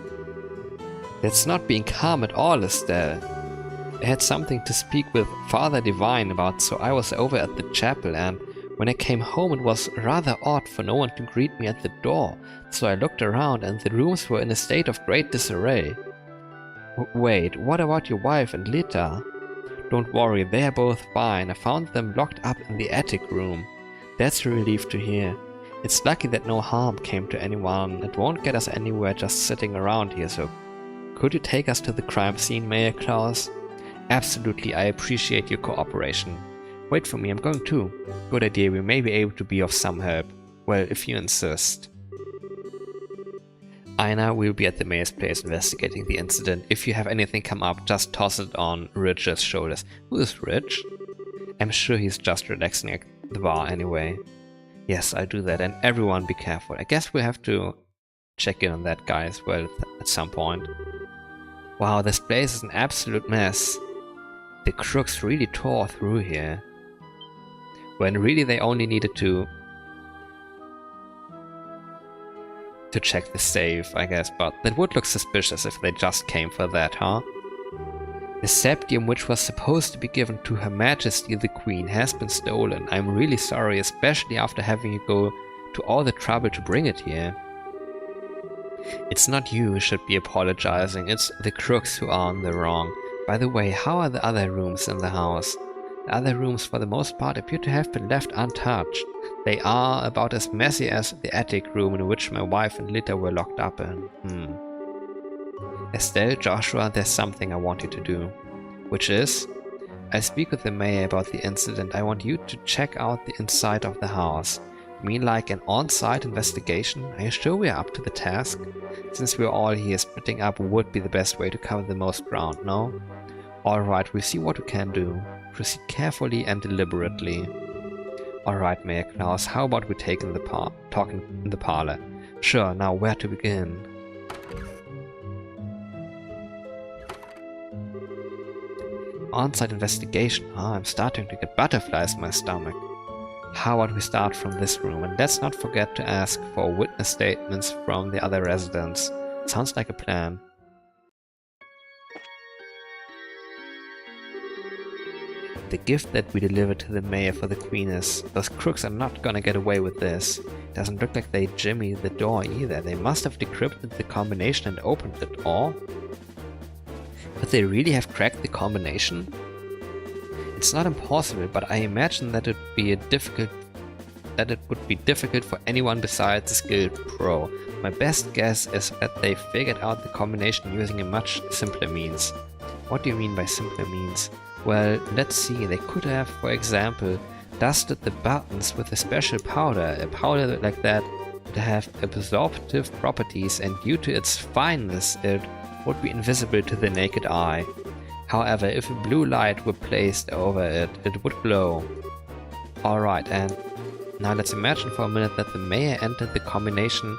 That's not being calm at all, Estelle. I had something to speak with Father Divine about, so I was over at the chapel, and when I came home it was rather odd for no one to greet me at the door, so I looked around and the rooms were in a state of great disarray. Wait, what about your wife and Lita? Don't worry, they are both fine. I found them locked up in the attic room. That's a relief to hear. It's lucky that no harm came to anyone. It won't get us anywhere just sitting around here, so could you take us to the crime scene, Mayor Klaus? Absolutely, I appreciate your cooperation. Wait for me, I'm going too. Good idea, we may be able to be of some help. Well, if you insist. Aina will be at the mayor's place investigating the incident. If you have anything come up, just toss it on Rich's shoulders. Who is Rich? I'm sure he's just relaxing at the bar anyway. Yes, I'll do that, and everyone be careful. I guess we'll have to check in on that guy as well at some point. Wow, this place is an absolute mess. The crooks really tore through here. When really they only needed to check the safe, I guess, but that would look suspicious if they just came for that, huh? The septium, which was supposed to be given to Her Majesty the Queen, has been stolen. I'm really sorry, especially after having you go to all the trouble to bring it here. It's not you who should be apologizing, it's the crooks who are in the wrong. By the way, how are the other rooms in the house? The other rooms for the most part appear to have been left untouched. They are about as messy as the attic room in which my wife and Lita were locked up in. Estelle, Joshua, there's something I want you to do. Which is? I speak with the mayor about the incident. I want you to check out the inside of the house. You mean like an on-site investigation? Are you sure we are up to the task? Since we're all here, splitting up would be the best way to cover the most ground, no? Alright, we'll see what we can do. Proceed carefully and deliberately. Alright, Mayor Klaus, how about we take in the talking in the parlor? Sure, now where to begin? On-site investigation. I'm starting to get butterflies in my stomach. How about we start from this room, and let's not forget to ask for witness statements from the other residents. Sounds like a plan. The gift that we delivered to the mayor for the queen is... Those crooks are not gonna get away with this. Doesn't look like they jimmied the door either. They must have decrypted the combination and opened the door. Could they really have cracked the combination? It's not impossible, but I imagine that it would be difficult for anyone besides a skilled pro. My best guess is that they figured out the combination using a much simpler means. What do you mean by simpler means? Well, let's see, they could have, for example, dusted the buttons with a special powder. A powder like that would have absorptive properties, and due to its fineness it would be invisible to the naked eye. However, if a blue light were placed over it, it would glow. Alright, and now let's imagine for a minute that the mayor entered the combination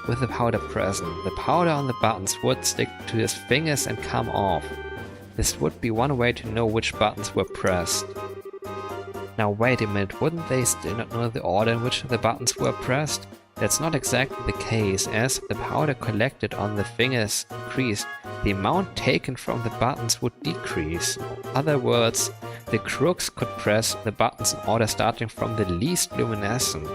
with the powder present. The powder on the buttons would stick to his fingers and come off. This would be one way to know which buttons were pressed. Now wait a minute, wouldn't they still not know the order in which the buttons were pressed? That's not exactly the case, as the powder collected on the fingers increased, the amount taken from the buttons would decrease. In other words, the crooks could press the buttons in order starting from the least luminescent.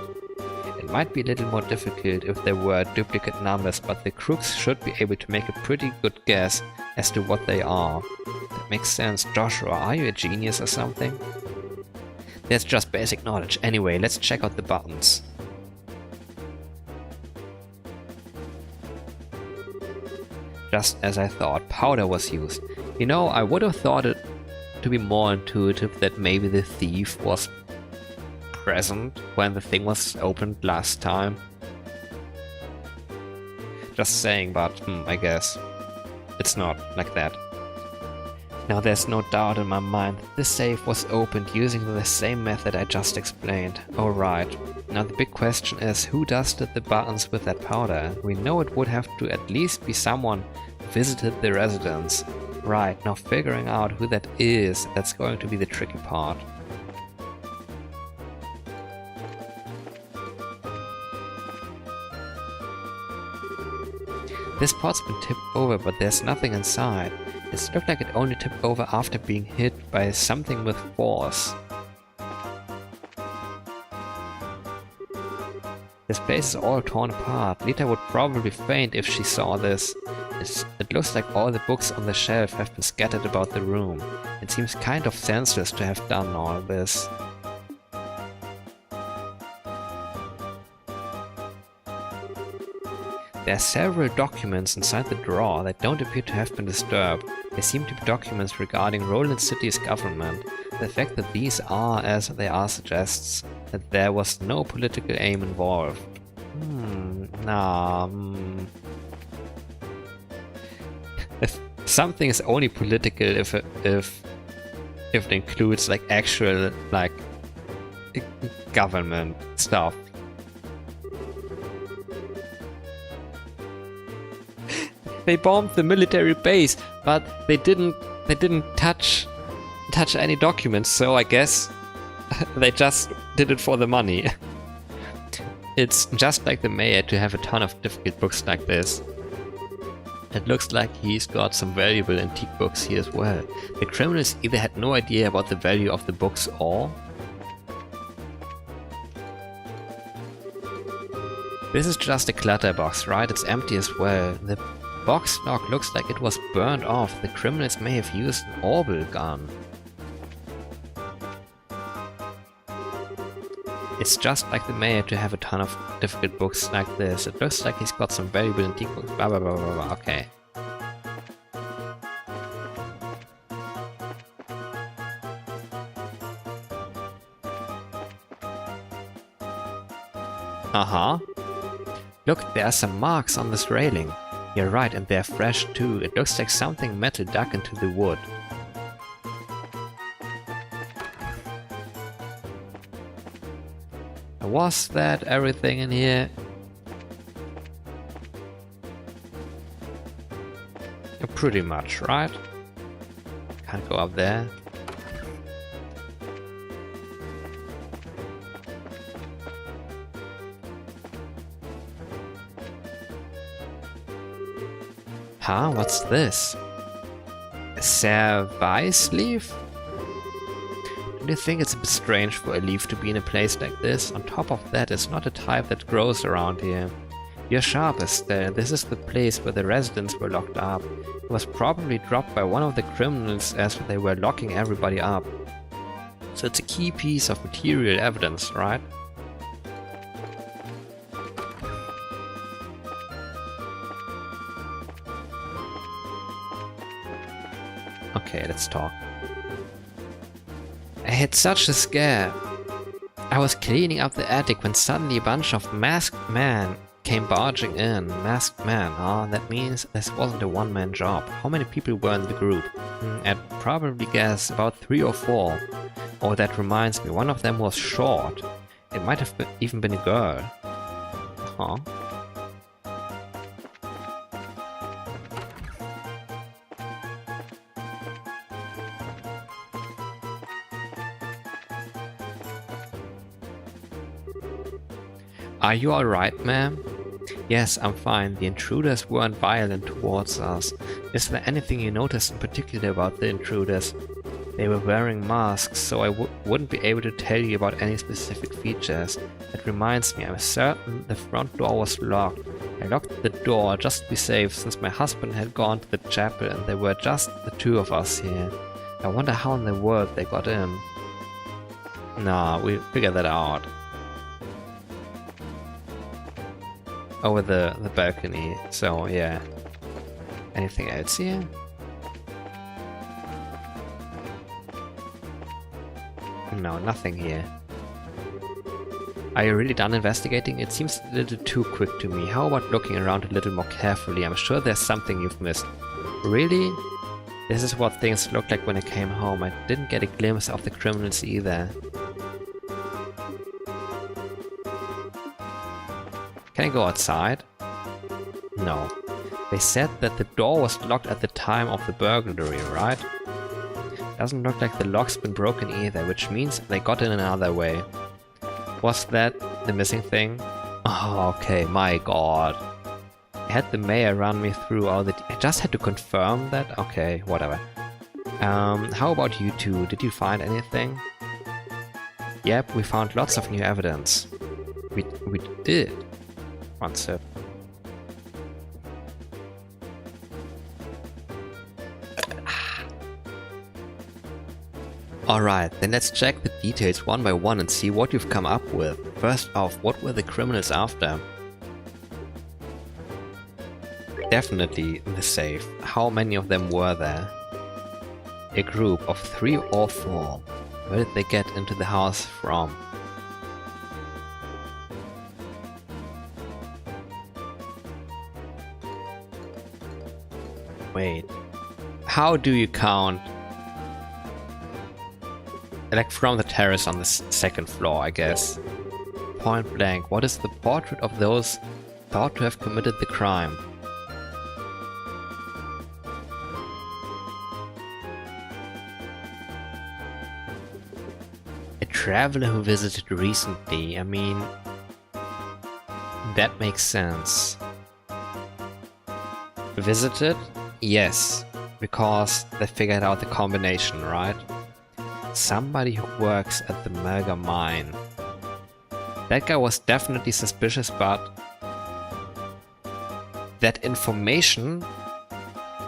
It might be a little more difficult if there were duplicate numbers, but the crooks should be able to make a pretty good guess as to what they are. That makes sense. Joshua, are you a genius or something? That's just basic knowledge. Anyway, let's check out the buttons. Just as I thought, powder was used. You know, I would have thought it to be more intuitive that maybe the thief was present when the thing was opened last time. Just saying, but I guess it's not like that. Now there's no doubt in my mind that this safe was opened using the same method I just explained. Alright, now the big question is, who dusted the buttons with that powder? We know it would have to at least be someone who visited the residence. Right, now figuring out who that is, that's going to be the tricky part. This pot's been tipped over, but there's nothing inside. It looked like it only tipped over after being hit by something with force. This place is all torn apart. Lita would probably faint if she saw this. It looks like all the books on the shelf have been scattered about the room. It seems kind of senseless to have done all this. There are several documents inside the drawer that don't appear to have been disturbed. They seem to be documents regarding Roland City's government. The fact that these are as they are suggests that there was no political aim involved. If something is only political if it includes like actual like government stuff. They bombed the military base, but they didn't touch any documents, so I guess they just did it for the money. It's just like the mayor to have a ton of difficult books like this. It looks like he's got some valuable antique books here as well. The criminals either had no idea about the value of the books or... This is just a clutter box, right? It's empty as well. The box lock looks like it was burned off. The criminals may have used an orbital gun. It's just like the mayor to have a ton of difficult books like this. It looks like he's got some valuable antique books. Blah blah blah blah blah. Okay. Look, there are some marks on this railing. You're right, and they're fresh too. It looks like something metal dug into the wood. Was that everything in here? Pretty much, right? Can't go up there. Huh? What's this? A service leaf? Don't you think it's a bit strange for a leaf to be in a place like this? On top of that, it's not a type that grows around here. You're sharpest there. This is the place where the residents were locked up. It was probably dropped by one of the criminals as they were locking everybody up. So it's a key piece of material evidence, right? Okay, let's talk. I had such a scare. I was cleaning up the attic when suddenly a bunch of masked men came barging in. Masked men, huh? That means this wasn't a one-man job. How many people were in the group? I'd probably guess about 3 or 4. Oh, that reminds me, one of them was short. It might have even been a girl. Huh? Are you alright, ma'am? Yes, I'm fine. The intruders weren't violent towards us. Is there anything you noticed in particular about the intruders? They were wearing masks, so I wouldn't be able to tell you about any specific features. That reminds me, I'm certain the front door was locked. I locked the door just to be safe, since my husband had gone to the chapel and there were just the 2 of us here. I wonder how in the world they got in. Nah, we'll figure that out. Over the balcony, so yeah. Anything else here? No, nothing here. Are you really done investigating? It seems a little too quick to me. How about looking around a little more carefully? I'm sure there's something you've missed. Really? This is what things looked like when I came home. I didn't get a glimpse of the criminals either. Can I go outside? No. They said that the door was locked at the time of the burglary, right? Doesn't look like the lock's been broken either, which means they got in another way. Was that the missing thing? Oh, okay, my god. I had the mayor run me through all the... I just had to confirm that? Okay, whatever. How about you two? Did you find anything? Yep, we found lots of new evidence. We did. One sip. Alright, then let's check the details one by one and see what you've come up with. First off, what were the criminals after? Definitely the safe. How many of them were there? A group of 3 or 4. Where did they get into the house from? Wait, how do you count? Like from the terrace on the 2nd floor, I guess. Point blank, what is the portrait of those thought to have committed the crime? A traveler who visited recently, I mean... that makes sense. Visited? Yes, because they figured out the combination, right? Somebody who works at the Melga mine. That guy was definitely suspicious, but that information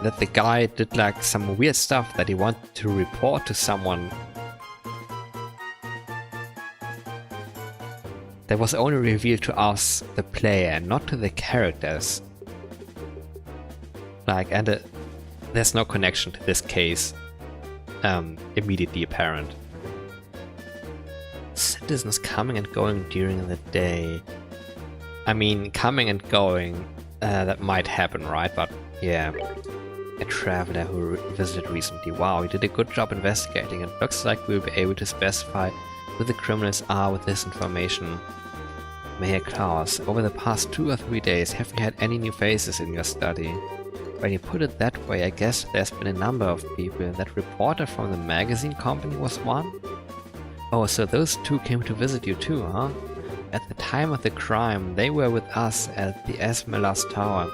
that the guy did like some weird stuff that he wanted to report to someone, that was only revealed to us, the player, not to the characters. Like, and there's no connection to this case immediately apparent. Citizens coming and going during the day. I mean, coming and going, that might happen, right? But yeah, a traveler who visited recently. Wow, he did a good job investigating. It looks like we'll be able to specify who the criminals are with this information. Mayor Klaus, over the past 2 or 3 days, have you had any new faces in your study? When you put it that way, I guess there's been a number of people. That reporter from the magazine company was one? Oh, so those 2 came to visit you too, huh? At the time of the crime, they were with us at the Esmeralda's Tower.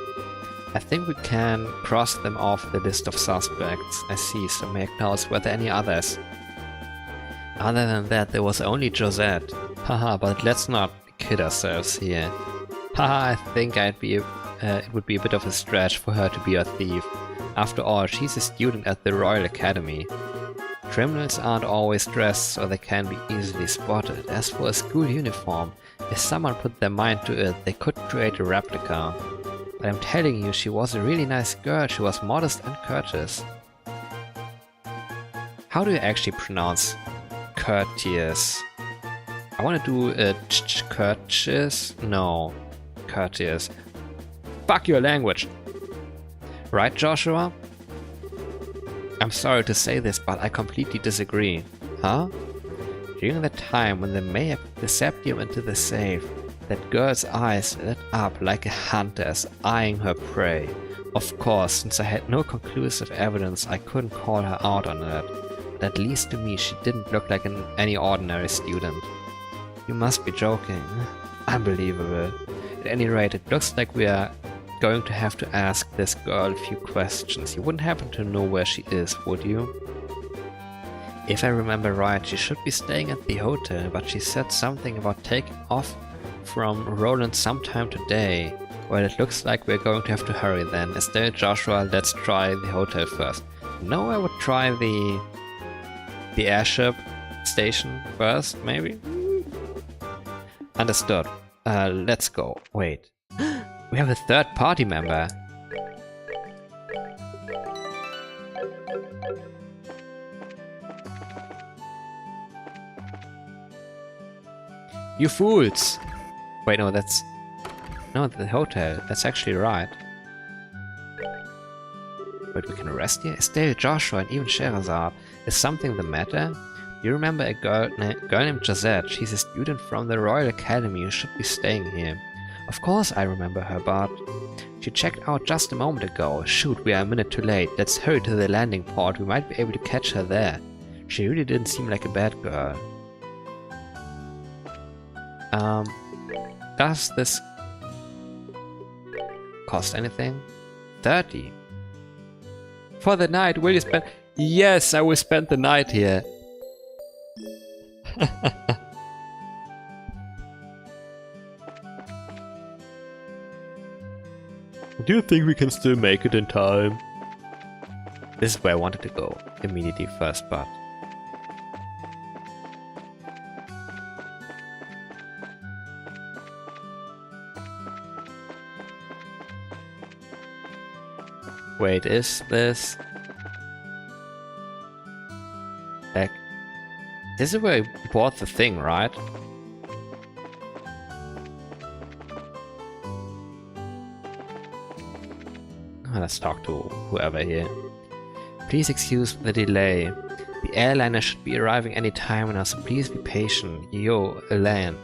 I think we can cross them off the list of suspects. I see, so may I acknowledge were there any others? Other than that, there was only Josette. Haha, but let's not kid ourselves here. Haha, I think it would be a bit of a stretch for her to be a thief. After all, she's a student at the Royal Academy. Criminals aren't always dressed so they can be easily spotted. As for a school uniform, if someone put their mind to it, they could create a replica. But I'm telling you, she was a really nice girl. She was modest and courteous. How do you actually pronounce courteous? I want to do a courteous? No, courteous. Fuck your language! Right, Joshua? I'm sorry to say this, but I completely disagree. Huh? During the time when the mayor put the septium into the safe, that girl's eyes lit up like a hunter's, eyeing her prey. Of course, since I had no conclusive evidence, I couldn't call her out on it. But at least to me, she didn't look like any ordinary student. You must be joking. Unbelievable. At any rate, it looks like we are going to have to ask this girl a few questions. You wouldn't happen to know where she is, would you? If I remember right, she should be staying at the hotel, but she said something about taking off from Roland sometime today. Well, it looks like we're going to have to hurry then. Estelle, Joshua, let's try the hotel first. No, I would try the airship station first, maybe? Understood. Let's go. Wait. We have a third party member. You fools! Wait, no, that's... No, the hotel. That's actually right. But we can arrest here? Estelle, Joshua, and even Sherazade. Is something the matter? You remember a girl named Josette? She's a student from the Royal Academy who should be staying here. Of course I remember her, but... She checked out just a moment ago. Shoot, we are a minute too late. Let's hurry to the landing port. We might be able to catch her there. She really didn't seem like a bad girl. Does this cost anything? 30. For the night, will you spend... Yes, I will spend the night here. Do you think we can still make it in time? This is where I wanted to go immediately first, but... Wait, is this... Like... This is where I bought the thing, right? Let's talk to whoever here. Please excuse the delay. The airliner should be arriving any time now, so please be patient. Yo, Alan.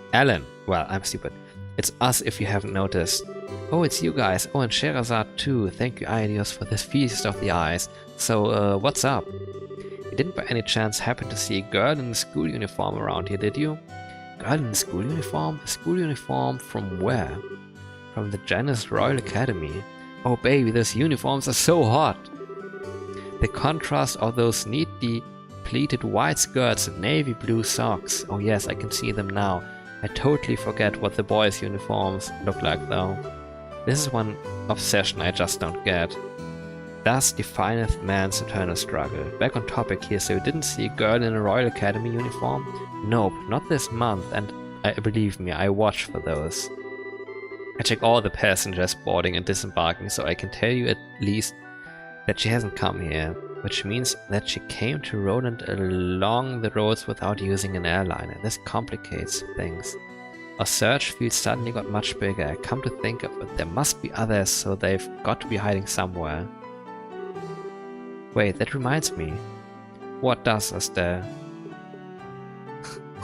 Well, I'm stupid. It's us if you haven't noticed. Oh, it's you guys. Oh, and Sherazade too. Thank you, Ideos, for this feast of the eyes. So, what's up? You didn't by any chance happen to see a girl in a school uniform around here, did you? Girl in a school uniform? A school uniform from where? From the Janus Royal Academy. Oh baby, those uniforms are so hot! The contrast of those neatly pleated white skirts and navy blue socks. Oh yes, I can see them now. I totally forget what the boys' uniforms look like though. This is one obsession I just don't get. Thus defineth man's eternal struggle. Back on topic here, so you didn't see a girl in a Royal Academy uniform? Nope, not this month, and believe me, I watch for those. I check all the passengers boarding and disembarking, so I can tell you at least that she hasn't come here, which means that she came to Roland along the roads without using an airliner. This complicates things. Our search field suddenly got much bigger. I come to think of it, there must be others, so they've got to be hiding somewhere. Wait, that reminds me. What does Estelle?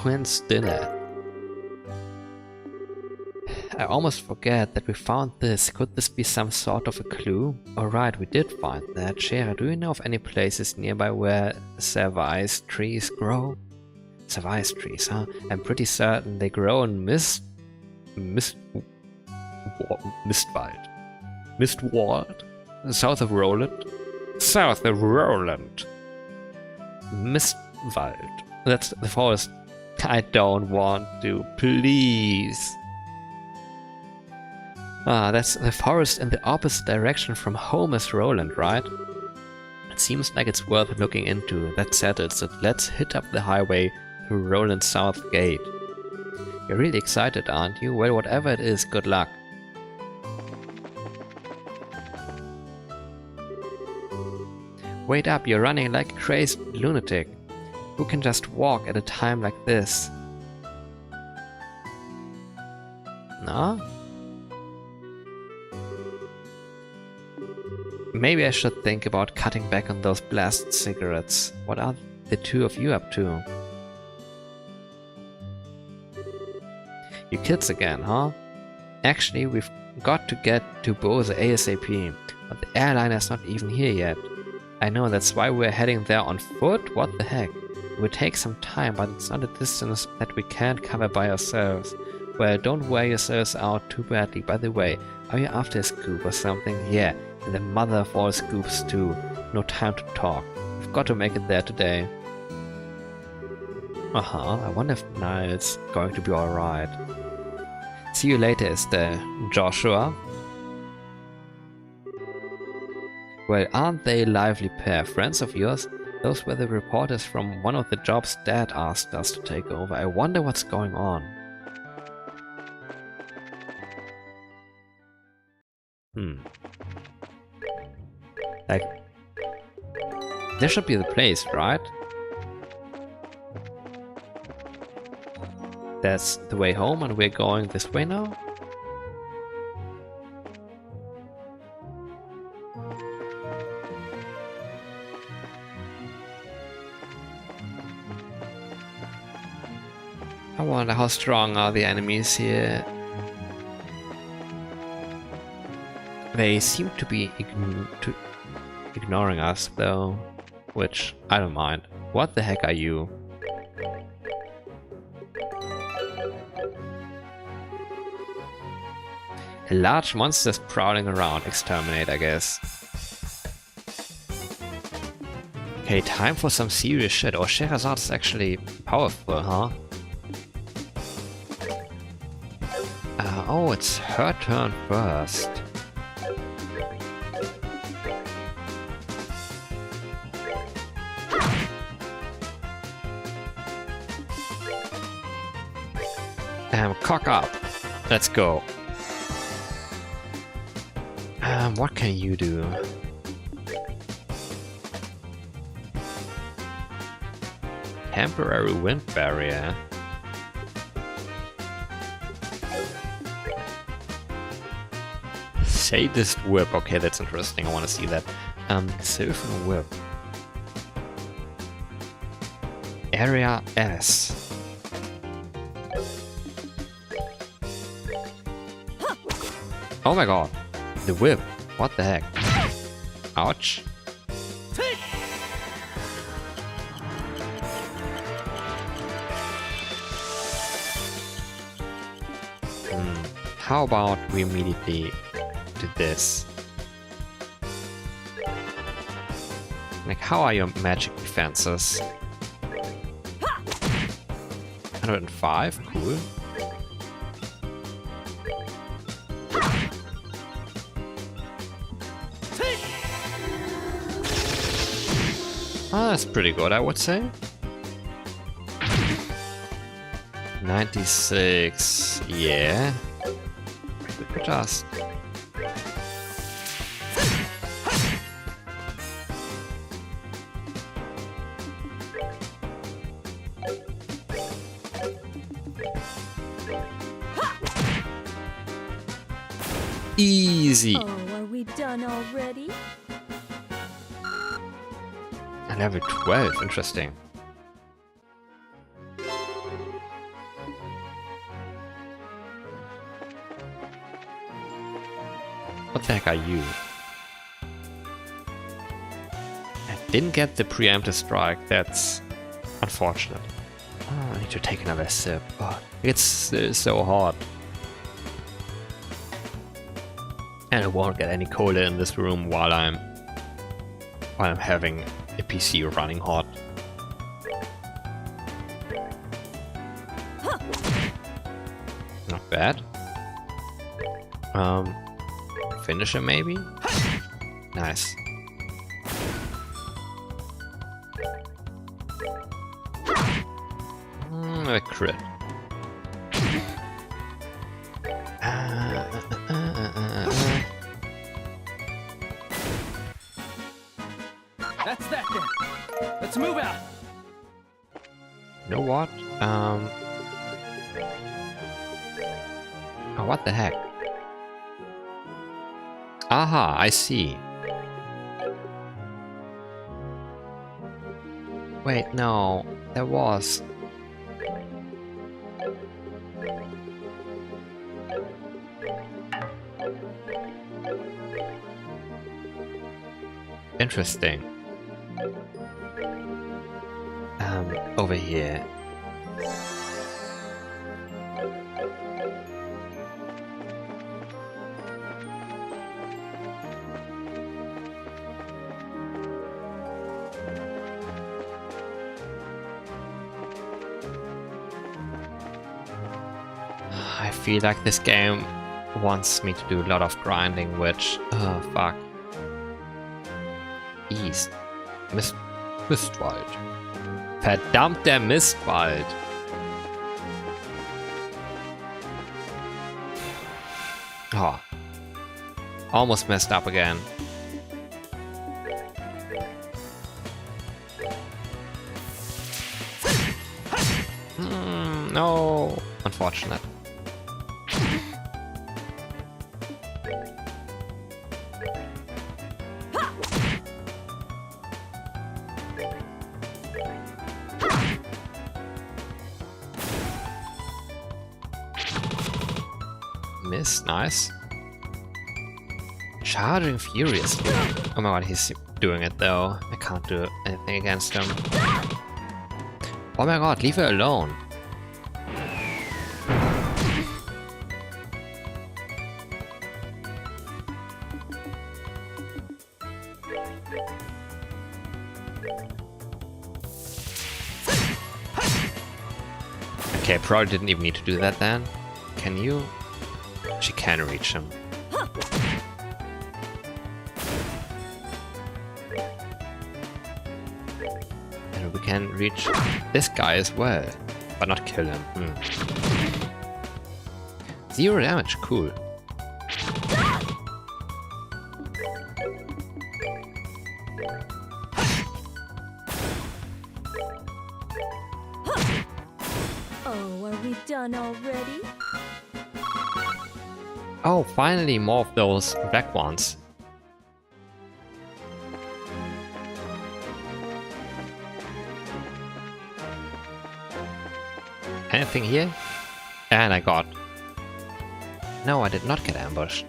When's dinner? I almost forget that we found this. Could this be some sort of a clue? Alright, we did find that. Shara, do you know of any places nearby where service trees grow? Service trees, huh? I'm pretty certain they grow in Mistwald. Mistwald? South of Roland? South of Roland. Mistwald. That's the forest. I don't want to, please. Ah, that's the forest in the opposite direction from home as Roland, right? It seems like it's worth looking into. That settles it. Let's hit up the highway to Roland's South Gate. You're really excited, aren't you? Well, whatever it is, good luck. Wait up, you're running like a crazed lunatic. Who can just walk at a time like this? No? Maybe I should think about cutting back on those blasted cigarettes. What are the two of you up to? You kids again, huh? Actually, we've got to get to Bose ASAP, but the airliner's not even here yet. I know, that's why we're heading there on foot? What the heck? It would take some time, but it's not a distance that we can't cover by ourselves. Well, don't wear yourselves out too badly. By the way, are you after a scoop or something? Yeah, and the mother of all scoops too. No time to talk. We've got to make it there today. I wonder if Niall's going to be alright. See you later, Estelle. Joshua? Well, aren't they a lively pair? Friends of yours? Those were the reporters from one of the jobs Dad asked us to take over. I wonder what's going on. Like, this should be the place, right? That's the way home and we're going this way now? I wonder how strong are the enemies here. They seem to be ignoring us though, which I don't mind. What the heck are you? A large monster's prowling around. Exterminate, I guess. Okay, time for some serious shit. Oh, Scheherazade is actually powerful, huh? Oh, it's her turn first. Cock up. Let's go. What can you do? Temporary wind barrier. Sadist whip. Okay, that's interesting. I want to see that. Sylphan whip. Area S. Oh my god. The whip. What the heck? Ouch. How about we immediately do this? Like, how are your magic defenses? 105? Cool. Oh, that's pretty good, I would say. 96, yeah. We could just... Easy! Oh, are we done already? Level 12, interesting. What the heck are you? I didn't get the preemptive strike, that's unfortunate. Oh, I need to take another sip. Oh, it's so hot. And I won't get any cola in this room while I'm having a PC running hot. Not bad. Finisher maybe? Nice. A crit. That's that then. Let's move out. You know what? Oh, what the heck? Aha, I see. Wait, no, there was. Interesting. Over here. I feel like this game wants me to do a lot of grinding, which... oh, fuck. East. Mistwald. Verdammter Mistwald. Oh. Almost messed up again. No. Unfortunate. Miss, nice. Charging furiously. Oh my god, he's doing it though. I can't do anything against him. Oh my god, leave her alone. Okay, probably didn't even need to do that then. Can you? She can reach him. And we can reach this guy as well, but not kill him. 0 damage, cool. Oh, are we done already? Oh, finally more of those black ones. Anything here? And I got... No, I did not get ambushed.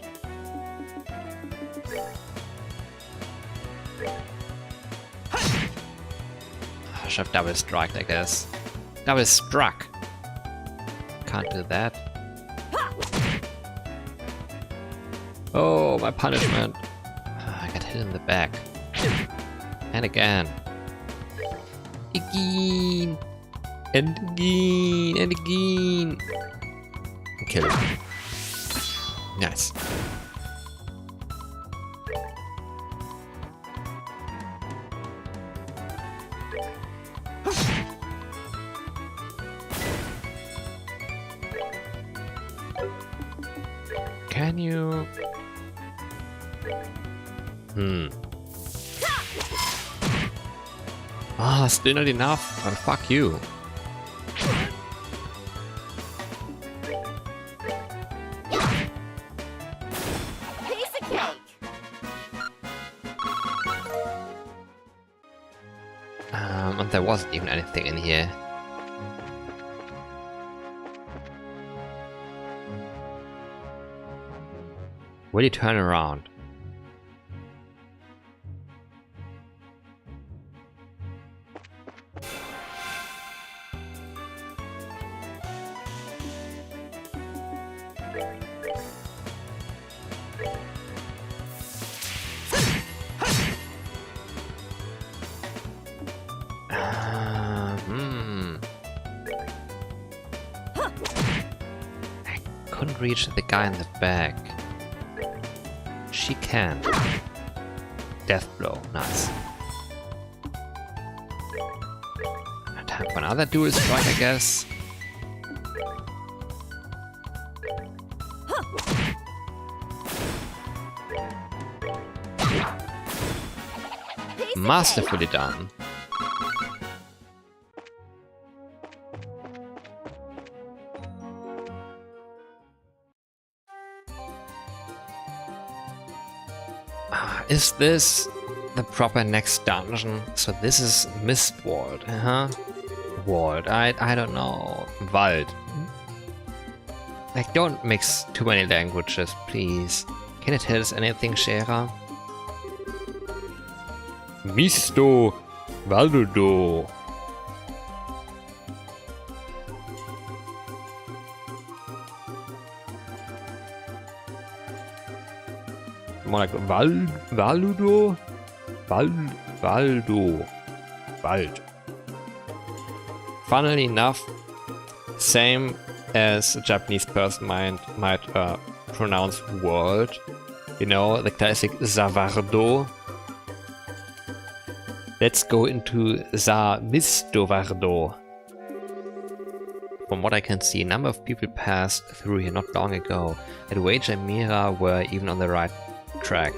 I should have double striked, I guess. Double struck! Can't do that. Oh, my punishment. I got hit in the back. And again. Again. And again. And again. Kill him. Nice. Can you... Ah, still not enough. Well, fuck you. Piece of cake! And there wasn't even anything in here. Will you turn around? I couldn't reach the guy in the back. She can. Death blow, nice. Time for another dual strike, I guess. Masterfully done. Is this the proper next dungeon? So this is Mistwald, Wald, I don't know. Wald. Like, don't mix too many languages, please. Can you tell us anything, Shera? Misto Valdudo. More like Valudo? Valdo. Wald. Funnily enough, same as a Japanese person might pronounce world. You know, the classic Zavardo. Let's go into Mistovardo. From what I can see, a number of people passed through here not long ago. At wager Mira were even on the right track.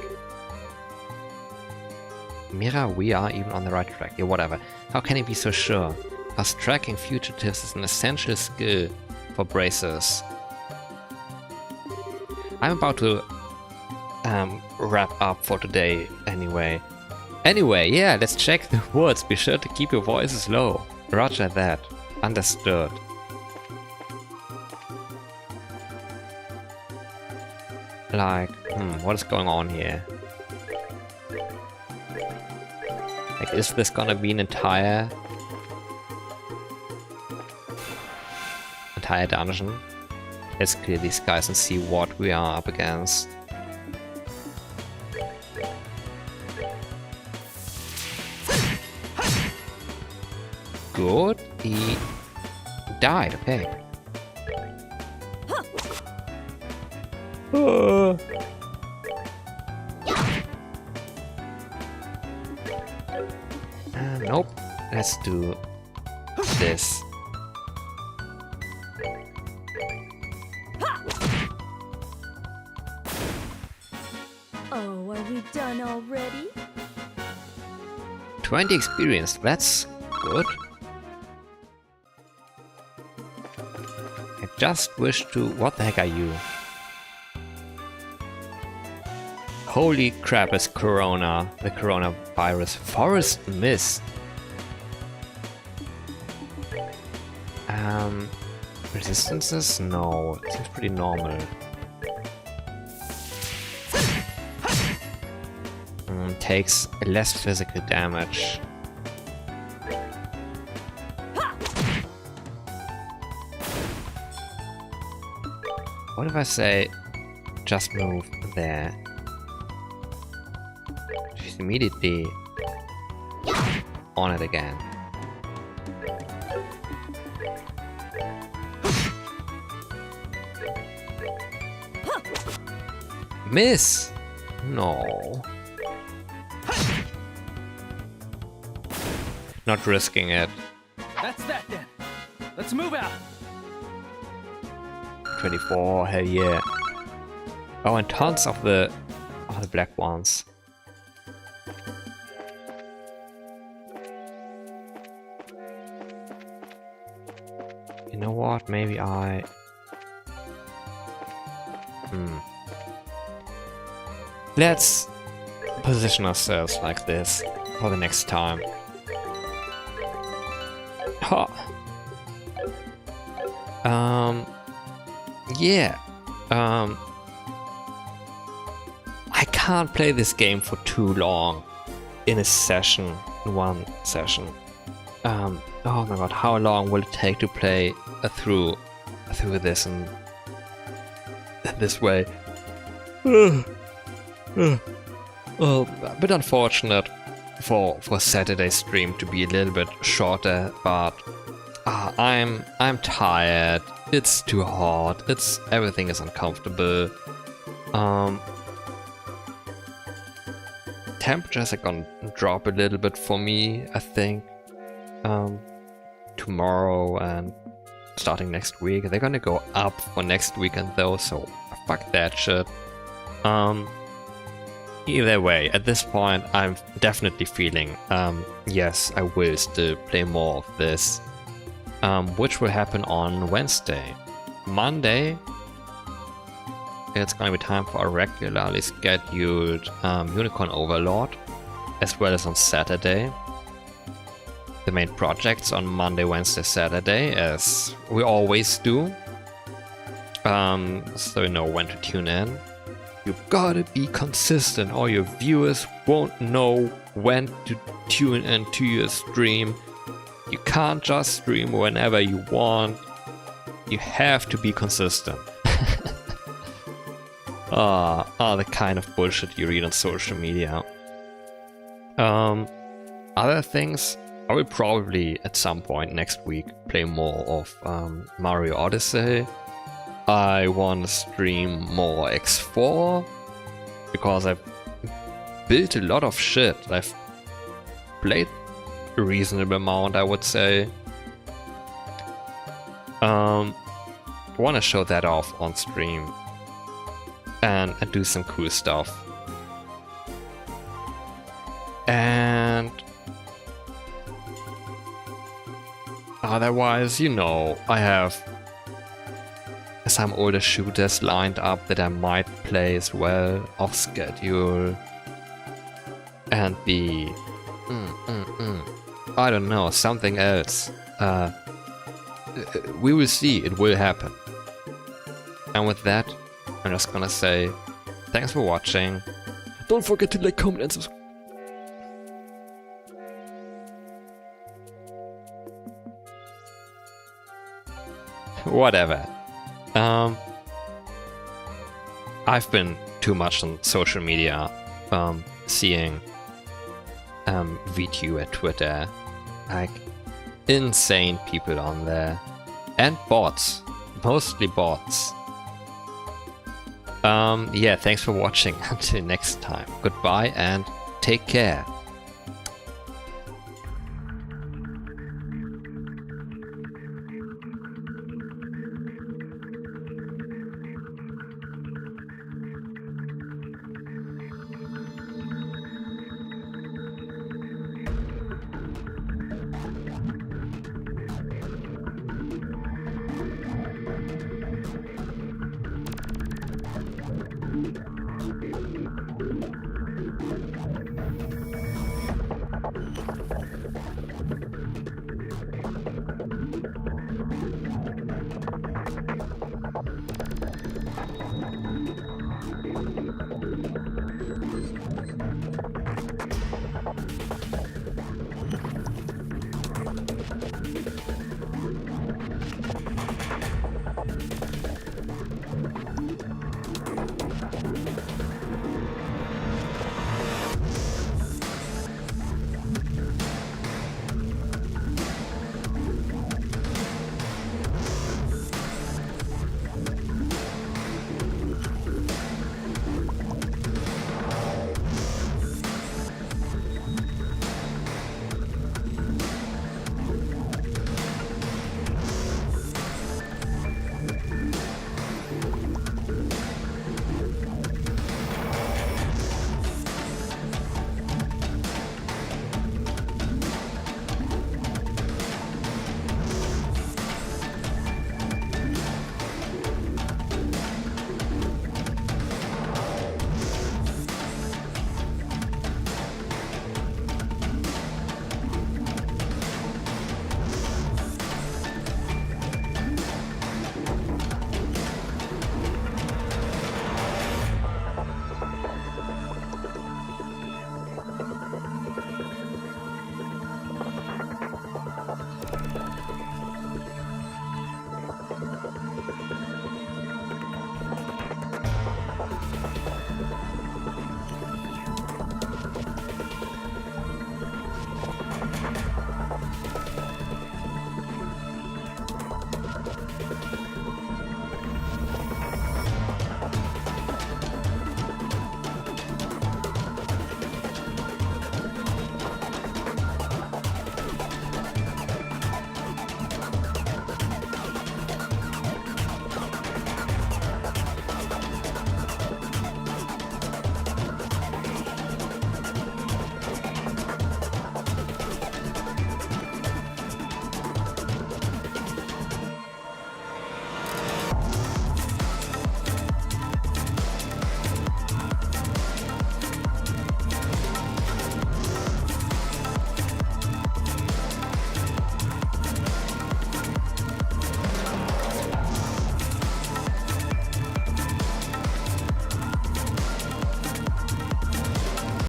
Mira, we are even on the right track. Yeah, whatever. How can he be so sure? Because tracking fugitives is an essential skill for bracers. I'm about to wrap up for today anyway. Anyway, yeah, let's check the words. Be sure to keep your voices low. Roger that. Understood. Like, what is going on here? Like, is this gonna be an entire dungeon? Let's clear these guys and see what we are up against. Good. He died. Okay. Nope. Let's do this. Oh, are we done already? 20 experience. That's good. I just wish to... What the heck are you? Holy crap, it's Corona. The coronavirus. Forest Mist. Resistances? No. It seems pretty normal. Takes less physical damage. What if I say just move there? She's immediately on it again. Miss! No. Not risking it. That's that then. Let's move out. 24, hell yeah. Oh, and tons of the black ones. You know what? Maybe I... Let's position ourselves like this for the next time. Ha! Yeah. I can't play this game for too long in a session, in one session. Oh my god, how long will it take to play through this and this way? Well, a bit unfortunate for Saturday's stream to be a little bit shorter, but I'm tired. It's too hot. Everything is uncomfortable. Temperatures are gonna drop a little bit for me, I think. Tomorrow and starting next week. They're gonna go up for next weekend though, so fuck that shit. Either way, at this point, I'm definitely feeling, yes, I will still play more of this, which will happen on Wednesday. Monday, it's gonna be time for a regularly scheduled Unicorn Overlord, as well as on Saturday. The main projects on Monday, Wednesday, Saturday, as we always do. So you know when to tune in. You gotta be consistent or your viewers won't know when to tune into your stream. You can't just stream whenever you want. You have to be consistent. The kind of bullshit you read on social media. Other things, I will probably at some point next week play more of Mario Odyssey. I want to stream more X4 because I've built a lot of shit. I've played a reasonable amount, I would say. I want to show that off on stream and do some cool stuff. And otherwise, you know, I have some older shooters lined up that I might play as well off schedule. And the I don't know, something else. We will see, it will happen. And with that, I'm just gonna say thanks for watching. Don't forget to like, comment, and subscribe. Whatever. I've been too much on social media, seeing VTube at Twitter, like insane people on there, and bots, mostly bots. Yeah, thanks for watching. Until next time, goodbye and take care.